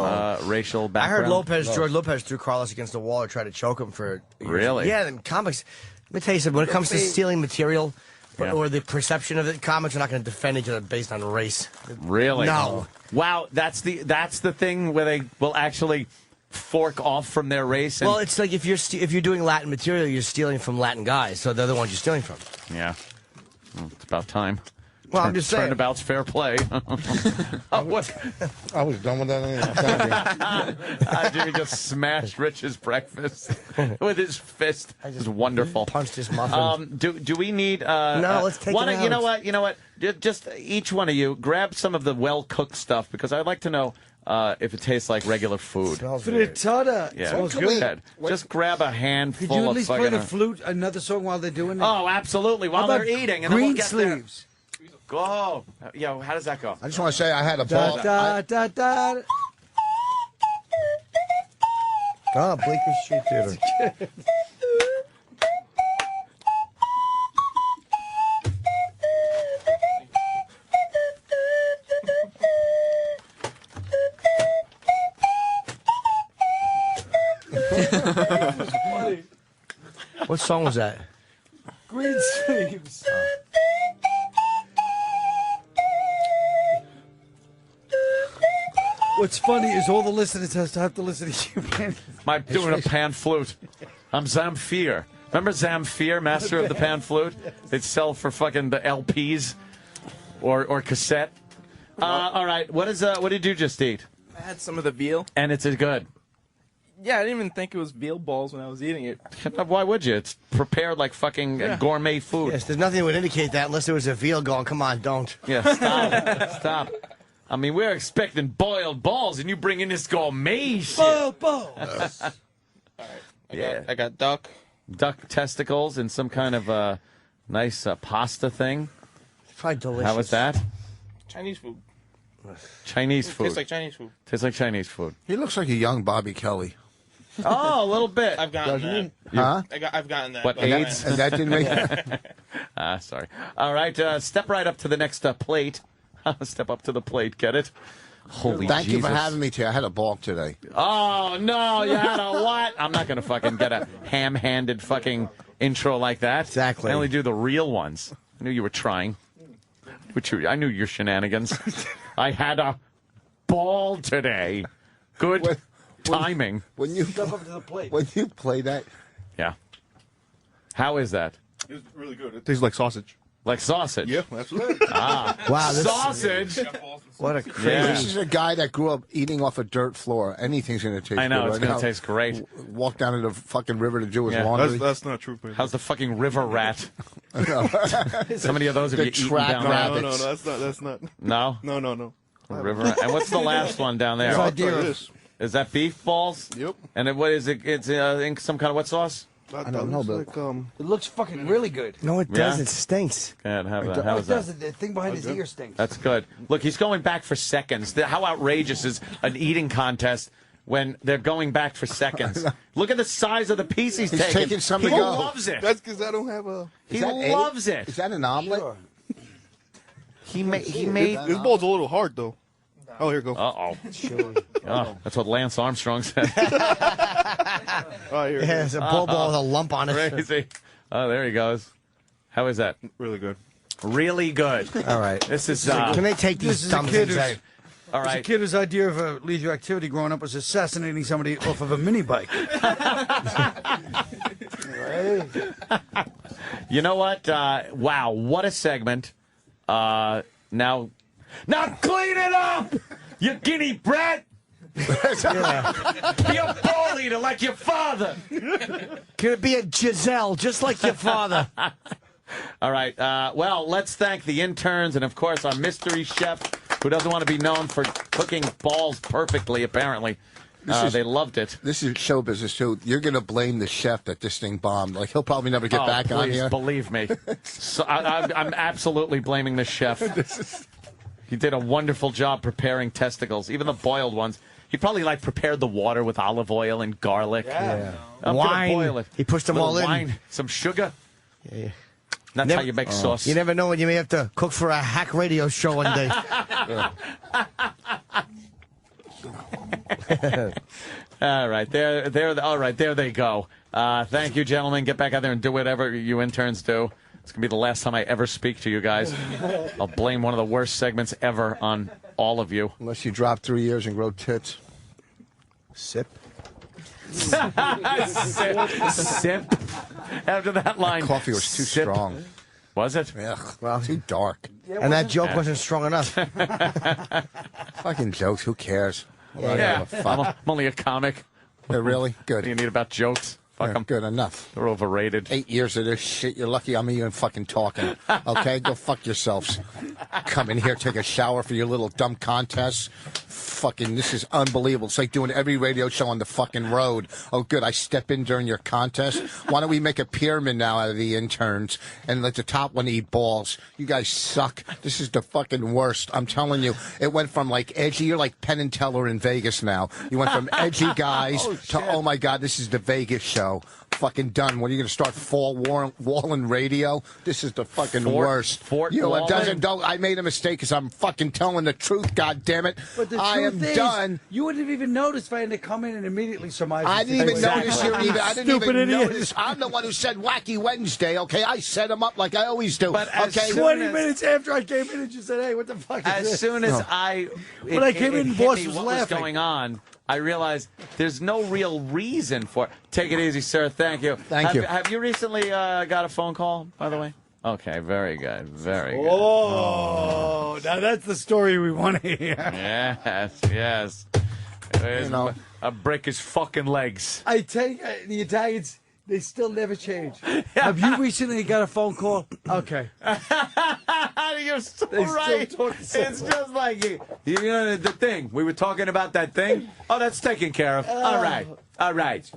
racial I background. heard George Lopez threw Carlos against the wall or tried to choke him for years. Really? Yeah, then comics. Let me tell you something. When it comes to stealing material or the perception of it, comics are not going to defend each other based on race. Really? No. Wow, that's the thing where they will actually fork off from their race. And, Well, it's like if you're doing Latin material, you're stealing from Latin guys, so they're the ones you're stealing from. yeah, well, it's about time. Well, I'm just saying. Turnabout's fair play. I was done with that anyway. Jimmy just smashed Rich's breakfast with his fist. It was wonderful. Punched his muffin. Do we need? No, let's take it out. You know what? Just each one of you grab some of the well cooked stuff because I'd like to know if it tastes like regular food. Frittata. Yeah, Sounds go good. ahead. Just grab a handful Could you at of least fucking. play the flute, another song while they're doing it? Oh, absolutely! While How they're about eating, and then we'll Green get there. Sleeves. Go. Yeah, how does that go? I just want to say I had a ball. Da, da, da, da. Oh, Bleecker Street Theater. What song was that? Green Sleeves. What's funny is all the listeners have to listen to you, man. I'm doing a pan flute. I'm Zamfir. Remember Zamfir, master of the pan flute? They'd sell for fucking the LPs or cassette. All right, what did you just eat? I had some of the veal. And it's good. Yeah, I didn't even think it was veal balls when I was eating it. Why would you? It's prepared like fucking gourmet food. Yes, there's nothing that would indicate that unless there was a veal going. Come on, don't. Yeah, stop. Stop. I mean, we're expecting boiled balls, and you bring in this gourmet shit. Boiled balls. I got duck. Duck testicles and some kind of nice pasta thing. It's probably delicious. How was that? Chinese food. Chinese food. Tastes like Chinese food. Tastes like Chinese food. He looks like a young Bobby Kelly. Oh, a little bit. I've gotten that. Huh? I've gotten that. What, but- AIDS? And that didn't make. Sorry. All right, step right up to the next plate. Step up to the plate, get it? Holy Thank Jesus. you for having me today. I had a ball today. Oh, no, you had a what? I'm not going to fucking get a ham-handed fucking intro like that. Exactly. I only do the real ones. I knew you were trying. I knew your shenanigans. I had a ball today. Good timing. When you Step up to the plate. when you play that, Yeah. How is that? It was really good. It tastes like sausage. Like sausage. Yeah, that's right. Ah, Wow, this- sausage. What a crazy. Yeah. This is a guy that grew up eating off a dirt floor. Anything's going to taste I know, good it's right gonna now. taste great. Walk down to the fucking river to do his Yeah. laundry. That's not true. How's the fucking river rat? No. How many of those have The you eaten track down rabbits. there? No, that's not. No? No. River rat. And what's the last one down there? I'll try this. Is that beef balls? Yep. And then what is it? It's in some kind of what sauce? I don't know, but It looks fucking really good. No, it Yeah? doesn't. It stinks. Go ahead, have that. Oh, How it is that? does. The thing behind his ear stinks. That's good. Look, he's going back for seconds. How outrageous is an eating contest when they're going back for seconds? Look at the size of the piece he's taking. taking some he to go. loves it. That's because I don't have a. He Is that loves it. Is that an omelet? He made. This ball's a little hard though. Oh, here you go. Uh-oh. Oh, that's what Lance Armstrong said. Oh, here. Yeah, it's a bull ball with a lump on it. Crazy. Oh, there he goes. How is that? Really good. Really good. All right. This is. Can they take This these is a dumb kid things who's- out? All There's a right. kid whose idea of a leisure activity growing up was assassinating somebody off of a mini bike. You know what? Wow, what a segment. Now clean it up, you guinea brat. Be a ball eater like your father. Can it be a Giselle, just like your father? All right. Well, let's thank the interns and, of course, our mystery chef, who doesn't want to be known for cooking balls perfectly, apparently. They loved it. This is show business, too. You're going to blame the chef that this thing bombed. Like, he'll probably never get back on please, here. Believe me. So I'm absolutely blaming the chef. He did a wonderful job preparing testicles, even the boiled ones. He probably prepared the water with olive oil and garlic. Yeah. I'm Wine. gonna boil it. He pushed them Little all in. wine, some sugar. Yeah. That's Never- how you make sauce. You never know when you may have to cook for a hack radio show one day. All right, all right, there they go. Thank you, gentlemen. Get back out there and do whatever you interns do. It's gonna be the last time I ever speak to you guys. I'll blame one of the worst segments ever on all of you. Unless you drop 3 years and grow tits. Sip. Sip. After that line, Coffee was too sip. strong. Was it? Ugh, well, too dark. And that joke wasn't strong enough. Fucking jokes. Who cares? I don't Yeah, give a fuck. I'm only a comic. Really? What Good. do you need about jokes? Fuck Yeah, them. good enough. They're overrated. 8 years of this shit. You're lucky I'm even fucking talking. Okay? Go fuck yourselves. Come in here, take a shower for your little dumb contests. Fucking, this is unbelievable. It's like doing every radio show on the fucking road. Oh, good. I step in during your contest. Why don't we make a pyramid now out of the interns and let the top one eat balls? You guys suck. This is the fucking worst. I'm telling you. It went from edgy. You're like Penn and Teller in Vegas now. You went from edgy guys to, oh my God, this is the Vegas show. Fucking done. When are you going to start Wallen Radio? This is the fucking worst. Fort you know, Wallen? it doesn't. Don't. I made a mistake because I'm fucking telling the truth. God damn it! But the I am truth is, done. You wouldn't have even noticed if I had to come in and immediately surmise. I didn't even notice you even. I didn't Stupid even idiot. notice. I'm the one who said Wacky Wednesday. Okay, I set him up like I always do. But as okay, soon 20 minutes after I came in and just said, "Hey, what the fuck is As this?" soon as No. When I came in, hit boss me was what laughing. going on, I realized there's no real reason for it. Take it easy, sir. Thank you. Thank you. Have you recently got a phone call, by the way? Okay, very good. Very good. Oh, now that's the story we want to hear. Yes. I'll break his fucking legs. I tell you, the Italians, they still never change. Have you recently got a phone call? Okay. You're so They still right. talk the same It's way. just like you know the thing. We were talking about that thing. Oh, that's taken care of. All right.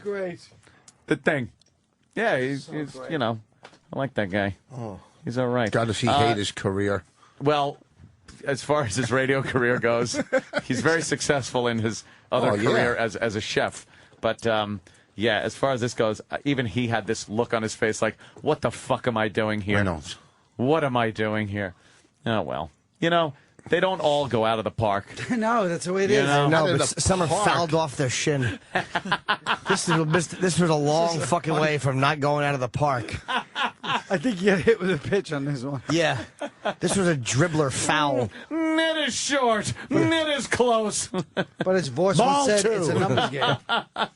Great. The thing. Yeah, he's you know, I like that guy. Oh, He's all right. God, does he hate his career? Well, as far as his radio career goes, he's very successful in his other Oh, yeah. career as a chef. But yeah, as far as this goes, even he had this look on his face like, what the fuck am I doing here? I know. What am I doing here? Oh, well. You know, they don't all go out of the park. No, that's the way it You is. know? No, Out of but the some are park. fouled off their shin. This was a long fucking way from not going out of the park. I think you got hit with a pitch on this one. Yeah. This was a dribbler foul. Net is short. Net is close. But as Voss Ball once said, two. it's a numbers game.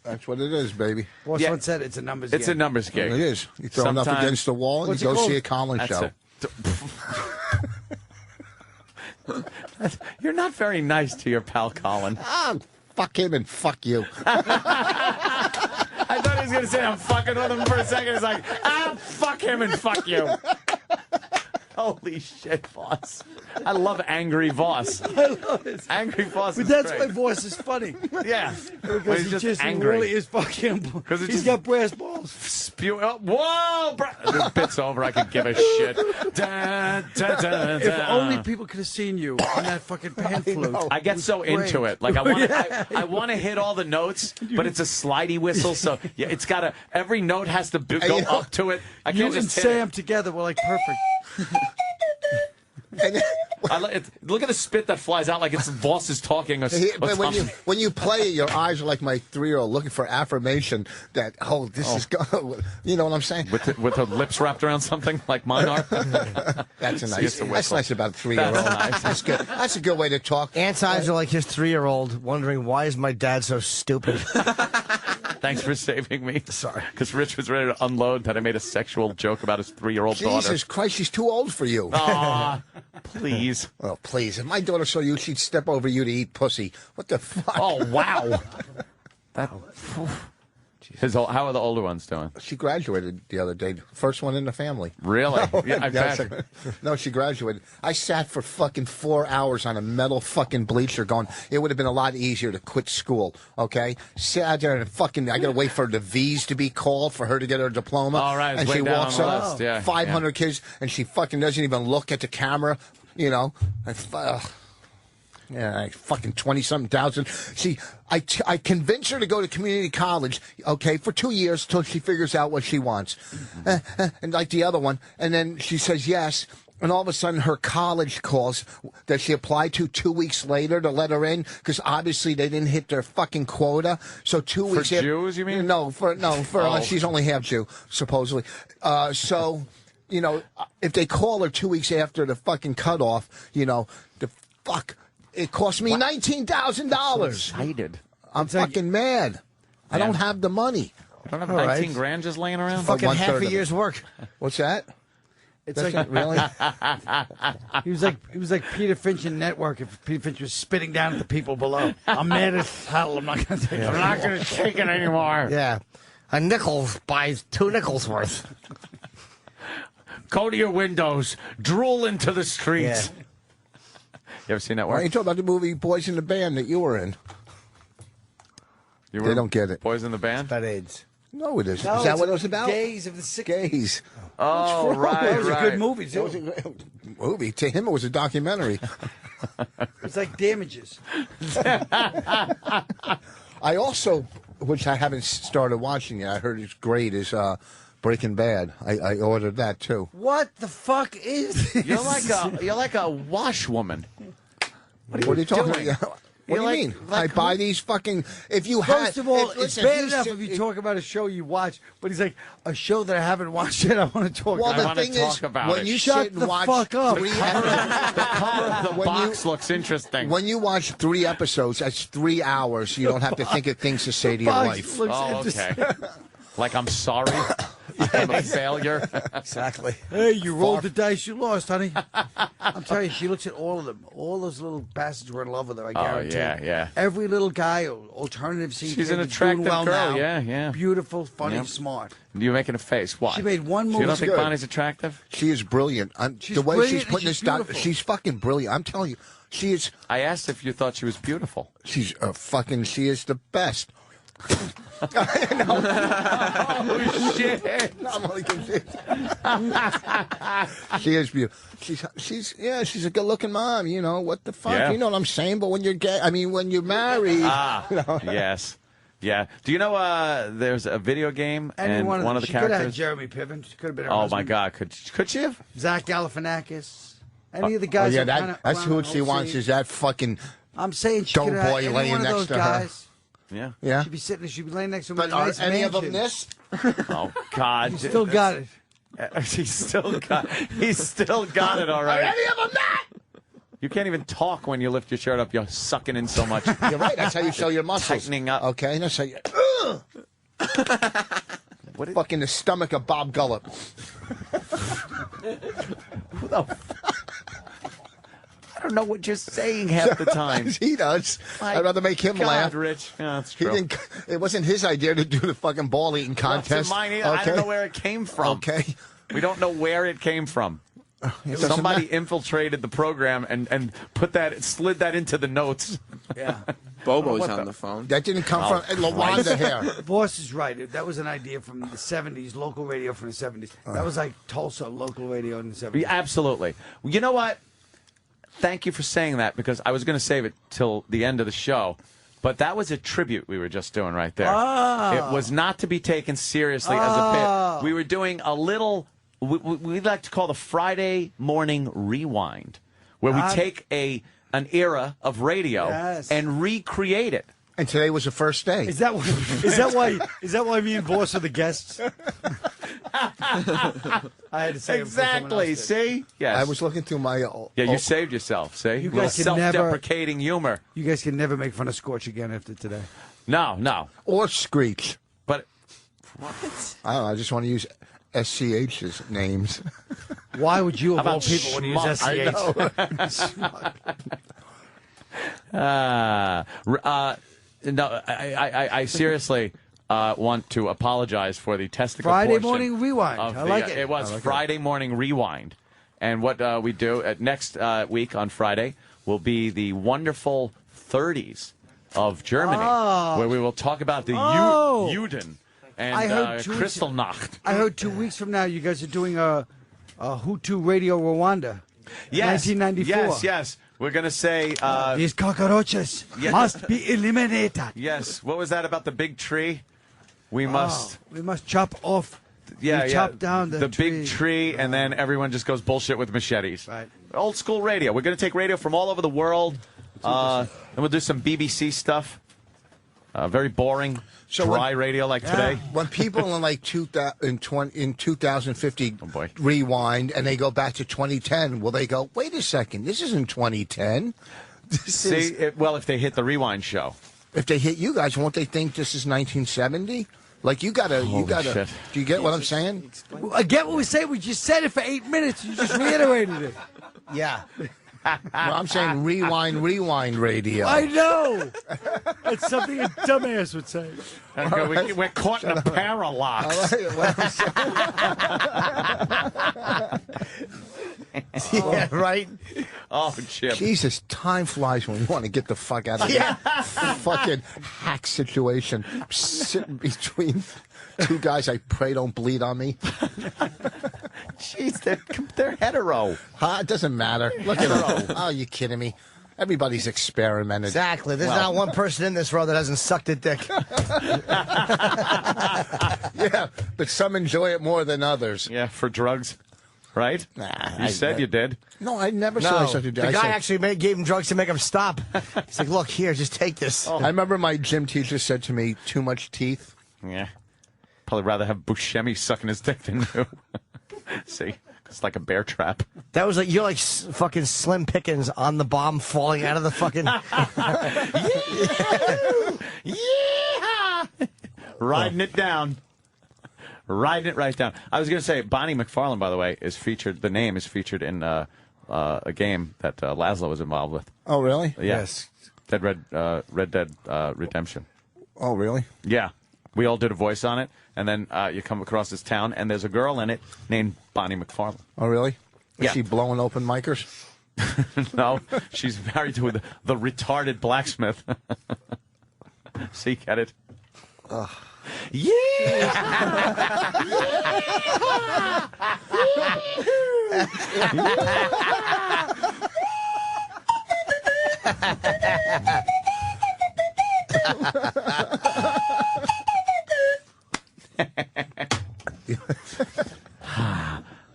That's what it is, baby. Voss Yeah. once said, it's a numbers It's a game. numbers game. It is. You throw enough Sometimes- against the wall and What's you it go called? see a Collins That's show. it. You're not very nice to your pal Colin. Fuck him and fuck you. I thought he was going to say I'm fucking with him for a second. It's like, fuck him and fuck you. Holy shit, Voss. I love Angry Voss. I love it. Angry Voss But is that's great. why Voss is funny. Yeah. Because he's he just angry. really is fucking. He's got brass balls. Spew. Whoa! This bit's over. I could give a shit. Da, da, da, If da. only people could have seen you on that fucking pan flute. I get so into it. Like I want to hit all the notes, but it's a slidey whistle, so yeah, it's got to. Every note has to go up to it. I You can't and just hit Sam it. together were like perfect. Look at the spit that flies out like it's Voss is talking. Or But something. when you play it, your eyes are like my 3-year-old looking for affirmation that this is go. You know what I'm saying? With her lips wrapped around something like mine are. That's It's nice. just a That's whistle. nice about a 3-year-old. That's nice. That's good. That's a good way to talk. Ant's eyes are like his 3-year-old, wondering why is my dad so stupid. Thanks for saving me. Sorry. Because Rich was ready to unload that I made a sexual joke about his 3-year-old daughter. Jesus Christ, she's too old for you. Aw, please. Oh, please. If my daughter saw you, she'd step over you to eat pussy. What the fuck? Oh, wow. How are the older ones doing? She graduated the other day. First one in the family. Really? No, Yeah, I bet. no, she graduated. I sat for fucking 4 hours on a metal fucking bleacher going, it would have been a lot easier to quit school, okay? Sat there and fucking, I got to wait for the V's to be called for her to get her diploma. All right, it's and way she down walks on the up, list. Yeah, 500 kids, and she fucking doesn't even look at the camera, you know? Yeah, like fucking 20-something thousand. See, I convince her to go to community college, okay, for 2 years till she figures out what she wants. And like the other one. And then she says yes. And all of a sudden her college calls that she applied to 2 weeks later to let her in because obviously they didn't hit their fucking quota. So 2 For weeks. Jews, you mean? No, for Oh. she's only half Jew, supposedly. So, you know, if they call her 2 weeks after the fucking cutoff, you know, the fuck. It cost me $19,000. Excited. I'm fucking mad. I don't have the money. You don't have All 19 right. grand just laying around? Fucking half a year's work. What's that? It's That's like not really. he was like Peter Finch in Network. If Peter Finch was spitting down at the people below, I'm mad as hell. I'm not going to take it. I'm not going to take it anymore. Yeah. A nickel buys 2 nickels worth. Go to your windows. Drool into the streets. Yeah. You ever seen that Why work? are you talking about the movie Boys in the Band that you were in? You They don't get it. Boys in the Band? About AIDS. No, it isn't. No, Is that it's what it was about? Gays of the 60s. Gays. Oh, What's wrong? right, That was right. a good movie, That was too. a great movie. To him, it was a documentary. It's like Damages. I also, which I haven't started watching yet, I heard it's great, is Breaking Bad. I ordered that, too. What the fuck is this? You're like a washwoman. What are you talking doing? about? What do you Like- mean? like I buy these fucking. If you First had, of all, if, it's listen, bad you enough sit- if you talk about a show you watch, but he's like, a show that I haven't watched yet, I want to talk Well, about. the wanna thing talk is, about when it. you Shut sit and the watch fuck up. 3 The cover of the When box looks interesting. when you watch 3 episodes, that's 3 hours. You don't have to think of things to say to your Box wife. looks Oh, interesting. okay. Like I'm sorry. I'm a failure. Exactly. Hey, you rolled the dice, you lost, honey. I'm telling you, she looks at all of them. All those little bastards were in love with her, I guarantee. yeah, yeah. Every little guy, alternative scene. She's an kid, attractive doing well girl, now. yeah, yeah. Beautiful, funny, Yep. smart. You're making a face. Why? She made one You movie. don't think good. Bonnie's attractive? She is brilliant. She's the way brilliant she's putting and this she's down, beautiful. she's fucking brilliant. I'm telling you, she is. I asked if you thought she was beautiful. She's fucking. She is the best. Oh, shit. I'm only kidding. She is beautiful. She's a good-looking mom. You know what the fuck? Yeah. You know what I'm saying? But when you're gay, I mean, when you're married, Yes. Yeah. Do you know there's a video game Any and one of the she could have had characters? Jeremy Piven. She could have been her Oh husband. my God! Could she have? Zach Galifianakis. Any of the oh guys. yeah, who kinda that's around who the she whole wants. scene. Is that fucking I'm saying she dope could have boy any laying one of next those to her? guys. Yeah. Yeah. She'd be sitting. She'd be laying next to him. But in a are nice any of them mansion. this? Oh God! You still got it. He's still got. He's still got it. All Are right. any of them that? You can't even talk when you lift your shirt up. You're sucking in so much. You're right. That's how you show your muscles. Tightening up. Okay, that's how you. Fucking the stomach of Bob Gullop. Who the I don't know what you're saying half the time. He does. I'd rather make him God, laugh. Rich. Yeah, that's He true. didn't. It wasn't his idea to do the fucking ball eating contest. Mine either. I don't know where it came from. Okay. We don't know where it came from. doesn't Somebody matter. infiltrated the program and slid that into the notes. Yeah. Bobo's What on the- the phone. That didn't come from LaWanda hair. Boss is right. That was an idea from the 70s, local radio from the 70s. That was like Tulsa local radio in the 70s. Yeah, absolutely. Well, you know what? Thank you for saying that, because I was going to save it till the end of the show. But that was a tribute we were just doing right there. Ah. It was not to be taken seriously as a bit. We were doing a little, we like to call the Friday morning rewind, where we take an era of radio and recreate it. And today was the first day. Is that why me and Boss are the guests? I had to say Exactly. See? Yes. I was looking through my. Yeah, you saved yourself. See? You Little guys can never- self-deprecating humor. You guys can never make fun of Scorch again after today. No. Or Screech. But I don't know. I just want to use SCH's names. Why would you, How of all about people, want to use schmuck? SCH? No, I seriously want to apologize for the testicle Friday portion morning rewind. of I the, like it. It was I like Friday morning rewind. And what we do next week on Friday will be the wonderful 30s of Germany, Oh. where we will talk about the Oh. Juden I and heard 2 weeks- Kristallnacht. I heard 2 weeks from now you guys are doing a Hutu Radio Rwanda. Yes, 1994. yes. We're going to say... These cockroaches Yeah. must be eliminated. Yes. What was that about the big tree? We must... We must chop off. we chop down the tree. big tree, and then everyone just goes bullshit with machetes. Right. Old school radio. We're going to take radio from all over the world. And we'll do some BBC stuff. Very boring, dry radio like today. When people in like 2050 rewind and they go back to 2010, will they go, wait a second, this isn't 2010? Well, if they hit the rewind show. If they hit you guys, won't they think this is 1970? Like you gotta. shit. Do you get what I'm saying? I get what we say. We just said it for 8 minutes. You just reiterated it. Yeah. Well, I'm saying rewind radio. I know. That's something a dumbass would say. We're caught in a parallax. Yeah, right? Oh, Chip. Jesus, time flies when we want to get the fuck out of here. Fucking hack situation. I'm sitting between two guys I pray don't bleed on me. Jeez, they're hetero. Huh? It doesn't matter. Look at them. Oh, you kidding me? Everybody's experimented. Exactly. There's not one person in this row that hasn't sucked a dick. Yeah, but some enjoy it more than others. Yeah, for drugs. Right? Nah, You said you did. No, I never said I sucked a dick. The I guy said- actually gave him drugs to make him stop. He's like, look, here, just take this. I remember my gym teacher said to me, too much teeth. Yeah. Probably rather have Buscemi sucking his dick than you. See? It's like a bear trap. That was like, you're like fucking Slim Pickens on the bomb falling out of the fucking... Yeah! Riding it down. Riding it right down. I was going to say, Bonnie McFarlane, by the way, is featured. The name is featured in a game that Laszlo was involved with. Oh, really? Yes. Red Dead Redemption. Oh, really? Yeah. We all did a voice on it, and then you come across this town, and there's a girl in it named Bonnie McFarlane. Oh, really? Is Yeah. she blowing open micers? No, she's married to the retarded blacksmith. See, get it?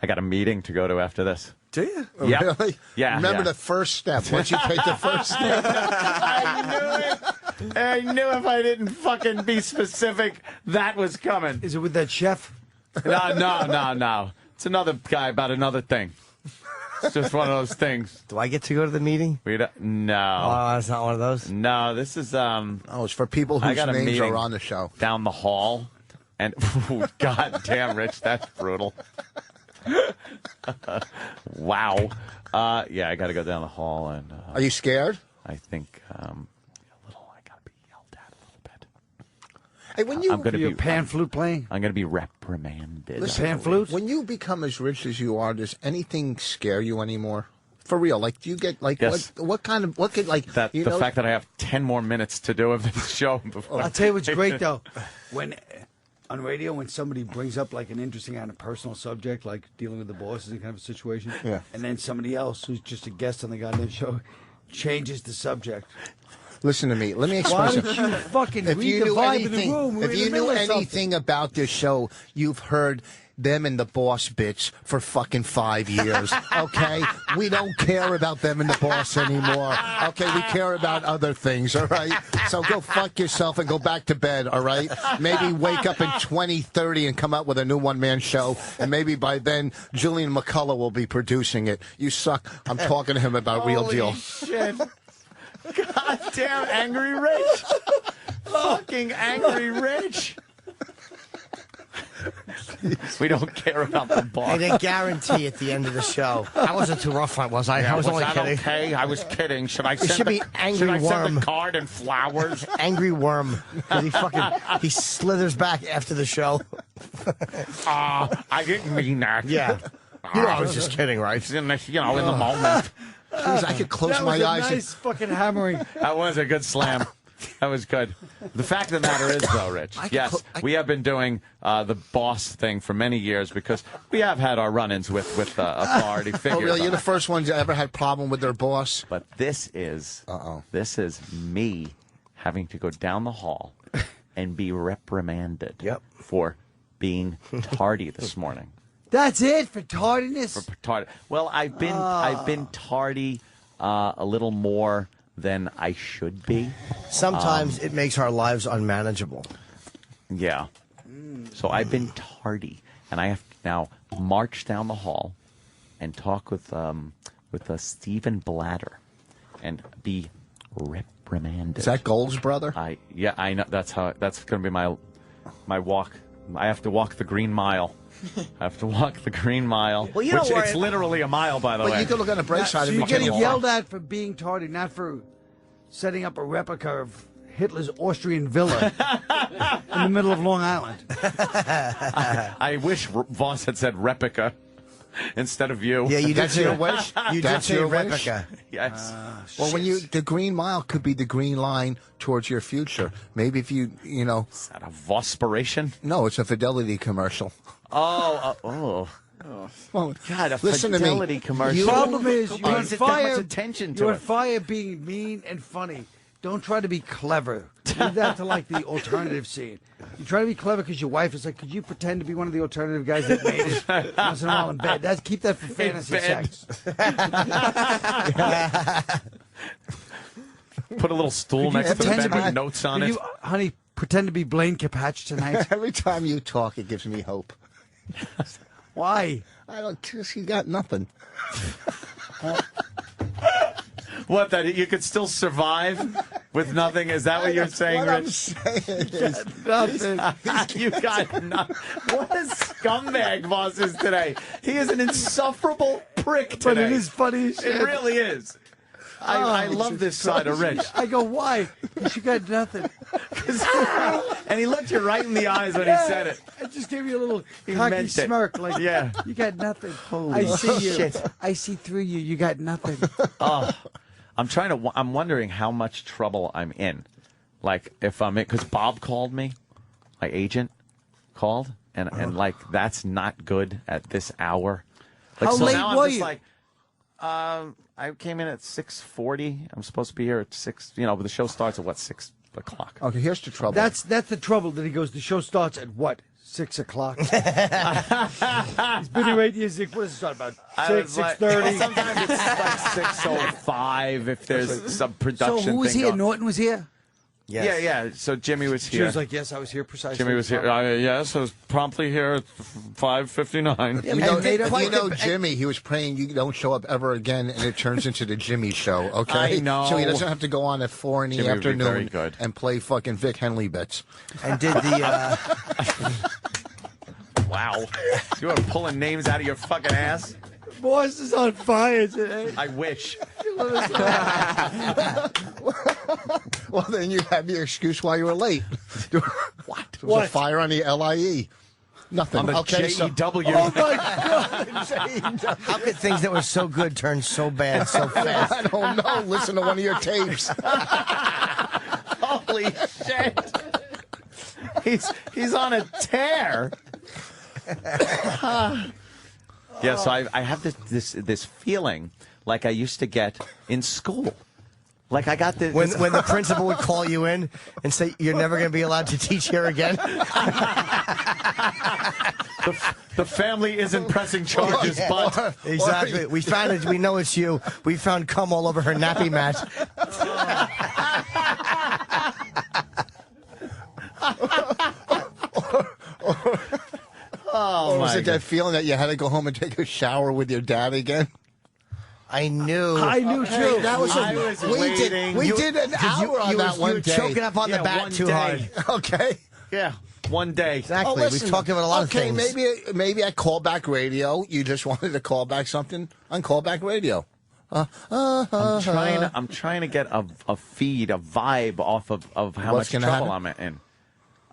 I got a meeting to go to after this. Do you? Yep. Really? Yeah. Remember yeah. the first step. Once you take the first step. I knew if I didn't fucking be specific, that was coming. Is it with that chef? No. It's another guy about another thing. It's just one of those things. Do I get to go to the meeting? No. Oh, it's not one of those? No, this is Oh, it's for people I whose got a names meeting are on the show. down the hall, and God damn, Rich, that's brutal. Wow. Yeah, I got to go down the hall and. Are you scared? I think. Hey, when you I'm gonna your be pan flute playing, I'm going to be reprimanded. Listen, pan flute. When you become as rich as you are, does anything scare you anymore? For real, like, do you get like Yes. what could like That you the know, fact that I have 10 more minutes to do of the show before. I'll tell you what's great though, when on radio when somebody brings up like an interesting kind of personal subject, like dealing with the bosses and kind of a situation, Yeah. and then somebody else who's just a guest on the goddamn show changes the subject. Listen to me. Let me explain Why something. don't you fucking If read you the knew vibe in the anything, room? We're if in you the middle knew of something. anything about this show, you've heard them and the boss bitch for fucking 5 years. Okay, we don't care about them and the boss anymore. Okay, we care about other things. All right, so go fuck yourself and go back to bed. All right, maybe wake up in 2030 and come out with a new one-man show, and maybe by then Julian McCullough will be producing it. You suck. I'm talking to him about Real Holy Deal. shit. Goddamn Angry Rich. Fucking Angry Rich. We don't care about the boss. Hey, they guarantee at the end of the show. I wasn't too rough, was I? Yeah, I was only that kidding. okay? I was kidding. Should I It send should be Angry should I Worm. send a card and flowers? Angry Worm. 'Cause he slithers back after the show. I didn't mean that. Yeah. You know, I was just kidding, right? In the, in the moment. Jeez, I could close That my was a eyes. nice fucking hammering. That was a good slam. That was good. The fact of the matter is, though, Rich, yes, we have been doing the boss thing for many years because we have had our run-ins with authority figures. Oh, really? You're the first ones that ever had problem with their boss? But this is me having to go down the hall and be reprimanded for being tardy this morning. That's it for tardiness. For tardy. Well, I've been tardy a little more than I should be. Sometimes it makes our lives unmanageable. Yeah. So I've been tardy, and I have to now march down the hall and talk with Stephen Blatter and be reprimanded. Is that Gold's brother? I know that's going to be my walk. I have to walk the Green Mile. I have to walk the Green Mile. Well, you which don't worry. it's literally a mile, by the way. But you can look on the bright side So of you're it. getting yelled at for being tardy, not for setting up a replica of Hitler's Austrian villa in the middle of Long Island. I wish Voss had said replica instead of you. Yeah, you did That's say your wish? You did That's say your wish? replica. Yes. Well, the Green Mile could be the green line towards your future. Maybe if you know. Is that a Vosspiration? No, it's a Fidelity commercial. Oh. Well, God, a listen to me. Fidelity commercial. The problem is Who you're on pays it that fire. much attention to You're on it? fire being mean and funny. Don't try to be clever. Leave that to like the alternative scene. You try to be clever because your wife is like, could you pretend to be one of the alternative guys that made it once in a while in bed? Keep that for fantasy sex. Put a little stool Could you next to the pretend bed to be- with notes on could it. you, honey, pretend to be Blaine Capatch tonight. Every time you talk, it gives me hope. Why? I don't. Just you got nothing. What, that you could still survive with nothing? Is that what you're saying, What I'm Rich? saying is, Nothing. You got nothing. What a scumbag Voss is today. He is an insufferable prick today. But it is funny as shit. It really is. I love this side of Rich. I go, why? 'Cause you got nothing. And he looked you right in the eyes when he said it. I just gave you a little He cocky meant it. smirk, like, Yeah. you got nothing. Holy I see you. shit. I see through you. You got nothing. Oh, I'm wondering how much trouble I'm in. Like, if I'm in, because Bob called me, my agent called, and like, that's not good at this hour. Like, How so late now I'm were just you? like, I came in at 6:40. I'm supposed to be here at 6, but the show starts at 6 o'clock. okay, here's the trouble. That's the trouble that he goes, the show starts at what? 6 o'clock. He's been here 8 years. What is it start about? 6:30. Sometimes it's like 6:05 if there's some production. So who was thing here? going. Norton was here? Yeah, yeah. So Jimmy was She here. was like, yes, I was here precisely. Jimmy was here. Yes, I was promptly here at 5:59. You know, Jimmy, he was praying you don't show up ever again, and it turns into the Jimmy Show. Okay, I know. So he doesn't have to go on at 4 in the Jimmy would be very afternoon good. and play fucking Vic Henley bits. And did the Wow. You are pulling names out of your fucking ass? Boss is on fire today. I wish. Well, then you have your excuse why you were late. What? There was a fire on the LIE. Nothing. On the JEW. Oh, my God. How could things that were so good turn so bad so fast? I don't know. Listen to one of your tapes. Holy shit. He's on a tear. Yeah, so I have this feeling like I used to get in school. Like I got this when the principal would call you in and say you're never going to be allowed to teach here again. The family isn't pressing charges, but exactly. We found it. We know it's you. We found cum all over her nappy mat. Or was it that feeling that you had to go home and take a shower with your dad again? I knew. I knew too. That was we did an hour on that one day. You were choking up on the bat too hard. Okay. Yeah. One day. Exactly. We've talked about a lot of things. Okay, maybe at Callback Radio, you just wanted to call back something on Callback Radio. I'm trying to get a feed, a vibe off of how What's much gonna trouble happen? I'm in.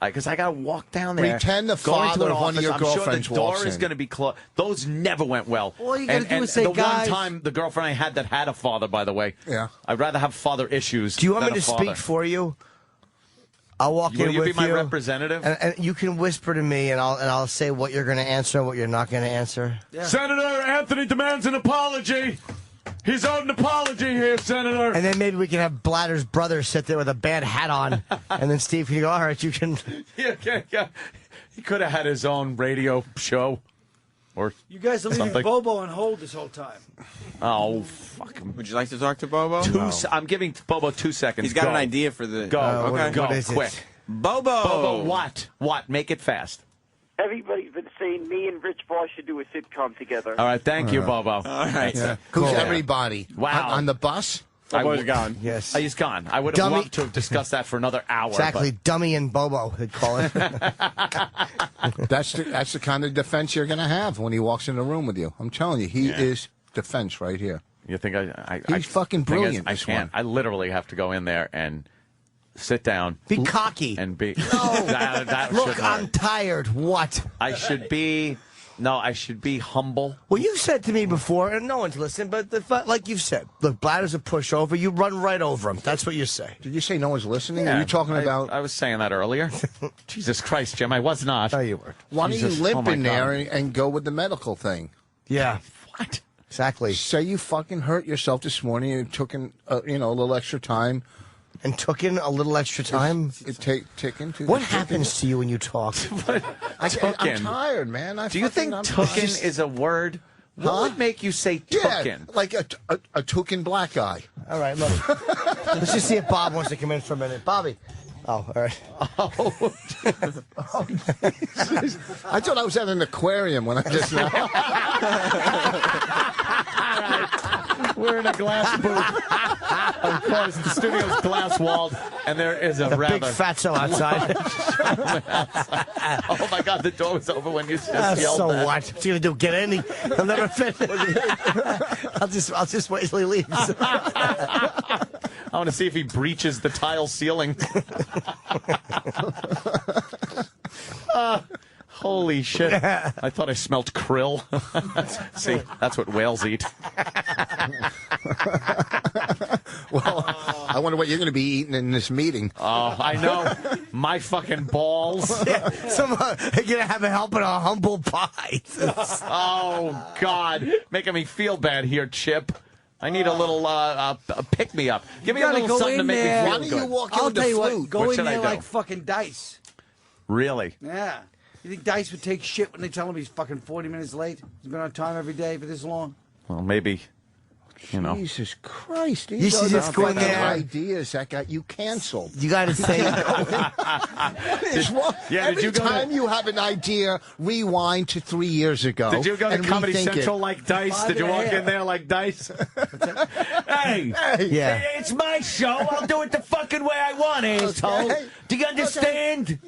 Because I got to walk down there. Pretend the go into father an of one of office. your I'm girlfriends sure the door walks is in. going to be closed. Those never went well. All you gotta do and is say, the "Guys." one time, the girlfriend I had that had a father, by the way. Yeah. I'd rather have father issues. Do you want than me a to father. speak for you? I'll walk Will in you with be my you, representative? and you can whisper to me, and I'll say what you're going to answer and what you're not going to answer. Yeah. Senator Anthony demands an apology. He's owed an apology here, Senator. And then maybe we can have Bladder's brother sit there with a bad hat on, and then Steve can go, all right, you can... Yeah. He could have had his own radio show. Or You guys are leaving something. Bobo on hold this whole time. Oh, fuck him. Would you like to talk to Bobo? I'm giving Bobo 2 seconds. He's got Go. an idea for the... Go. Okay. Go. what is it? Quick. Bobo! Bobo, what? Make it fast. Everybody's been saying me and Rich Voss should do a sitcom together. All right, thank you, Bobo. All right. Yeah. Cool. Who's everybody? Wow. On the bus? Bobo's gone. Yes. He's gone. I would have Dummy. loved to have discussed that for another hour. Exactly, Dummy and Bobo, they'd call it. That's the kind of defense you're going to have when he walks in the room with you. I'm telling you, he is defense right here. You think I He's fucking thing is, brilliant, I this can't. one. I literally have to go in there and sit down. Be cocky. And be. No. that Look, shouldn't I'm hurt. tired. What? I should be. No, I should be humble. Well, you've said to me before, and no one's listened, but like you've said, look, Bladder's a pushover. You run right over him. That's what you say. Did you say no one's listening? Yeah, Are you talking about... I was saying that earlier. Jesus Christ, Jim, I was not. No, you weren't. Why don't Jesus. you limp Oh, my in there God. and go with the medical thing? Yeah. What? Exactly. Say you fucking hurt yourself this morning and took in, a little extra time. And took in a little extra time? What happens to you when you talk? I'm Tooken. tired, man. Do you think tooken is a word? What would make you say tooken? Yeah, like a tooken black guy. All right, look. Let's just see if Bob wants to come in for a minute. Bobby. Oh, all right. Oh, I thought I was at an aquarium when I just... We're in a glass booth. Of course, the studio's glass-walled, and there is a rather... big fatso outside. Oh, my God, the door was open when you just yelled so that. what? What's he going to do, get in? He'll never fit. I'll just wait till he leaves. I want to see if he breaches the tile ceiling. Holy shit. I thought I smelled krill. See, that's what whales eat. Well, I wonder what you're going to be eating in this meeting. Oh, I know. My fucking balls. You're going to have a helping a humble pie. Oh, God. Making me feel bad here, Chip. I need a little pick-me-up. Give me a little something to make me feel Why don't good. you walk in I'll with the tell you flute? what, go What in should I there do? like fucking Dice. Really? Yeah. You think Dice would take shit when they tell him he's fucking 40 minutes late? He's been on time every day for this long? Well, maybe, Jesus Christ. You should just go in fucking there. ideas that got you canceled. You got to say... It's wrong. Yeah, did Every you go time to- you have an idea, rewind to 3 years ago. Did you go to and Comedy rethink Central it. like Dice? Did you walk in there like Dice? Hey, Yeah. it's my show. I'll do it the fucking way I want, asshole. Okay. Do you understand?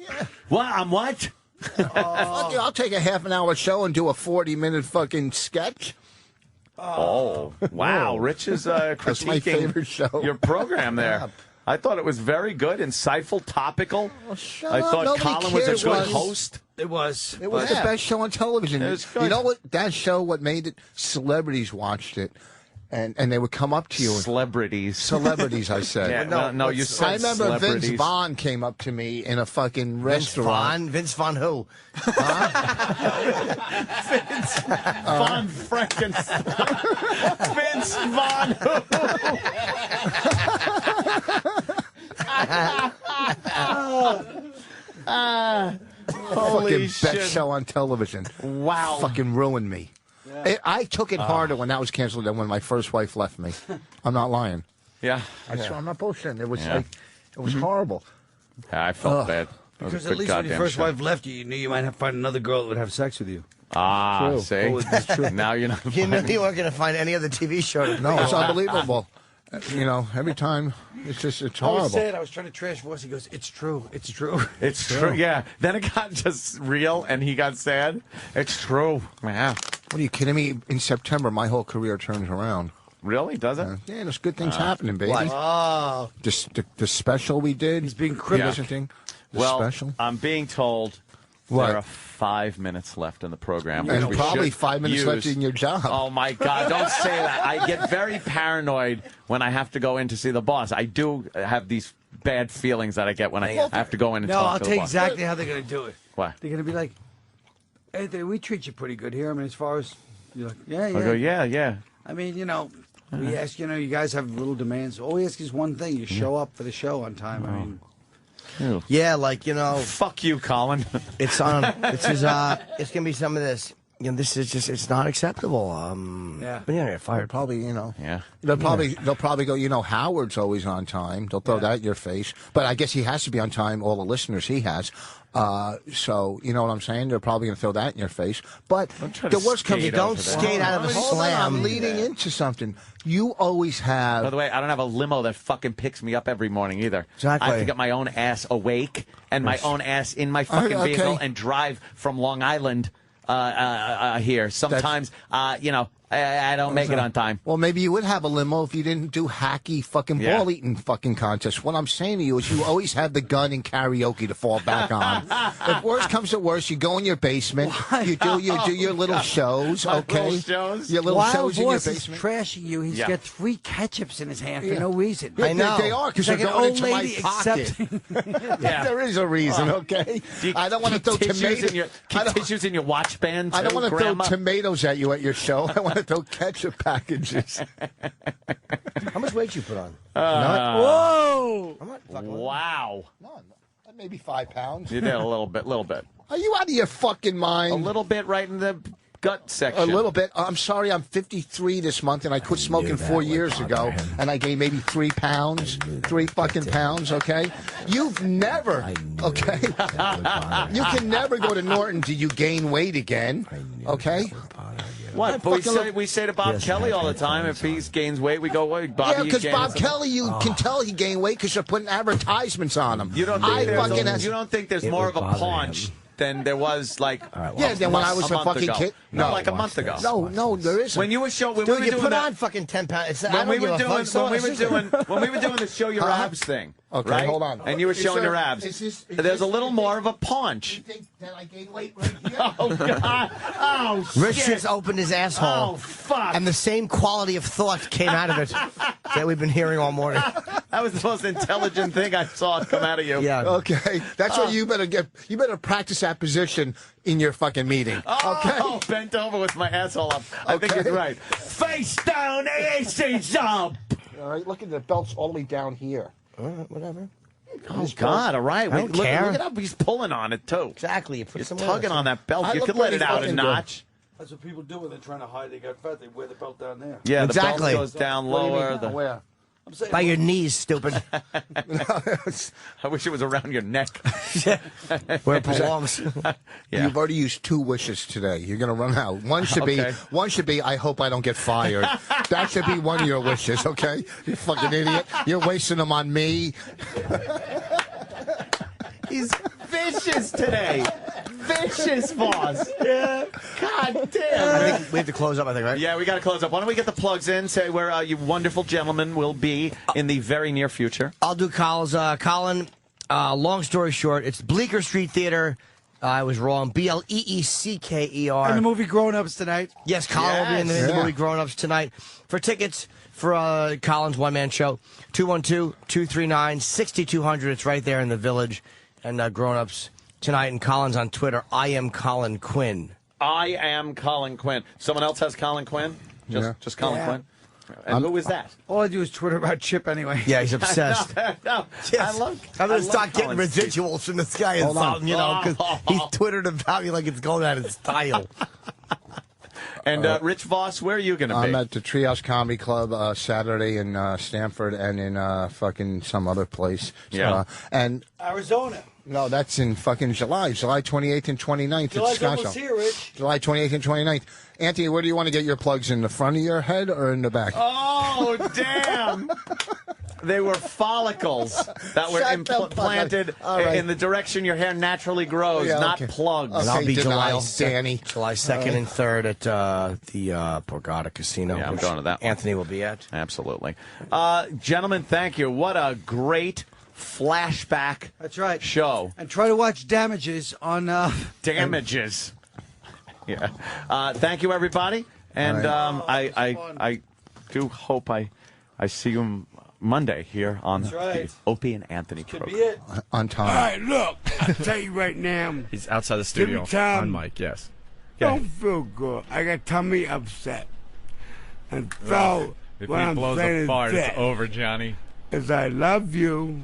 What? I'm what? Fuck you, I'll take a half-an-hour show and do a 40-minute fucking sketch. Oh, wow. Rich is That's my favorite critiquing show. your program there. I thought it was very good, insightful, topical. I thought Nobody Colin was a cared. good host. It was. It was the best show on television. It was good. You know what? That show, what made it? Celebrities watched it, and they would come up to you. Celebrities, I said. Yeah, no, you said I remember celebrities. Vince Vaughn came up to me in a fucking restaurant. Vince Vaughn who? Von Frankenstein. Vince Vaughn. Fucking shit. best show on television. Wow. Fucking ruined me. I took it harder when that was canceled than when my first wife left me. I'm not lying. Yeah. I'm not bullshitting. It was Yeah. like, it was horrible. I felt bad. That was a Because good at least when your goddamn first show. wife left you, you knew you might have to find another girl that would have sex with you. Ah, True. see? Oh, it's true. Now you're not. You knew you weren't going to find any other TV show to No, it's unbelievable. You know, every time it's I was horrible. saying, I was trying to trash voice. He goes, "It's true. It's true." It's true. Yeah. Then it got just real, and he got sad. It's true. Yeah. What are you kidding me? In September, my whole career turns around. Really? Does it? Yeah, there's good things happening, baby. What? Oh. The special we did. He's being critical. The Well, special. I'm being told What? there are 5 minutes left in the program. And which we probably should 5 minutes left use. in your job. Oh, my God. Don't say that. I get very paranoid when I have to go in to see the boss. I do have these bad feelings that I get when I have to go in and No, talk I'll to tell the you boss. exactly how they're going to do it. What? They're going to be like, "Anthony, we treat you pretty good here. I mean, as far as you're like, yeah, I yeah. go, yeah. I mean, you know, we ask, you know, you guys have little demands. All we ask is one thing: you show up for the show on time. I mean, Yeah, like, you know. Fuck you, Colin. It's on. It's gonna be some of this. You know, this is just. It's not acceptable. Yeah. But yeah, get fired. Probably, you know. Yeah. They'll probably go, you know, Howard's always on time. They'll throw that in your face. But I guess he has to be on time, all the listeners he has. So, you know what I'm saying? They're probably going to throw that in your face. But the worst comes, you don't skate out of a Hold on, slam. I'm leading into something. You always have. By the way, I don't have a limo that fucking picks me up every morning either. Exactly. I have to get my own ass awake and my own ass in my fucking Okay. vehicle and drive from Long Island here. Sometimes, you know, I don't make it on time. Well, maybe you would have a limo if you didn't do hacky fucking Yeah. ball eating fucking contests. What I'm saying to you is you always have the gun in karaoke to fall back on. If worst comes to worst, you go in your basement. You do your little shows, My okay? little shows? Your little Wild shows in your Boss is basement. trashing you. He's Yeah. got 3 ketchups in his hand for Yeah. no reason. Yeah, they are because It's they're like an going old into my lady pocket. accepting. Yeah. There is a reason, okay? I don't want to throw tomatoes. Keep tissues in your watch band. I don't too, want to Grandma. throw tomatoes at you at your show. I want to throw ketchup packages. How much weight you put on? Whoa! I'm not fucking with Wow. No, maybe 5 pounds. You did a little bit. Are you out of your fucking mind? A little bit right in the gut section. A little bit. I'm sorry, I'm 53 this month, and I quit smoking 4 years ago, and I gained maybe 3 pounds, 3 fucking pounds, okay? You've never, okay? You can never go to Norton till you gain weight again, okay? What? But we say to Bob Kelly all the time, if he gains weight, we go, "Wait, Bobby, Yeah, you because gained Bob some-" Kelly, you can tell he gained weight because you're putting advertisements on him. You don't think there's more of a paunch than there was like Yeah, then when I was a month fucking ago. kid. No, like a month ago. No, there isn't. When you were Dude, we were you doing put that, on fucking 10 pounds. It's, I when don't we give were a doing fuck. when we were doing the show your abs thing. Okay, right? hold on. And you were Is showing there- your abs. is There's a little more of a paunch. You think that I gained weight right here? Oh God! Oh Rich shit! just opened his asshole. Oh fuck! And the same quality of thought came out of it that we've been hearing all morning. That was the most intelligent thing I saw come out of you. Yeah. Okay, that's what you better get. You better practice that position in your fucking meeting. Okay. Oh, bent over with my asshole up. I think Okay. you're right. Face down, AC's up. All right, look at the belts all the way down here. Whatever. Oh God! All right, I don't look care. at how he's pulling on it too. Exactly. You put You're some tugging on that belt. I You look could let pretty it out a fucking notch. That's what people do when they're trying to hide they got fat. They wear the belt down there. Yeah, Exactly. the belt goes down What do you mean? lower. Where? I'm saying, By your knees, stupid. I wish it was around your neck. Where it belongs. Yeah. You've already used 2 wishes today. You're gonna run out. One should Okay. be. I hope I don't get fired. That should be one of your wishes. Okay, you fucking idiot. You're wasting them on me. He's vicious today. vicious, boss. Yeah. God damn. I think we have to close up, I think, right? Yeah, we got to close up. Why don't we get the plugs in, say where you wonderful gentlemen will be in the very near future. I'll do Colin's. Colin, long story short, it's Bleecker Street Theater. I was wrong. BLEECKER. And the movie Grown Ups tonight. Yes, Colin will be in the movie Grown Ups tonight. For tickets for Colin's one-man show, 212-239-6200. It's right there in the Village. And Grown Ups tonight. And Colin's on Twitter. I am Colin Quinn. I am Colin Quinn. Someone else has Colin Quinn? Just Colin Quinn? And who is that? All I do is Twitter about Chip anyway. Yeah, he's obsessed. No, Yes. I'm going to start getting Colin's residuals from this guy or something, you know, because he's Twittered about me like it's going out of style. And Rich Voss, where are you going to be? I'm at the Treehouse Comedy Club Saturday in Stamford and in fucking some other place. Yeah. And Arizona. no, that's in fucking July 28th and 29th. July's at almost Scottsdale. here, Rich. July 28th and 29th. Anthony, where do you want to get your plugs? In the front of your head or in the back? Oh, damn. They were follicles that were Shut the fuck up. planted All right. in the direction your hair naturally grows, Yeah, not okay. plugs. And I'll be July Danny. 2nd and 3rd at the Borgata Casino. Yeah, I'm going to that one. Anthony will be at. Absolutely. Gentlemen, thank you. What a great flashback That's right. show. And try to watch Damages on... Damages. Yeah. Thank you, everybody. And I do hope I see you Monday here on the Opie and Anthony program. On time. All right, look, I'll tell you right now. He's outside the Give studio me time. on mic, yes. Don't feel good. I got tummy upset. And so, If what he I'm blows saying a fart, is it's this, over, Johnny. is I love you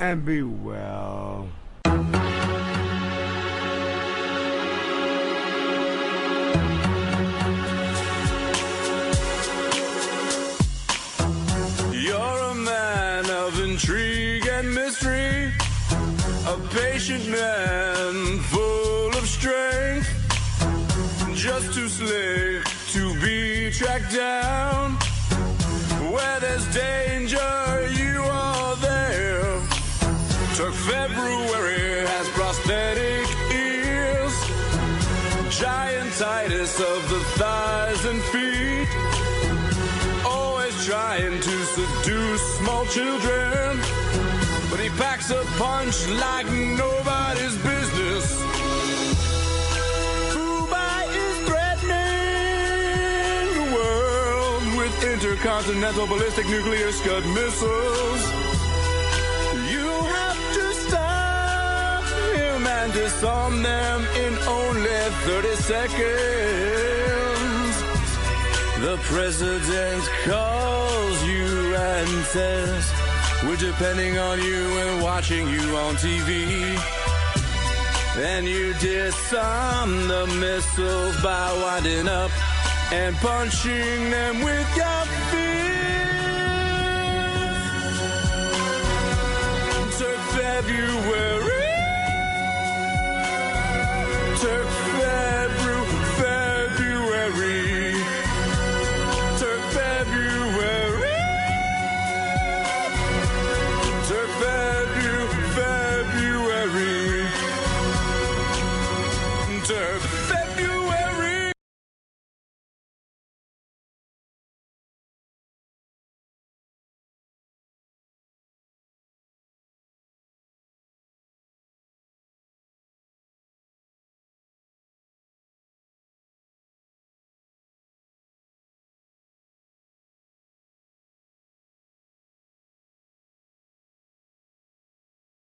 and be well. You're a man of intrigue and mystery, a patient man full of strength, just too slick to be tracked down. Where there's danger, you are there. Took February has prosthetic ears, giantitis of the thighs and feet. Always trying to seduce small children, but he packs a punch like nobody's business. Dubai is threatening the world with intercontinental ballistic nuclear Scud missiles. You have to stop him and disarm them in only 30 seconds. The president calls you and says, we're depending on you and watching you on TV. And you disarm the missiles by winding up and punching them with your fist. Took February